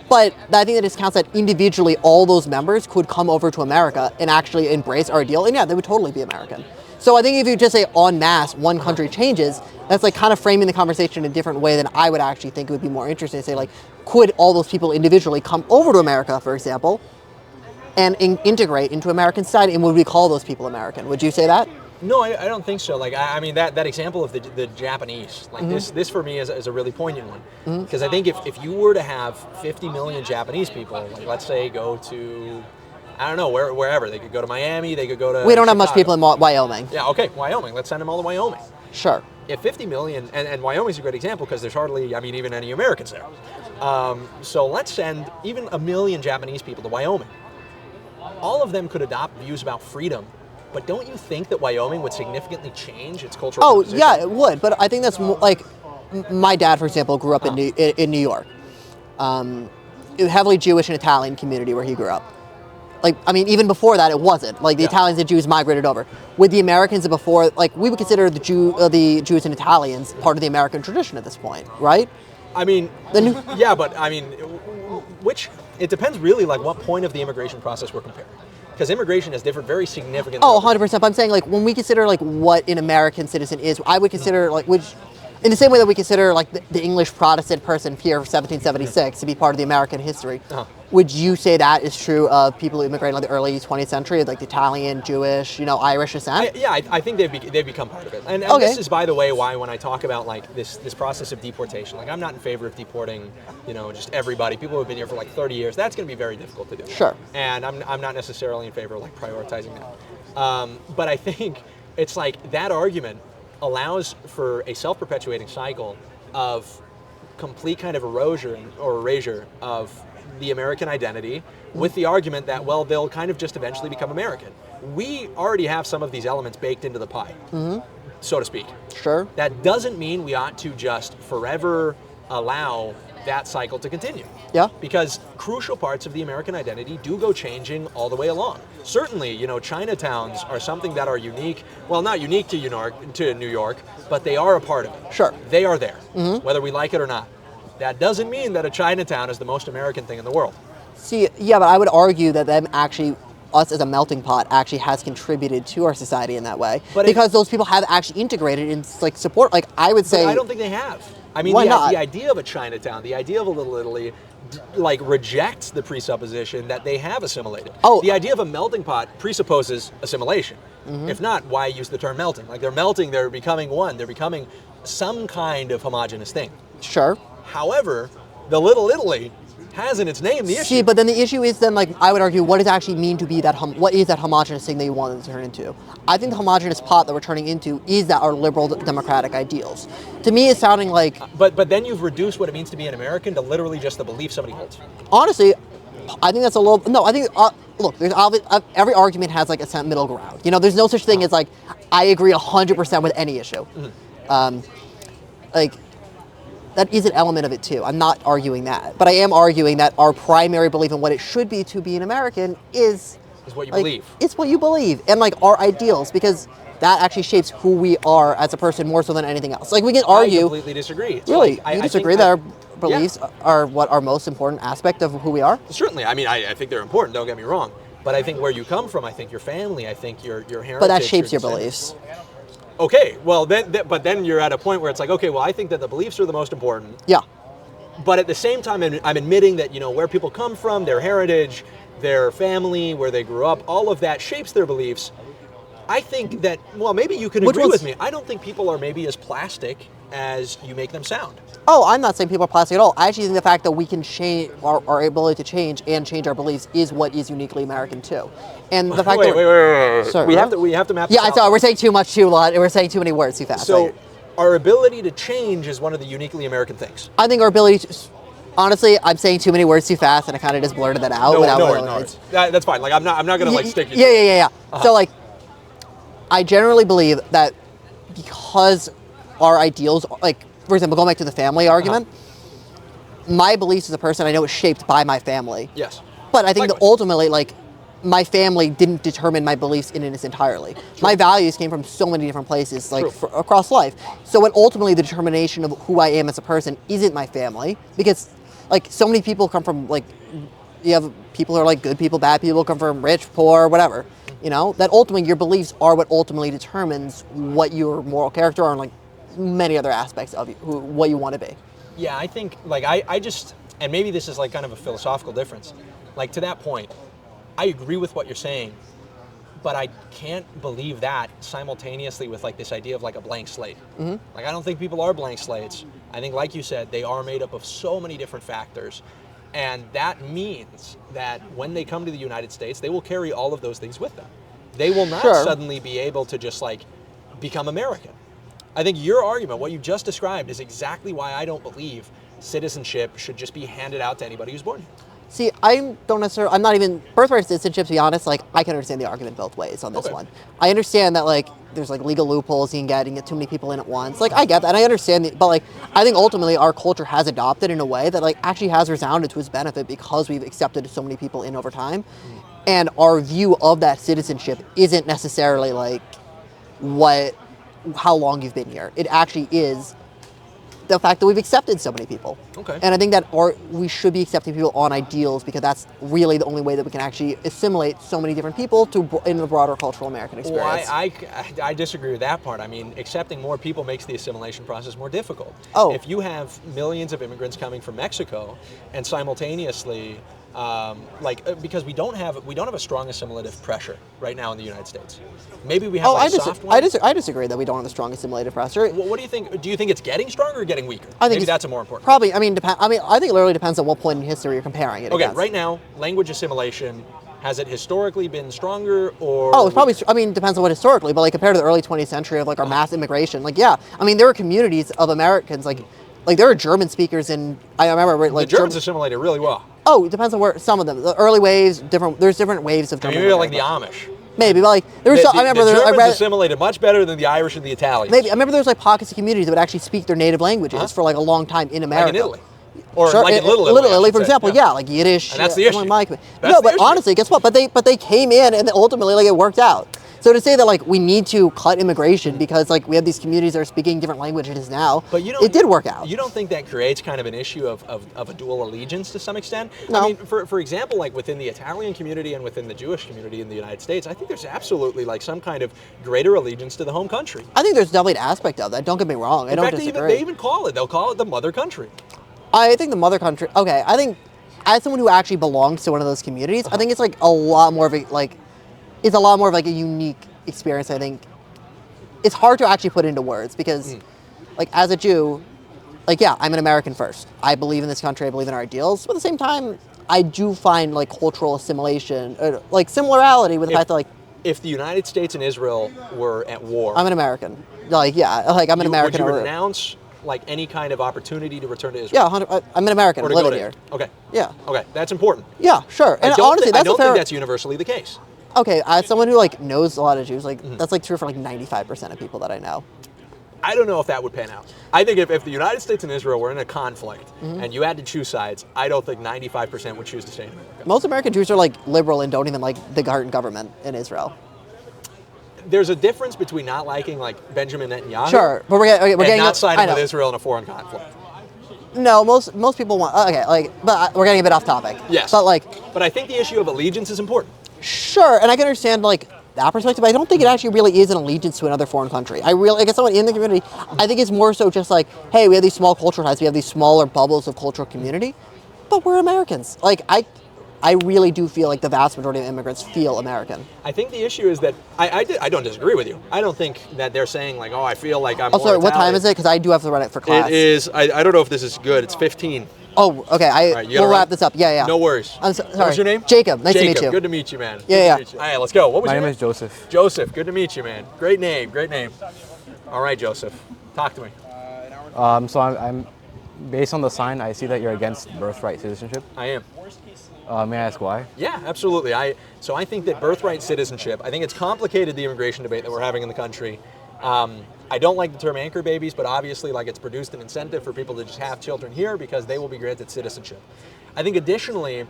But I think that discounts that individually all those members could come over to America and actually embrace our ideal, and yeah, they would totally be American. So I think if you just say en masse, one country changes, that's like kind of framing the conversation in a different way than I would actually think it would be more interesting to say like, could all those people individually come over to America, for example, and integrate into American society, and would we call those people American? Would you say that? No, I don't think so. Like, I mean, that example of the Japanese, like this for me is a really poignant one. Because I think if you were to have 50 million Japanese people, like let's say go to, I don't know, wherever. They could go to Miami, they could go to We don't have Chicago. much people in Wyoming. Yeah, okay, Wyoming. Let's send them all to Wyoming. Sure. If 50 million, and Wyoming's a great example because there's hardly, I mean, even any Americans there. So let's send even 1 million Japanese people to Wyoming. All of them could adopt views about freedom. But don't you think that Wyoming would significantly change its cultural composition? Yeah, it would. But I think that's like, my dad, for example, grew up in New York. Heavily Jewish and Italian community where he grew up. Like, I mean, even before that, it wasn't. Like, the Italians and Jews migrated over. With the Americans before, like, we would consider the Jews and Italians part of the American tradition at this point, right? I mean, yeah, but I mean, it depends really, like, what point of the immigration process we're comparing. Because immigration has differed very significantly. Oh, 100%. But I'm saying, like, when we consider, like, what an American citizen is, I would consider, like, in the same way that we consider, like, the English Protestant person here of 1776 to be part of the American history, would you say that is true of people who immigrated in like, the early 20th century, like the Italian, Jewish, Irish descent? I think they've become part of it. And this is, by the way, why when I talk about, like, this process of deportation, like, I'm not in favor of deporting, just everybody. People who have been here for, like, 30 years. That's going to be very difficult to do. Sure. And I'm not necessarily in favor of, like, prioritizing that. But I think it's like that argument allows for a self-perpetuating cycle of complete kind of erosion or erasure of the American identity with the argument that, well, they'll kind of just eventually become American. We already have some of these elements baked into the pie, so to speak. Sure. That doesn't mean we ought to just forever allow that cycle to continue. Yeah. Because crucial parts of the American identity do go changing all the way along. Certainly, Chinatowns are something that are unique. Well, not unique to New York, but they are a part of it. Sure. They are there, whether we like it or not. That doesn't mean that a Chinatown is the most American thing in the world. See, yeah, but I would argue that them actually us as a melting pot actually has contributed to our society in that way, But because those people have actually integrated in like support. Like I would say, But I don't think they have. I mean, Why not? the idea of a Chinatown, the idea of a Little Italy, like rejects the presupposition that they have assimilated. Oh. The idea of a melting pot presupposes assimilation. If not, why use the term melting? Like they're melting, they're becoming one, they're becoming some kind of homogenous thing. sure. However, the Little Italy has in its name the issue. See, but then the issue is then, like, I would argue, what does it actually mean to be that, what is that homogenous thing that you want them to turn into? I think the homogenous pot that we're turning into is that our liberal democratic ideals. To me, it's sounding like, But then you've reduced what it means to be an American to literally just the belief somebody holds. honestly, I think that's a little, no, I think, look, there's every argument has like a middle ground. You know, there's no such thing as like, I agree 100% with any issue. Like, that is an element of it too. I'm not arguing that, but I am arguing that our primary belief in what it should be to be an American is Is what you like, believe. It's what you believe, and like our ideals, because that actually shapes who we are as a person more so than anything else. Like we can I argue. completely disagree. It's Really, like, you I disagree think that our beliefs are what our most important aspect of who we are? Certainly. I mean, I think they're important, don't get me wrong. But I think where you come from, I think your family, I think your heritage. But that shapes your descent. beliefs. Okay, well, but then you're at a point where it's like, okay, well, I think that the beliefs are the most important. Yeah. But at the same time, I'm admitting that, you know, where people come from, their heritage, their family, where they grew up, all of that shapes their beliefs. I think that, well, maybe you can agree with me. I don't think people are maybe as plastic as you make them sound. Oh, I'm not saying people are plastic at all. I actually think the fact that we can change our ability to change and change our beliefs is what is uniquely American too. And the fact that wait. Sorry, we what? have to map Yeah, this I out. saw we're saying too much too lot. We're saying too many words too fast. So our ability to change is one of the uniquely American things. I think our ability to, honestly, I'm saying too many words too fast, and I kind of just blurted that out. That's fine. Like I'm not gonna like stick you. Yeah. So like, I generally believe that because our ideals, like for example, going back to the family argument, my beliefs as a person I know is shaped by my family. Yes. But I think that Likewise. ultimately, like, my family didn't determine my beliefs in its entirely. My values came from so many different places, like across life. So when ultimately the determination of who I am as a person isn't my family, because like so many people come from like, you have people who are like good people, bad people, come from rich, poor, whatever. You know, that ultimately your beliefs are what ultimately determines what your moral character are and like many other aspects of you, what you want to be. Yeah, I think like I just, and maybe this is like kind of a philosophical difference. Like to that point, I agree with what you're saying, but I can't believe that simultaneously with like this idea of like a blank slate. Like I don't think people are blank slates. I think, like you said, they are made up of so many different factors. And that means that when they come to the United States, they will carry all of those things with them. They will not suddenly be able to just like become American. I think your argument, what you just described, is exactly why I don't believe citizenship should just be handed out to anybody who's born here. See, I'm not even, birthright citizenship, to be honest, like, I can understand the argument both ways on this one. I understand that, like, there's, like, legal loopholes you can get too many people in at once. Like, I get that, and I understand, but, like, I think ultimately our culture has adopted in a way that, like, actually has resounded to its benefit because we've accepted so many people in over time. And our view of that citizenship isn't necessarily, like, how long you've been here. It actually is the fact that we've accepted so many people. Okay. And I think that we should be accepting people on ideals because that's really the only way that we can actually assimilate so many different people in the broader cultural American experience. Well, I disagree with that part. I mean, accepting more people makes the assimilation process more difficult. Oh. If you have millions of immigrants coming from Mexico and simultaneously, because we don't have a strong assimilative pressure right now in the United States. Maybe we have a soft one. I disagree that we don't have a strong assimilative pressure. What do you think? Do you think it's getting stronger or getting weaker? I think maybe that's a more important. Probably. I mean, I think it literally depends on what point in history you're comparing it. Okay, against. right now, language assimilation, has it historically been stronger or? Oh, it's probably. I mean, it depends on what historically, but like compared to the early 20th century of like our mass immigration, like yeah, I mean there were communities of Americans like there were German speakers in. I remember like the Germans assimilated really well. Oh, it depends on where some of them. The early waves, there's different waves of German. Maybe like the Amish. Maybe, but like there was. I remember the I Germans read, assimilated much better than the Irish and the Italians. Maybe I remember there was like pockets of communities that would actually speak their native languages for like a long time in America. Like in Italy. Or like in Little Italy, for example, yeah, like Yiddish. And that's the issue. No, but honestly, guess what? But they came in and ultimately like it worked out. So to say that like we need to cut immigration because like we have these communities that are speaking different languages now, but it did work out. You don't think that creates kind of an issue of a dual allegiance to some extent? No. I mean, for example, like within the Italian community and within the Jewish community in the United States, I think there's absolutely like some kind of greater allegiance to the home country. I think there's definitely an aspect of that. Don't get me wrong. I don't disagree. They even call it. They'll call it the mother country. I think the mother country. Okay, I think as someone who actually belongs to one of those communities, I think it's like a lot more of a like, it's a lot more of like a unique experience. I think it's hard to actually put into words because, like as a Jew, like yeah, I'm an American first. I believe in this country. I believe in our ideals. But at the same time, I do find like cultural assimilation, like similarity with the fact that like, if the United States and Israel were at war, I'm an American. Like yeah, like I'm an American. Would you renounce like any kind of opportunity to return to Israel? Yeah, I'm an American. I'm living here. Okay. Yeah. Okay, that's important. Yeah, sure. And honestly, I don't think that's universally the case. Okay, as someone who like knows a lot of Jews, like that's like true for like 95% of people that I know. I don't know if that would pan out. I think if the United States and Israel were in a conflict and you had to choose sides, I don't think 95% would choose to stay in America. Most American Jews are like liberal and don't even like the current government in Israel. There's a difference between not liking like Benjamin Netanyahu, sure, but we're getting not siding with Israel in a foreign conflict. No, most people want. Okay, like, but we're getting a bit off topic. Yes, but I think the issue of allegiance is important. Sure, and I can understand like that perspective. But I don't think it actually really is an allegiance to another foreign country. I really, like, as someone in the community, I think it's more so just like, hey, we have these small cultural ties, we have these smaller bubbles of cultural community, but we're Americans. Like I really do feel like the vast majority of immigrants feel American. I think the issue is that I don't disagree with you. I don't think that they're saying like, oh, I feel like I'm. Also, what time is it? Because I do have to run it for class. It is. I don't know if this is good. It's 15. Oh, okay. Right, we'll wrap this up. Yeah. No worries. I'm sorry. What's your name? Jacob. Nice to meet you. Good to meet you, man. Yeah. All right, let's go. What was your name? My name is Joseph. Joseph. Good to meet you, man. Great name. All right, Joseph. Talk to me. So I'm based on the sign. I see that you're against birthright citizenship. I am. May I ask why? Yeah, absolutely. So I think that birthright citizenship, I think it's complicated, the immigration debate that we're having in the country. I don't like the term anchor babies, but obviously like it's produced an incentive for people to just have children here because they will be granted citizenship. I think additionally,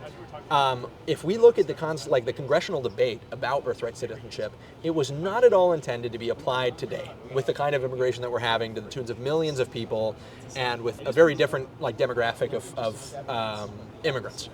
if we look at the congressional debate about birthright citizenship, it was not at all intended to be applied today with the kind of immigration that we're having to the tunes of millions of people and with a very different like demographic of immigrants.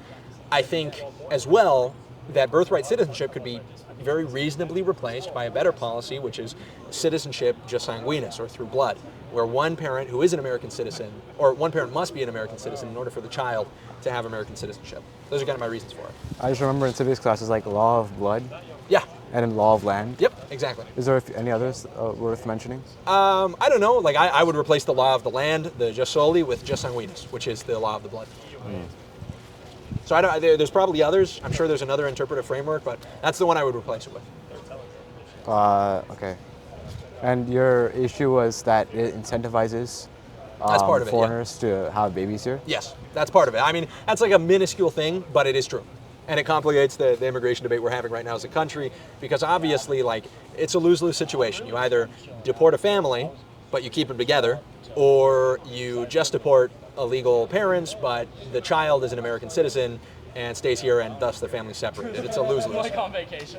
I think as well that birthright citizenship could be very reasonably replaced by a better policy, which is citizenship jus sanguinis, or through blood, where one parent who is an American citizen, or one parent must be an American citizen in order for the child to have American citizenship. Those are kind of my reasons for it. I just remember in civics classes like law of blood. Yeah. And in law of land. Yep, exactly. Is there any others worth mentioning? I don't know. Like I would replace the law of the land, the jus soli, with jus sanguinis, which is the law of the blood. So there's probably others. I'm sure there's another interpretive framework, but that's the one I would replace it with. Okay. And your issue was that it incentivizes that's part of foreigners to have babies here? Yes, that's part of it. I mean, that's like a minuscule thing, but it is true. And it complicates the immigration debate we're having right now as a country because obviously, like, it's a lose-lose situation. You either deport a family, but you keep them together, or you just deport illegal parents, but the child is an American citizen and stays here, and thus the family's separated. It's a lose-lose.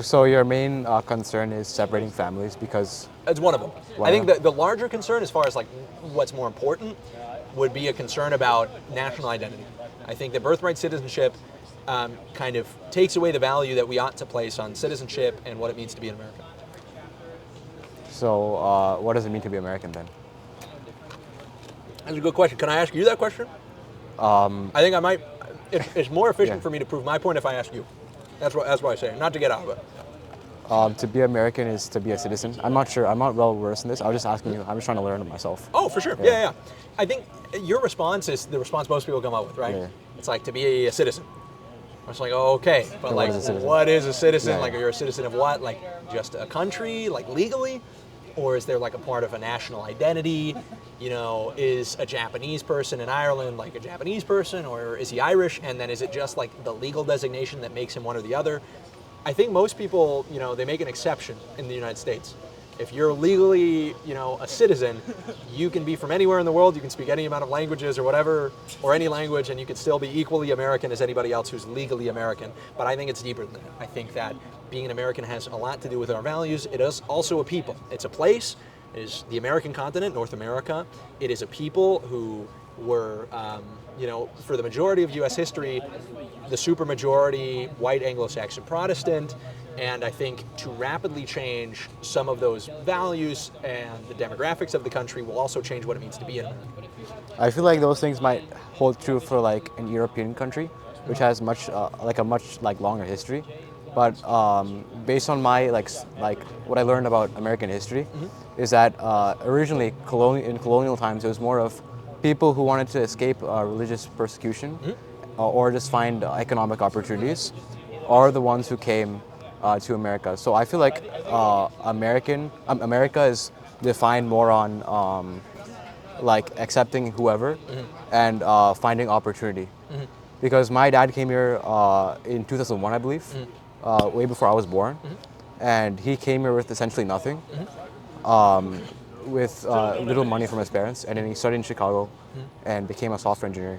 So your main concern is separating families because... It's one of them. I think the larger concern, as far as like what's more important, would be a concern about national identity. I think that birthright citizenship kind of takes away the value that we ought to place on citizenship and what it means to be an American. So what does it mean to be American then? That's a good question. Can I ask you that question? I think I might. It's more efficient for me to prove my point if I ask you. That's what I say. Not to get out of it. To be American is to be a citizen. I'm not sure. I'm not well versed in this. I was just asking you. I'm just trying to learn it myself. Oh, for sure. Yeah. I think your response is the response most people come up with, right? Yeah. It's like to be a citizen. It's like, oh, okay, but So like, what is a citizen? Yeah. Like, you're a citizen of what? Like, just a country, like legally? Or is there like a part of a national identity? You know, is a Japanese person in Ireland like a Japanese person, or is he Irish? And then is it just like the legal designation that makes him one or the other? I think most people, you know, they make an exception in the United States. If you're legally, a citizen, you can be from anywhere in the world, you can speak any amount of languages or whatever, or any language, and you can still be equally American as anybody else who's legally American. But I think it's deeper than that. I think that being an American has a lot to do with our values. It is also a people. It's a place. It is the American continent, North America. It is a people who were, for the majority of U.S. history, the supermajority white Anglo-Saxon Protestant. And I think to rapidly change some of those values and the demographics of the country will also change what it means to be an American. I feel like those things might hold true for like an European country, which has a much longer history. But based on my like what I learned about American history, is that originally in colonial times it was more of people who wanted to escape religious persecution or just find economic opportunities, are the ones who came to America. So I feel like America is defined more on like accepting whoever and finding opportunity. Because my dad came here in 2001, I believe, way before I was born, and he came here with essentially nothing, with little money from his parents, and then he studied in Chicago and became a software engineer.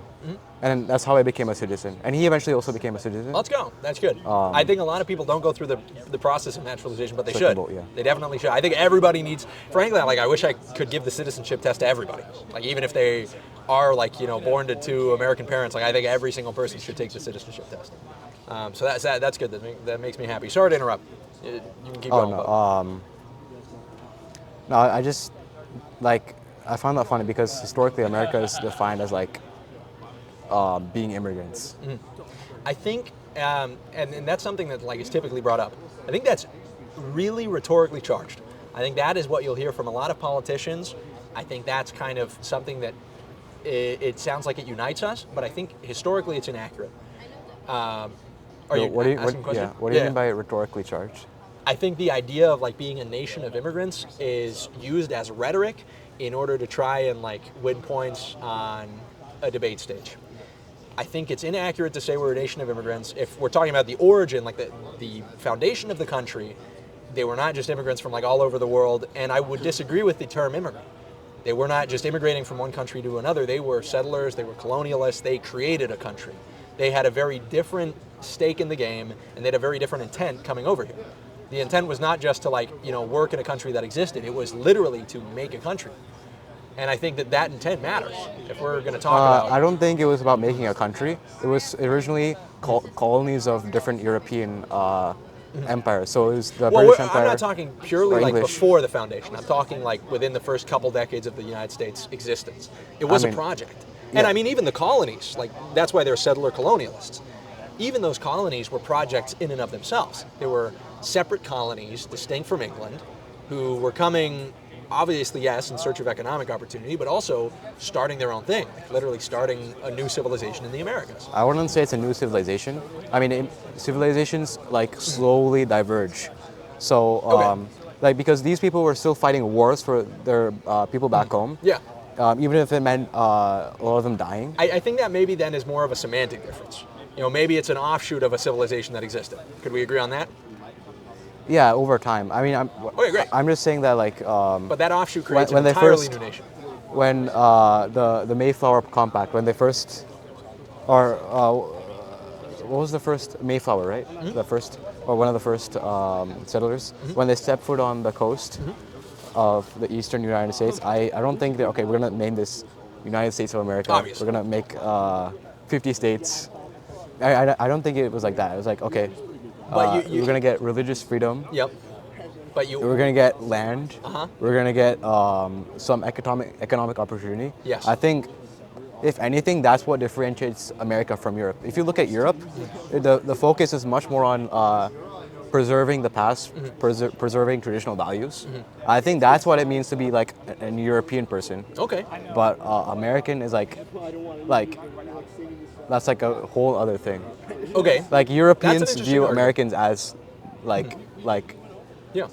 And that's how I became a citizen. And he eventually also became a citizen. Let's go. That's good. I think a lot of people don't go through the process of naturalization, but they should. Yeah. They definitely should. I think everybody needs, frankly, I wish I could give the citizenship test to everybody. Like, even if they are, born to two American parents, I think every single person should take the citizenship test. So that's good. That makes me happy. Sorry to interrupt. You can keep going. No, I just, I find that funny because historically America is defined as being immigrants. I think, and that's something that is typically brought up. I think that's really rhetorically charged. I think that is what you'll hear from a lot of politicians. I think that's kind of something that it sounds like it unites us, but I think historically it's inaccurate. What do you mean by rhetorically charged? I think the idea of being a nation of immigrants is used as rhetoric in order to try and win points on a debate stage. I think it's inaccurate to say we're a nation of immigrants. If we're talking about the origin, the foundation of the country, they were not just immigrants from all over the world, and I would disagree with the term immigrant. They were not just immigrating from one country to another. They were settlers, they were colonialists, they created a country. They had a very different stake in the game, and they had a very different intent coming over here. The intent was not just to work in a country that existed. It was literally to make a country. And I think that intent matters if we're going to talk about... I don't think it was about making a country. It was originally colonies of different European empires. So it was the British Empire. I'm not talking purely before the foundation. I'm talking within the first couple decades of the United States existence. It was a project. And even the colonies, that's why they're settler colonialists. Even those colonies were projects in and of themselves. They were separate colonies, distinct from England, who were coming, obviously, yes, in search of economic opportunity, but also starting their own thing, literally starting a new civilization in the Americas. I wouldn't say it's a new civilization. Civilizations slowly diverge. So, because these people were still fighting wars for their people back home. Yeah. Even if it meant a lot of them dying. I think that maybe then is more of a semantic difference. Maybe it's an offshoot of a civilization that existed. Could we agree on that? Yeah, over time. Great. I'm just saying that but that offshoot creates an entirely new nation. When the Mayflower Compact, when they first, what was the first Mayflower, right? The first, or one of the first settlers, when they stepped foot on the coast of the eastern United States, I don't think that, we're gonna name this United States of America. Obviously. We're gonna make 50 states. I don't think it was like that. It was but you're gonna get religious freedom. Yep. But we're gonna get land. We're gonna get some economic opportunity. Yes. I think, if anything, that's what differentiates America from Europe. If you look at Europe, the focus is much more on preserving the past, preserving traditional values. I think that's what it means to be an European person. Okay. But American is that's a whole other thing. Okay. Europeans view Americans as yeah.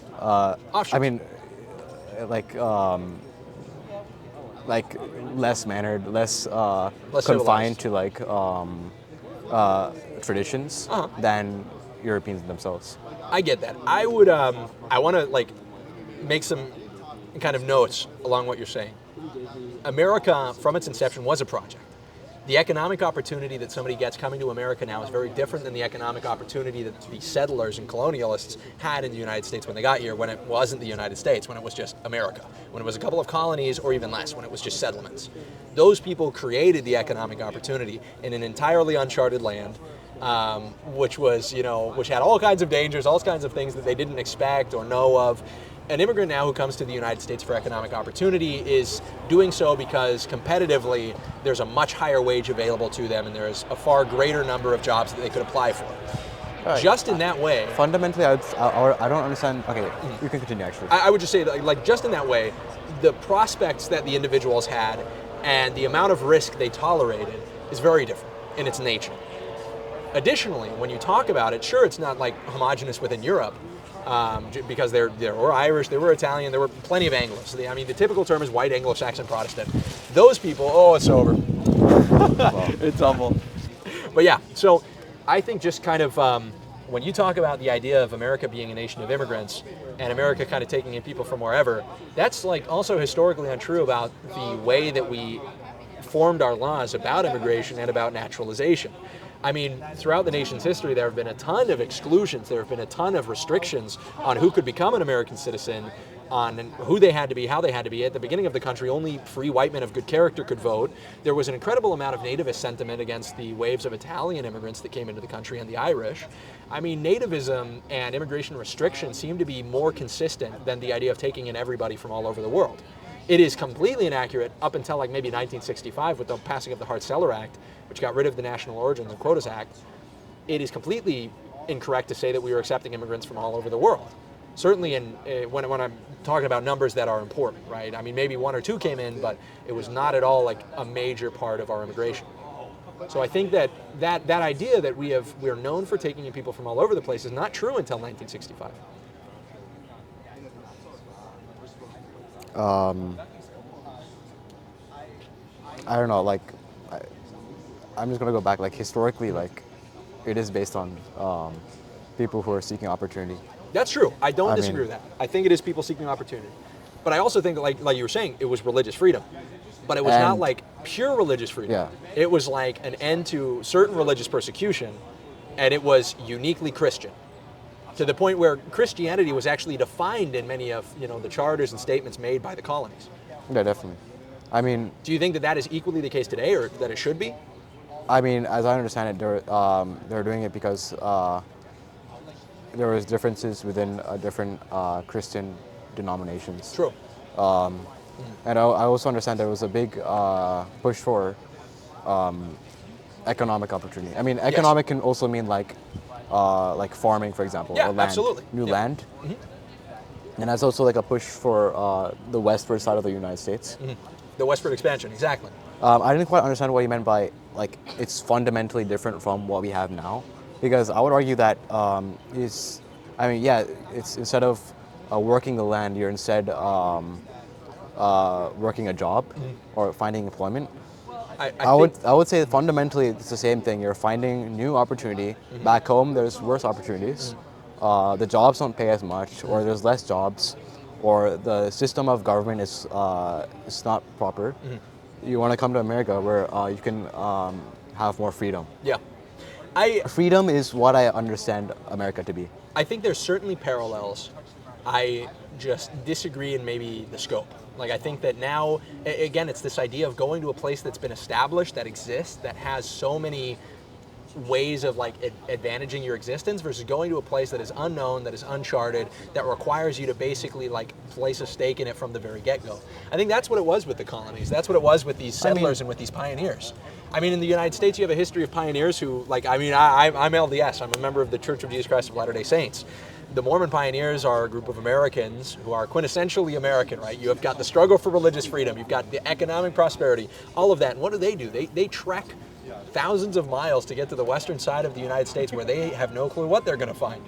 Less mannered, less confined to traditions than Europeans themselves. I get that. I would I want to make some kind of notes along what you're saying. America, from its inception, was a project. The economic opportunity that somebody gets coming to America now is very different than the economic opportunity that the settlers and colonialists had in the United States when they got here, when it wasn't the United States, when it was just America, when it was a couple of colonies, or even less, when it was just settlements. Those people created the economic opportunity in an entirely uncharted land, which had all kinds of dangers, all kinds of things that they didn't expect or know of. An immigrant now who comes to the United States for economic opportunity is doing so because competitively there's a much higher wage available to them, and there's a far greater number of jobs that they could apply for. Right. Just in that way. Fundamentally, I don't understand. Okay, you can continue actually. I would just say, like, just in that way, the prospects that the individuals had and the amount of risk they tolerated is very different in its nature. Additionally, when you talk about it, sure, it's not like homogenous within Europe. Because there were Irish, there were Italian, there were plenty of Anglos. I mean, the typical term is white Anglo-Saxon Protestant. Those people, it's over. It's awful. But yeah, so I think just kind of when you talk about the idea of America being a nation of immigrants and America kind of taking in people from wherever, that's like also historically untrue about the way that we formed our laws about immigration and about naturalization. I mean, throughout the nation's history, there have been a ton of exclusions. There have been a ton of restrictions on who could become an American citizen, on who they had to be, how they had to be. At the beginning of the country, only free white men of good character could vote. There was an incredible amount of nativist sentiment against the waves of Italian immigrants that came into the country and the Irish. I mean, nativism and immigration restrictions seem to be more consistent than the idea of taking in everybody from all over the world. It is completely inaccurate up until like maybe 1965 with the passing of the Hart-Celler Act, which got rid of the National Origin and Quotas Act. It is completely incorrect to say that we were accepting immigrants from all over the world. Certainly when I'm talking about numbers that are important, right? I mean, maybe one or two came in, but it was not at all like a major part of our immigration. So I think that idea that we are known for taking in people from all over the place is not true until 1965. I don't know, like, I'm just gonna go back, like, historically, like, it is based on people who are seeking opportunity. That's true. I don't disagree with that. I think it is people seeking opportunity. But I also think that, like you were saying, it was religious freedom. But it was not like pure religious freedom. Yeah. It was like an end to certain religious persecution, and it was uniquely Christian. To the point where Christianity was actually defined in many of the charters and statements made by the colonies. Yeah, definitely. I mean, do you think that is equally the case today, or that it should be? I mean, as I understand it, they're doing it because there was differences within different Christian denominations. True. And I also understand there was a big push for economic opportunity. I mean, economic can also mean like farming, for example, or land, absolutely. Land. Mm-hmm. And that's also like a push for the westward side of the United States. Mm-hmm. The westward expansion, exactly. I didn't quite understand what you meant by like it's fundamentally different from what we have now, because I would argue that it's instead of working the land, you're instead working a job or finding employment. I would say fundamentally it's the same thing. You're finding new opportunity. Back home, there's worse opportunities. The jobs don't pay as much, or there's less jobs, or the system of government is not proper. You want to come to America where you can have more freedom. Yeah. Freedom is what I understand America to be. I think there's certainly parallels. I just disagree in maybe the scope. Like, I think that now, again, it's this idea of going to a place that's been established, that exists, that has so many ways of like advantaging your existence, versus going to a place that is unknown, that is uncharted, that requires you to basically like place a stake in it from the very get-go. I think that's what it was with the colonies. That's what it was with these settlers and with these pioneers. I mean, in the United States, you have a history of pioneers who, like, I'm LDS. I'm a member of the Church of Jesus Christ of Latter-day Saints. The Mormon pioneers are a group of Americans who are quintessentially American, right? You have got the struggle for religious freedom. You've got the economic prosperity, all of that. And what do? They trek thousands of miles to get to the western side of the United States where they have no clue what they're going to find.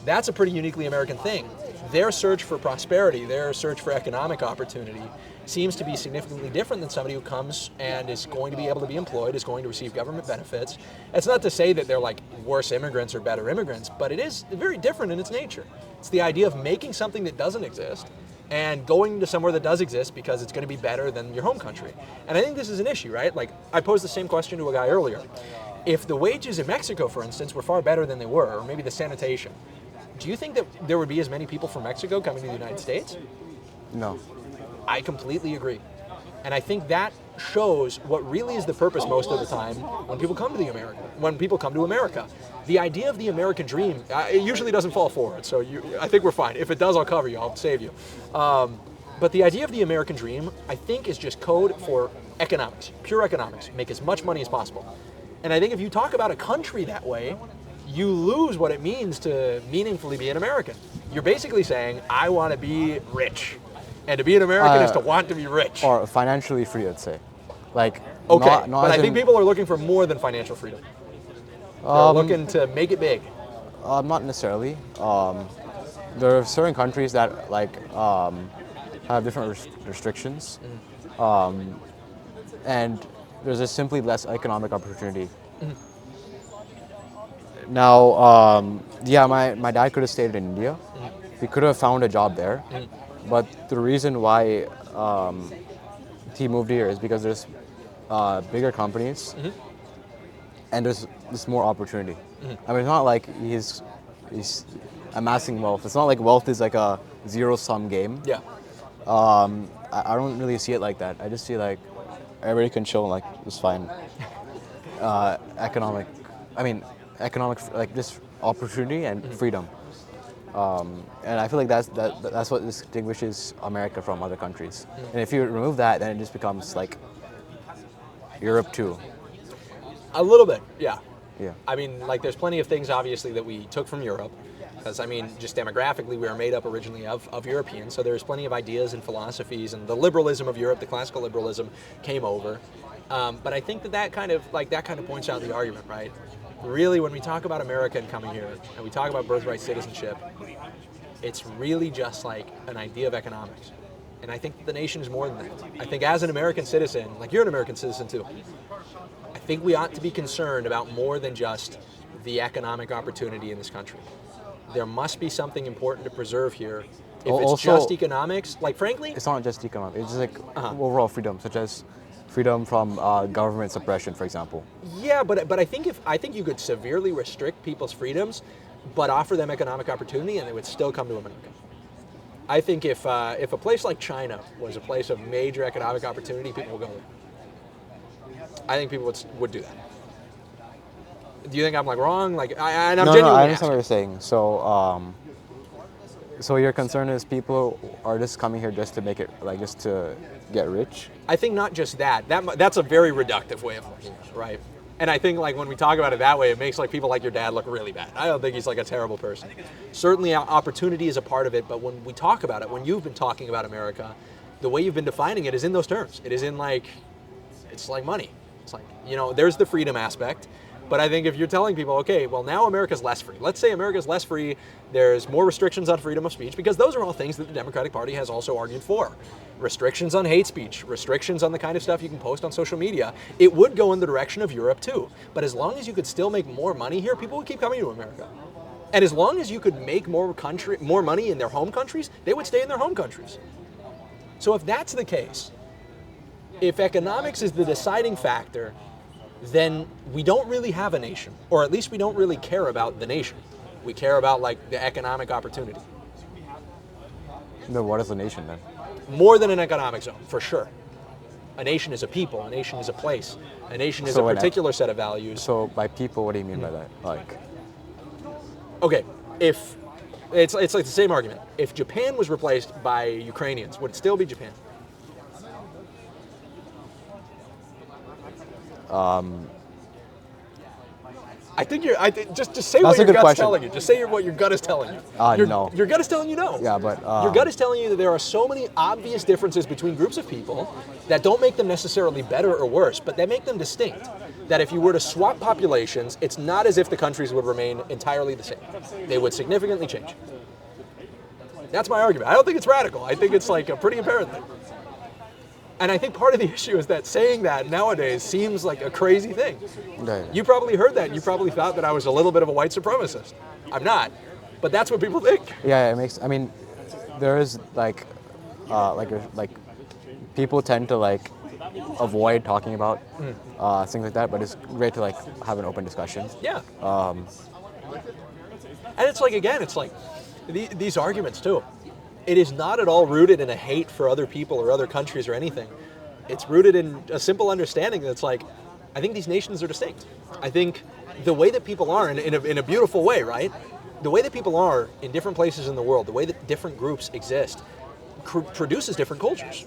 That's a pretty uniquely American thing. Their search for prosperity, their search for economic opportunity seems to be significantly different than somebody who comes and is going to be able to be employed, is going to receive government benefits. It's not to say that they're like worse immigrants or better immigrants, but it is very different in its nature. It's the idea of making something that doesn't exist and going to somewhere that does exist because it's going to be better than your home country. And I think this is an issue, right? Like, I posed the same question to a guy earlier. If the wages in Mexico, for instance, were far better than they were, or maybe the sanitation, do you think that there would be as many people from Mexico coming to the United States? No. I completely agree. And I think that shows what really is the purpose most of the time when people come to America. The idea of the American dream, it usually doesn't fall forward, so I think we're fine. If it does, I'll cover you, I'll save you. But the idea of the American dream, I think, is just code for economics, pure economics, make as much money as possible. And I think if you talk about a country that way, you lose what it means to meaningfully be an American. You're basically saying, I want to be rich. And to be an American is to want to be rich. Or financially free, I'd say. Like, okay, not but I think people are looking for more than financial freedom. They're looking to make it big. Not necessarily. There are certain countries that have different restrictions, and there's just simply less economic opportunity. Now, my dad could have stayed in India. He could have found a job there. But the reason why he moved here is because there's bigger companies and there's more opportunity. I mean, it's not like he's amassing wealth. It's not like wealth is like a zero-sum game. Yeah. I don't really see it like that. I just see like everybody can chill and like it's fine. Economic, like just opportunity and freedom. And I feel like that's what distinguishes America from other countries. And if you remove that, then it just becomes like Europe too. A little bit, yeah. Yeah. I mean, like, there's plenty of things, obviously, that we took from Europe. Because, I mean, just demographically, we are made up originally of Europeans. So there's plenty of ideas and philosophies, and the liberalism of Europe, the classical liberalism, came over. But I think that kind of points out the argument, right? Really, when we talk about America and coming here, and we talk about birthright citizenship, it's really just like an idea of economics. And I think the nation is more than that. I think as an American citizen, like you're an American citizen too, I think we ought to be concerned about more than just the economic opportunity in this country. There must be something important to preserve here. If it's Also, just economics, like frankly, it's not just economic. It's just like overall freedom, such as freedom from government suppression, for example. yeah, but I think you could severely restrict people's freedoms, but offer them economic opportunity, and they would still come to America. I think if a place like China was a place of major economic opportunity, people would go there. I think people would do that. Do you think I'm like wrong? Like, I'm No, genuinely I understand what asking. you're saying. So your concern is people are just coming here just to make it, like just to get rich? I think not just that. That's a very reductive way of looking at it, right? And I think like when we talk about it that way, it makes like people like your dad look really bad. I don't think he's like a terrible person. Certainly opportunity is a part of it, but when we talk about it, when you've been talking about America, the way you've been defining it is in those terms. It is in like, it's like money. It's like, there's the freedom aspect. But I think if you're telling people, okay, well now America's less free. Let's say America's less free, there's more restrictions on freedom of speech, because those are all things that the Democratic Party has also argued for. Restrictions on hate speech, restrictions on the kind of stuff you can post on social media. It would go in the direction of Europe too. But as long as you could still make more money here, people would keep coming to America. And as long as you could make more money in their home countries, they would stay in their home countries. So if that's the case, if economics is the deciding factor, then we don't really have a nation, or at least we don't really care about the nation. We care about like the economic opportunity. No, what is a nation then? More than an economic zone, for sure. A nation is a people, a nation is a place, a nation is a particular set of values. So by people, what do you mean by that? Like, okay, if it's like the same argument. If Japan was replaced by Ukrainians, would it still be Japan? I think just say what your gut's telling you. Just say what your gut is telling you. No. Your gut is telling you no. Yeah, but your gut is telling you that there are so many obvious differences between groups of people that don't make them necessarily better or worse, but that make them distinct. That if you were to swap populations, it's not as if the countries would remain entirely the same. They would significantly change. That's my argument. I don't think it's radical. I think it's like a pretty apparent thing. And I think part of the issue is that saying that nowadays seems like a crazy thing. Yeah. You probably heard that, and you probably thought that I was a little bit of a white supremacist. I'm not, but that's what people think. Yeah, it makes, I mean, there is like like people tend to like avoid talking about things like that, but it's great to like have an open discussion. Yeah. And it's like, again, it's like these arguments too. It is not at all rooted in a hate for other people or other countries or anything. It's rooted in a simple understanding that's like, I think these nations are distinct. I think the way that people are, in a beautiful way, right? The way that people are in different places in the world, the way that different groups exist, produces different cultures.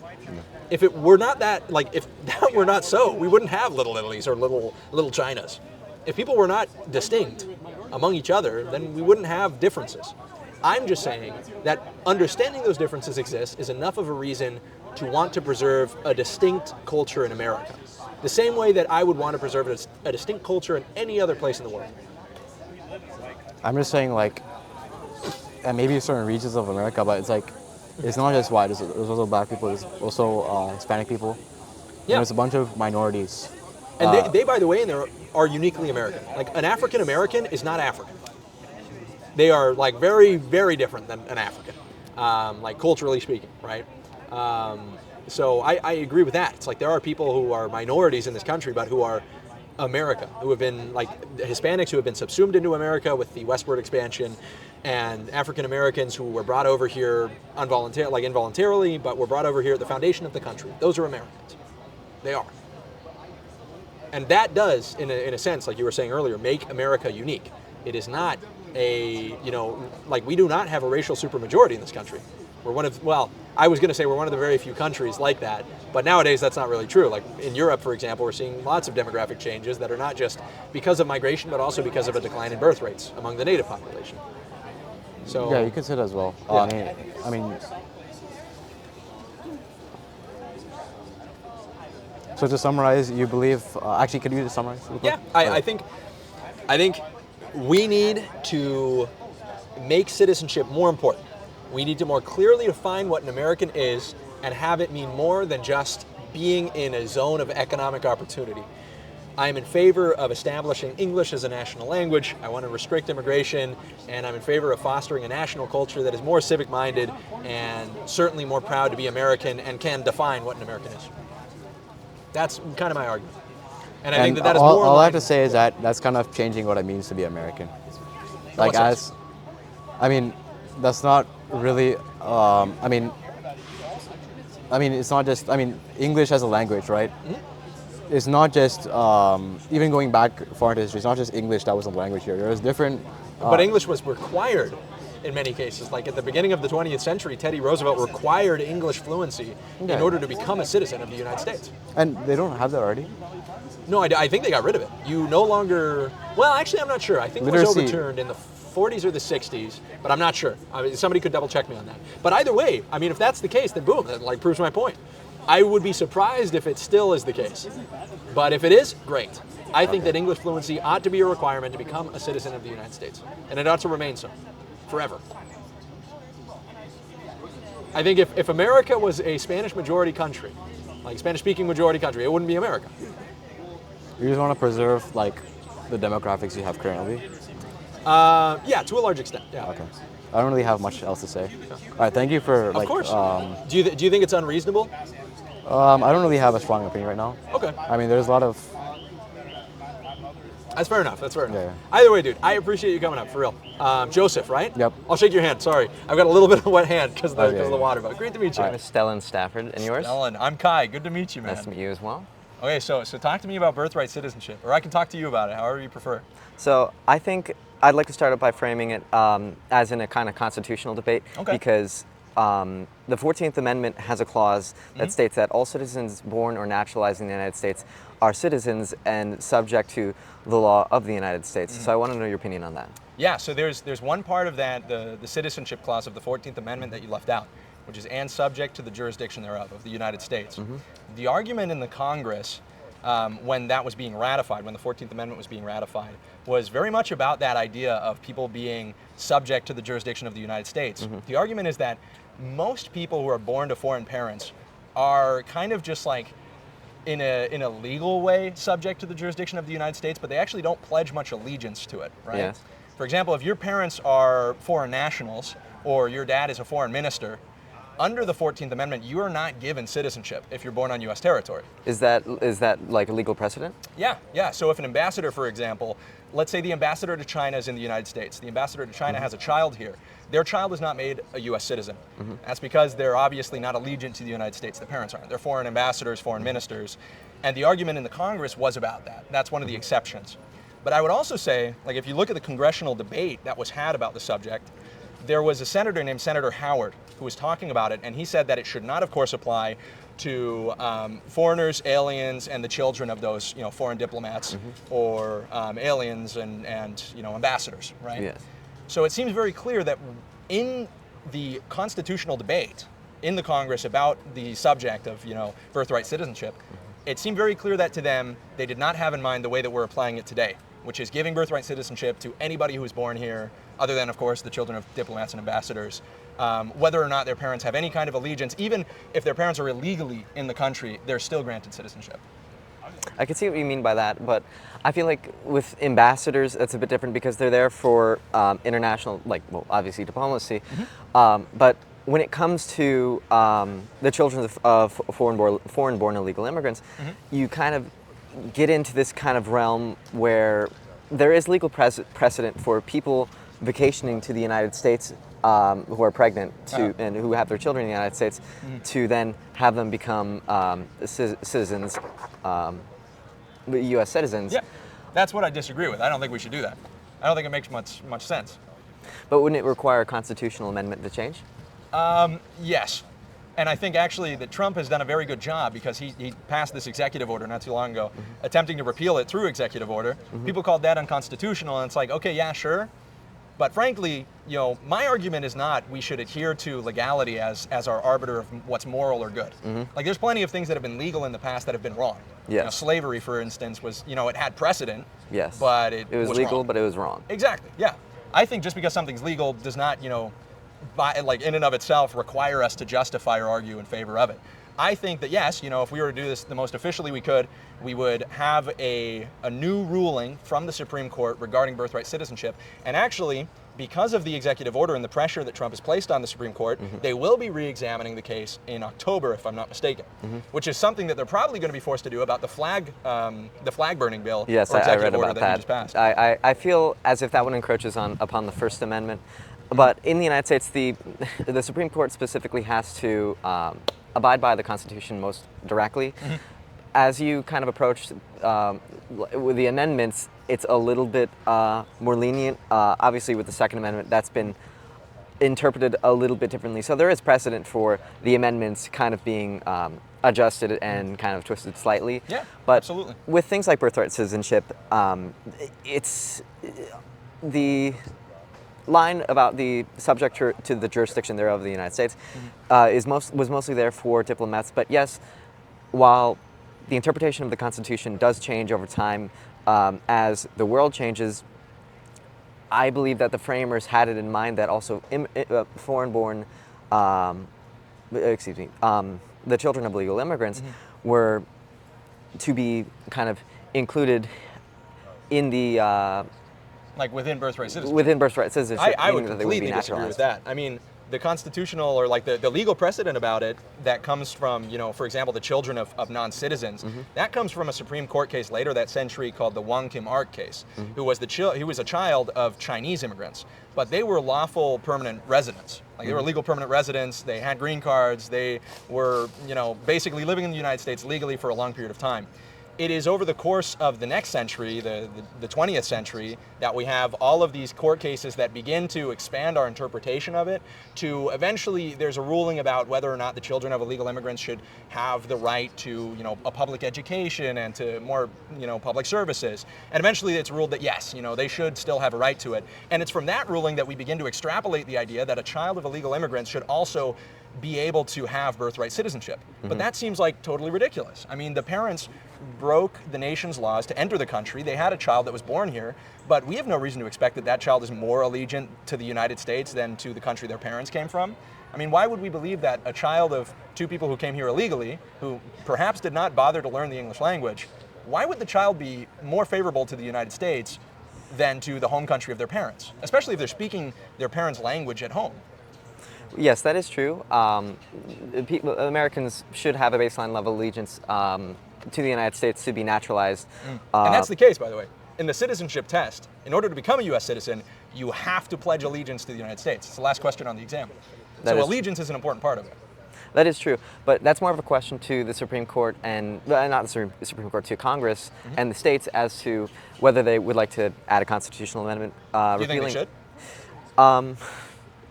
If it were not that, like, if that were not so, we wouldn't have little Italies or little Chinas. If people were not distinct among each other, then we wouldn't have differences. I'm just saying that understanding those differences exist is enough of a reason to want to preserve a distinct culture in America. The same way that I would want to preserve a distinct culture in any other place in the world. I'm just saying, like, and maybe certain regions of America, but it's like, it's not just white, there's also black people, there's also Hispanic people. Yeah. There's a bunch of minorities. And they, by the way, are uniquely American. Like, an African American is not African. They are, like, very, very different than an African, like, culturally speaking, right? So I agree with that. It's like there are people who are minorities in this country, but who are America, who have been, like, Hispanics who have been subsumed into America with the westward expansion, and African Americans who were brought over here involuntarily, but were brought over here at the foundation of the country. Those are Americans. They are. And that does, in a sense, like you were saying earlier, make America unique. It is not like, we do not have a racial supermajority in this country. We're one of, well, I was going to say we're one of the very few countries like that, but nowadays that's not really true. Like in Europe, for example, we're seeing lots of demographic changes that are not just because of migration, but also because of a decline in birth rates among the native population. So yeah, you can say that as well. Yeah. I mean, so to summarize, you believe, actually, could you just summarize? Yeah, I think we need to make citizenship more important. We need to more clearly define what an American is and have it mean more than just being in a zone of economic opportunity. I am in favor of establishing English as a national language. I want to restrict immigration, and I'm in favor of fostering a national culture that is more civic-minded and certainly more proud to be American and can define what an American is. That's kind of my argument. And I think that is more. All I have to say is that that's kind of changing what it means to be American. Like, as, I mean, that's not really, I mean, it's not just, English as a language, right? Mm-hmm. It's not just, even going back far into history, it's not just English that was a language here. There was different... but English was required in many cases. Like at the beginning of the 20th century, Teddy Roosevelt required English fluency in order to become a citizen of the United States. And they don't have that already? No, I think they got rid of it. You no longer... Well, actually, I'm not sure. I think it was overturned in the 40s or the 60s, but I'm not sure. I mean, somebody could double check me on that. But either way, I mean, if that's the case, then boom, that like proves my point. I would be surprised if it still is the case. But if it is, great. I think that English fluency ought to be a requirement to become a citizen of the United States. And it ought to remain so, forever. I think if America was a Spanish majority country, like Spanish-speaking majority country, it wouldn't be America. You just want to preserve, like, the demographics you have currently? Yeah, to a large extent, yeah. Okay. I don't really have much else to say. Yeah. All right, thank you for, like... Of course. Do you think it's unreasonable? I don't really have a strong opinion right now. Okay. I mean, there's a lot of... That's fair enough, that's fair enough. Yeah. Either way, dude, I appreciate you coming up, for real. Joseph, right? Yep. I'll shake your hand, sorry. I've got a little bit of a wet hand because of the water, but great to meet you. I'm Stellan Stafford, and yours? Stellan, I'm Kai, good to meet you, man. Nice to meet you as well. Okay, so talk to me about birthright citizenship, or I can talk to you about it, however you prefer. So I think I'd like to start out by framing it as in a kind of constitutional debate, because the 14th Amendment has a clause that states that all citizens born or naturalized in the United States are citizens and subject to the law of the United States. So I want to know your opinion on that. Yeah, so there's one part of that, the citizenship clause of the 14th Amendment that you left out, which is and subject to the jurisdiction thereof of the United States. The argument in the Congress when that was being ratified, when the 14th Amendment was being ratified, was very much about that idea of people being subject to the jurisdiction of the United States. The argument is that most people who are born to foreign parents are kind of just like in a legal way subject to the jurisdiction of the United States, but they actually don't pledge much allegiance to it, right? Yes. For example, if your parents are foreign nationals or your dad is a foreign minister, under the 14th Amendment, you are not given citizenship if you're born on U.S. territory. Is that like a legal precedent? Yeah. So if an ambassador, for example, let's say the ambassador to China is in the United States. The ambassador to China has a child here. Their child is not made a U.S. citizen. That's because they're obviously not allegiant to the United States. The parents aren't. They're foreign ambassadors, foreign ministers. And the argument in the Congress was about that. That's one of the exceptions. But I would also say, like, if you look at the congressional debate that was had about the subject, there was a senator named Senator Howard who was talking about it, and he said that it should not, of course, apply to foreigners, aliens, and the children of those, foreign diplomats or aliens and ambassadors, right? Yes. So it seems very clear that in the constitutional debate in the Congress about the subject of, birthright citizenship, it seemed very clear that to them, they did not have in mind the way that we're applying it today, which is giving birthright citizenship to anybody who is born here, other than, of course, the children of diplomats and ambassadors, whether or not their parents have any kind of allegiance. Even if their parents are illegally in the country, they're still granted citizenship. I can see what you mean by that, but I feel like with ambassadors, that's a bit different because they're there for international, obviously diplomacy, but when it comes to the children of foreign-born illegal immigrants, you kind of get into this kind of realm where there is legal precedent for people vacationing to the United States who are pregnant and who have their children in the United States to then have them become citizens, U.S. citizens. Yeah, that's what I disagree with. I don't think we should do that. I don't think it makes much sense. But wouldn't it require a constitutional amendment to change? Yes. And I think actually that Trump has done a very good job because he passed this executive order not too long ago, attempting to repeal it through executive order. People called that unconstitutional, and it's like, okay, yeah, sure. But frankly, my argument is not we should adhere to legality as our arbiter of what's moral or good. Like, there's plenty of things that have been legal in the past that have been wrong. Yes. Slavery, for instance, was, it had precedent. Yes. But it was legal, wrong. but it was wrong. Exactly, yeah. I think just because something's legal does not, in and of itself require us to justify or argue in favor of it. I think that yes, if we were to do this the most officially we could, we would have a new ruling from the Supreme Court regarding birthright citizenship. And actually, because of the executive order and the pressure that Trump has placed on the Supreme Court, they will be re-examining the case in October, if I'm not mistaken, which is something that they're probably going to be forced to do about the flag burning bill. Yes, or I read executive order about that he just passed. I feel as if that one encroaches upon the First Amendment. But in the United States, the Supreme Court specifically has to abide by the Constitution most directly. As you kind of approach with the amendments, it's a little bit more lenient. Obviously, with the Second Amendment, that's been interpreted a little bit differently. So there is precedent for the amendments kind of being adjusted and kind of twisted slightly. Yeah, but absolutely. With things like birthright citizenship, it's the line about the subject to the jurisdiction thereof of the United States was mostly there for diplomats. But yes, while the interpretation of the Constitution does change over time as the world changes, I believe that the framers had it in mind that also foreign-born, the children of legal immigrants were to be kind of included in the within birthright citizenship. Within birthright citizenship. I would completely disagree with that. I mean, the constitutional or the legal precedent about it that comes from, for example, the children of non-citizens, that comes from a Supreme Court case later that century called the Wong Kim Ark case, who was a child of Chinese immigrants, but they were lawful permanent residents. They were legal permanent residents, they had green cards, they were, basically living in the United States legally for a long period of time. It is over the course of the next century, the 20th century, that we have all of these court cases that begin to expand our interpretation of it to eventually there's a ruling about whether or not the children of illegal immigrants should have the right to, a public education and to more, public services. And eventually it's ruled that yes, they should still have a right to it. And it's from that ruling that we begin to extrapolate the idea that a child of illegal immigrants should also be able to have birthright citizenship. But that seems like totally ridiculous. I mean, the parents broke the nation's laws to enter the country. They had a child that was born here, but we have no reason to expect that that child is more allegiant to the United States than to the country their parents came from. I mean, why would we believe that a child of two people who came here illegally, who perhaps did not bother to learn the English language, why would the child be more favorable to the United States than to the home country of their parents, especially if they're speaking their parents' language at home? Yes, that is true. Americans should have a baseline level allegiance to the United States to be naturalized. And that's the case, by the way. In the citizenship test, in order to become a U.S. citizen, you have to pledge allegiance to the United States. It's the last question on the exam. So allegiance is an important part of it. That is true, but that's more of a question to the Supreme Court and not the Supreme Court, to Congress and the states as to whether they would like to add a constitutional amendment. Do you think they should?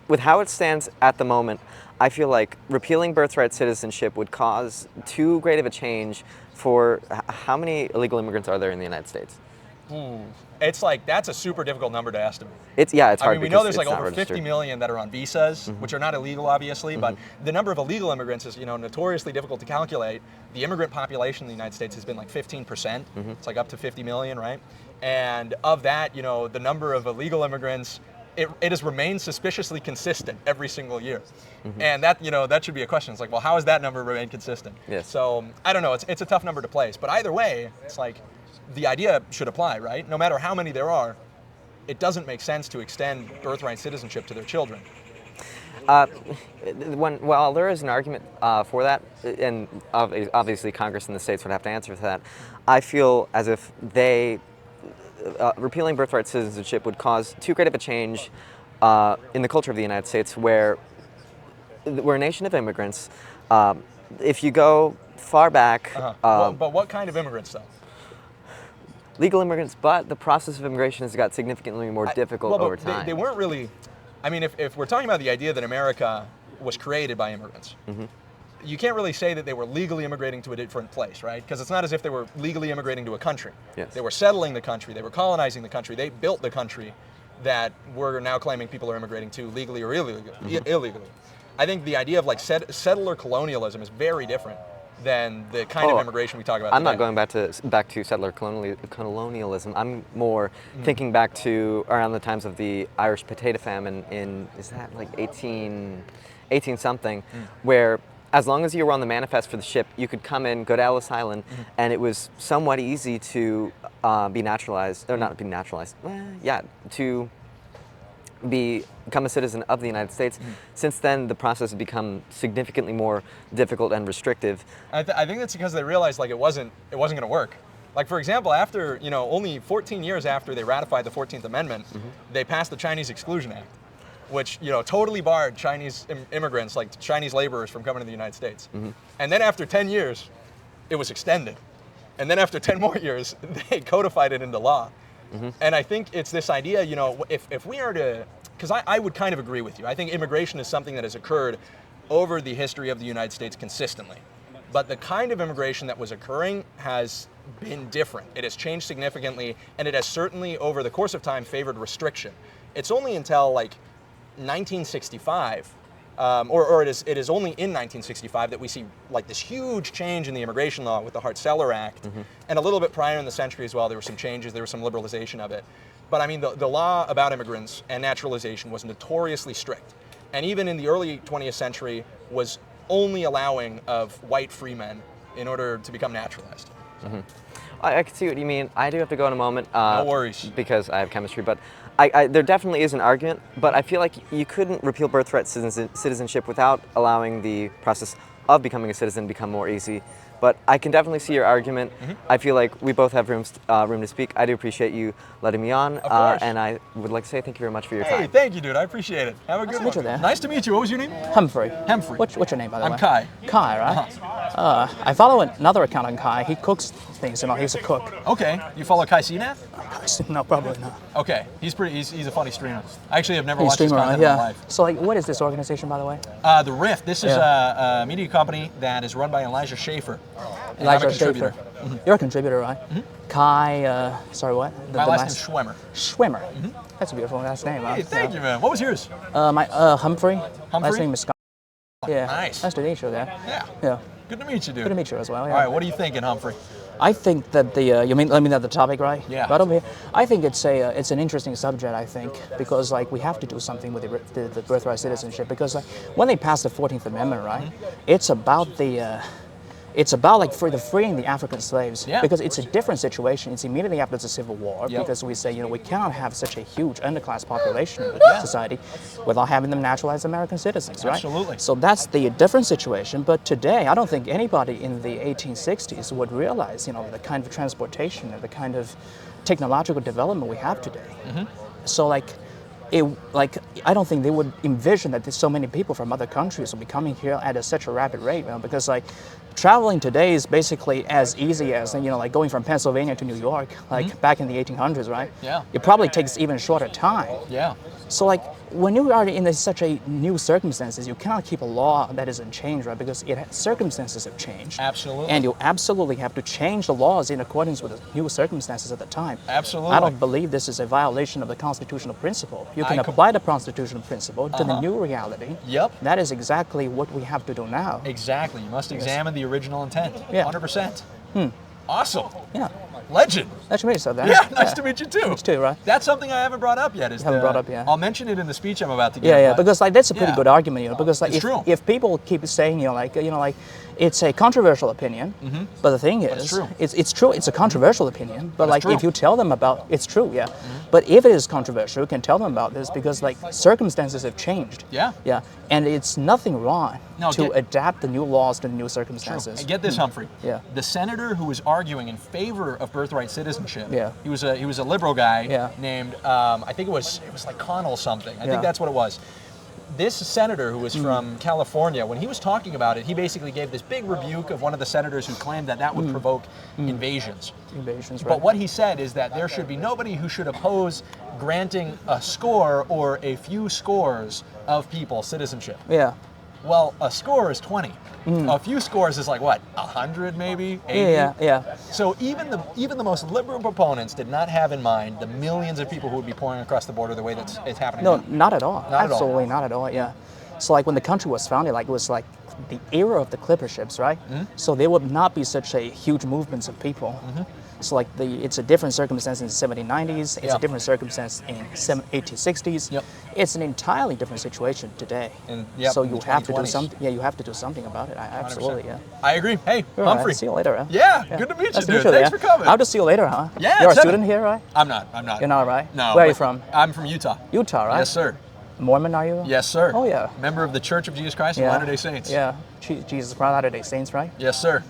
With how it stands at the moment, I feel like repealing birthright citizenship would cause too great of a change for how many illegal immigrants are there in the United States? It's like, that's a super difficult number to estimate. It's hard. I mean, we know there's like over 50 million that are on visas, which are not illegal, obviously, but the number of illegal immigrants is, notoriously difficult to calculate. The immigrant population in the United States has been like 15%. It's like up to 50 million, right? And of that, the number of illegal immigrants, it has remained suspiciously consistent every single year. And that, that should be a question. It's like, well, how has that number remained consistent? Yes. So I don't know, it's a tough number to place, but either way, it's like, the idea should apply, right? No matter how many there are, it doesn't make sense to extend birthright citizenship to their children. Well, there is an argument for that, and obviously Congress and the states would have to answer for that. I feel as if repealing birthright citizenship would cause too great of a change in the culture of the United States, where we're a nation of immigrants. If you go far back... But what kind of immigrants, though? Legal immigrants, but the process of immigration has got significantly more difficult over time. They weren't really, I mean, if we're talking about the idea that America was created by immigrants, you can't really say that they were legally immigrating to a different place, right? Because it's not as if they were legally immigrating to a country. Yes. They were settling the country, they were colonizing the country, they built the country that we're now claiming people are immigrating to legally or illegally. I think the idea of like settler colonialism is very different than the kind of immigration we talk about I'm today. not going back to settler colonialism. I'm more thinking back to around the times of the Irish potato famine in, is that like 18 something, where as long as you were on the manifest for the ship, you could come in, go to Ellis Island, and it was somewhat easy to be naturalized, or not be naturalized, to become a citizen of the United States. Since then, the process has become significantly more difficult and restrictive. I think that's because they realized like it wasn't going to work. Like, for example, after only 14 years after they ratified the 14th Amendment, they passed the Chinese Exclusion Act, which totally barred Chinese immigrants, like Chinese laborers, from coming to the United States. And then after 10 years, it was extended. And then after 10 more years, they codified it into law. And I think it's this idea, if we are to, because I would kind of agree with you. I think immigration is something that has occurred over the history of the United States consistently. But the kind of immigration that was occurring has been different. It has changed significantly, and it has certainly, over the course of time, favored restriction. It's only until like 1965, or it is only in 1965 that we see like this huge change in the immigration law with the Hart-Celler Act, and a little bit prior in the century as well, there were some changes, there was some liberalization of it. But I mean, the law about immigrants and naturalization was notoriously strict, and even in the early 20th century was only allowing of white free men in order to become naturalized. I can see what you mean. I do have to go in a moment. No worries. Because I have chemistry, but there definitely is an argument, but I feel like you couldn't repeal birthright citizenship without allowing the process of becoming a citizen become more easy. But I can definitely see your argument. I feel like we both have room to speak. I do appreciate you letting me on. Of course. And I would like to say thank you very much for your Hey, time. thank you, dude. I appreciate it. Have a good to meet you there. Nice to meet you. What was your name? Humphrey. Humphrey. What's your name, by the way? I'm Kai. Kai, right? I follow another account on Kai. He cooks things, he's a cook. Okay. You follow Kai Cenat? No, probably not. Okay. He's a funny streamer. I actually have never He's watched his streamer, content in my life. So, like, what is this organization, by the way? The Rift. This is a media company that is run by Elijah Schaefer. And I'm a Elijah contributor. Schaefer. You're a contributor, right? Kai, sorry, what? My last name's Schwemmer. Schwemmer. That's a beautiful last name. Hey, thank you, man. What was yours? My Humphrey. Humphrey? Last name is Scott. Yeah. Nice. Nice to meet you there. Yeah. Yeah. Good to meet you, dude. Good to meet you as well. Yeah. All right. What are you thinking, Humphrey? I think that let me know the topic, right? Yeah. Right over here. I think it's an interesting subject. I think because like we have to do something with the birthright citizenship because like when they passed the 14th Amendment, right? It's about the It's about like freeing the African slaves, Yeah. because it's a different situation. It's immediately after the Civil War, Yep. because we say, we cannot have such a huge underclass population in the society without having them naturalized American citizens, right? Absolutely. So that's the different situation. But today, I don't think anybody in the 1860s would realize, the kind of transportation and the kind of technological development we have today. So I don't think they would envision that there's so many people from other countries will be coming here at such a rapid rate, because traveling today is basically as easy as like going from Pennsylvania to New York, back in the 1800s, right? Yeah. It probably takes even shorter time. Yeah. So when you are in such a new circumstances, you cannot keep a law that isn't changed, right? Because circumstances have changed. Absolutely. And you absolutely have to change the laws in accordance with the new circumstances at the time. Absolutely. I don't believe this is a violation of the constitutional principle. You can apply the constitutional principle to the new reality. Yep. That is exactly what we have to do now. Exactly. You must examine the original intent. Yeah. 100%. Awesome. Yeah. Legend. Nice to meet you, sir. Yeah, nice to meet you too. You too, right? That's something I haven't brought up yet. Haven't brought up yet. I'll mention it in the speech I'm about to give. Yeah, because that's a pretty good argument, because It's true. if people keep saying, it's a controversial opinion, but the thing is, it's true. It's a controversial opinion, but if you tell them about, it's true, yeah. But if it is controversial, you can tell them about this, because circumstances have changed. Yeah. Yeah, and it's nothing wrong to adapt the new laws to the new circumstances. And get this, Humphrey. Yeah. The senator who was arguing in favor of birthright citizenship. Yeah. He was a liberal guy. Yeah. Named I think it was like Connell something. I think that's what it was. This senator who was from California, when he was talking about it, he basically gave this big rebuke of one of the senators who claimed that would provoke invasions. Invasions, right. But what he said is that there should be nobody who should oppose granting a score or a few scores of people citizenship. Yeah. Well, a score is 20. A few scores is like what, 100 maybe, 80? Yeah. So even the most liberal proponents did not have in mind the millions of people who would be pouring across the border the way that it's happening No, now. not at all. Not at all. Absolutely not at all. Yeah. So when the country was founded, it was like the era of the clipper ships, right? So there would not be such a huge movements of people. So it's a different circumstance in the 1790s. It's a different circumstance in 1860s. Yep. It's an entirely different situation today. And, so in you the have to do 2020s. something. Yeah, you have to do something about it. Absolutely. 100%. Yeah. I agree. Hey, All right, Humphrey. see you later. Huh? Yeah, good to meet you, Nice dude. to meet you, Thanks for coming. I'll just see you later, huh? Yeah, You're a send student it. here, right? I'm not. You're not, right? No. Where are you but from? I'm from Utah. Utah, right? Yes, sir. Mormon, are you? Yes, sir. Oh, yeah. Member of the Church of Jesus Christ of Yeah. Latter-day Saints. Yeah. Jesus Christ, Latter-day Saints, right? Yes, sir.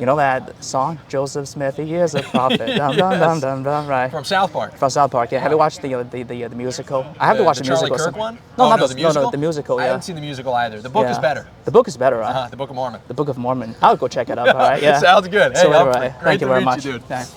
You know that song, Joseph Smith, he is a prophet. Dum, dum, dum, dum, dum, right? From South Park. From South Park, yeah. Have you watched the musical? I have to watch the Charlie musical. Kirk one? No, Oh, not no, the the musical. No, the musical. I Yeah. haven't seen the musical either. The book is Yeah. better. The book is better, right? The Book of Mormon. The Book of Mormon. I'll go check it out. All right. Yeah. Sounds good. So Hey, Humphrey, anyway, great thank to you very meet much. you, dude. Thanks.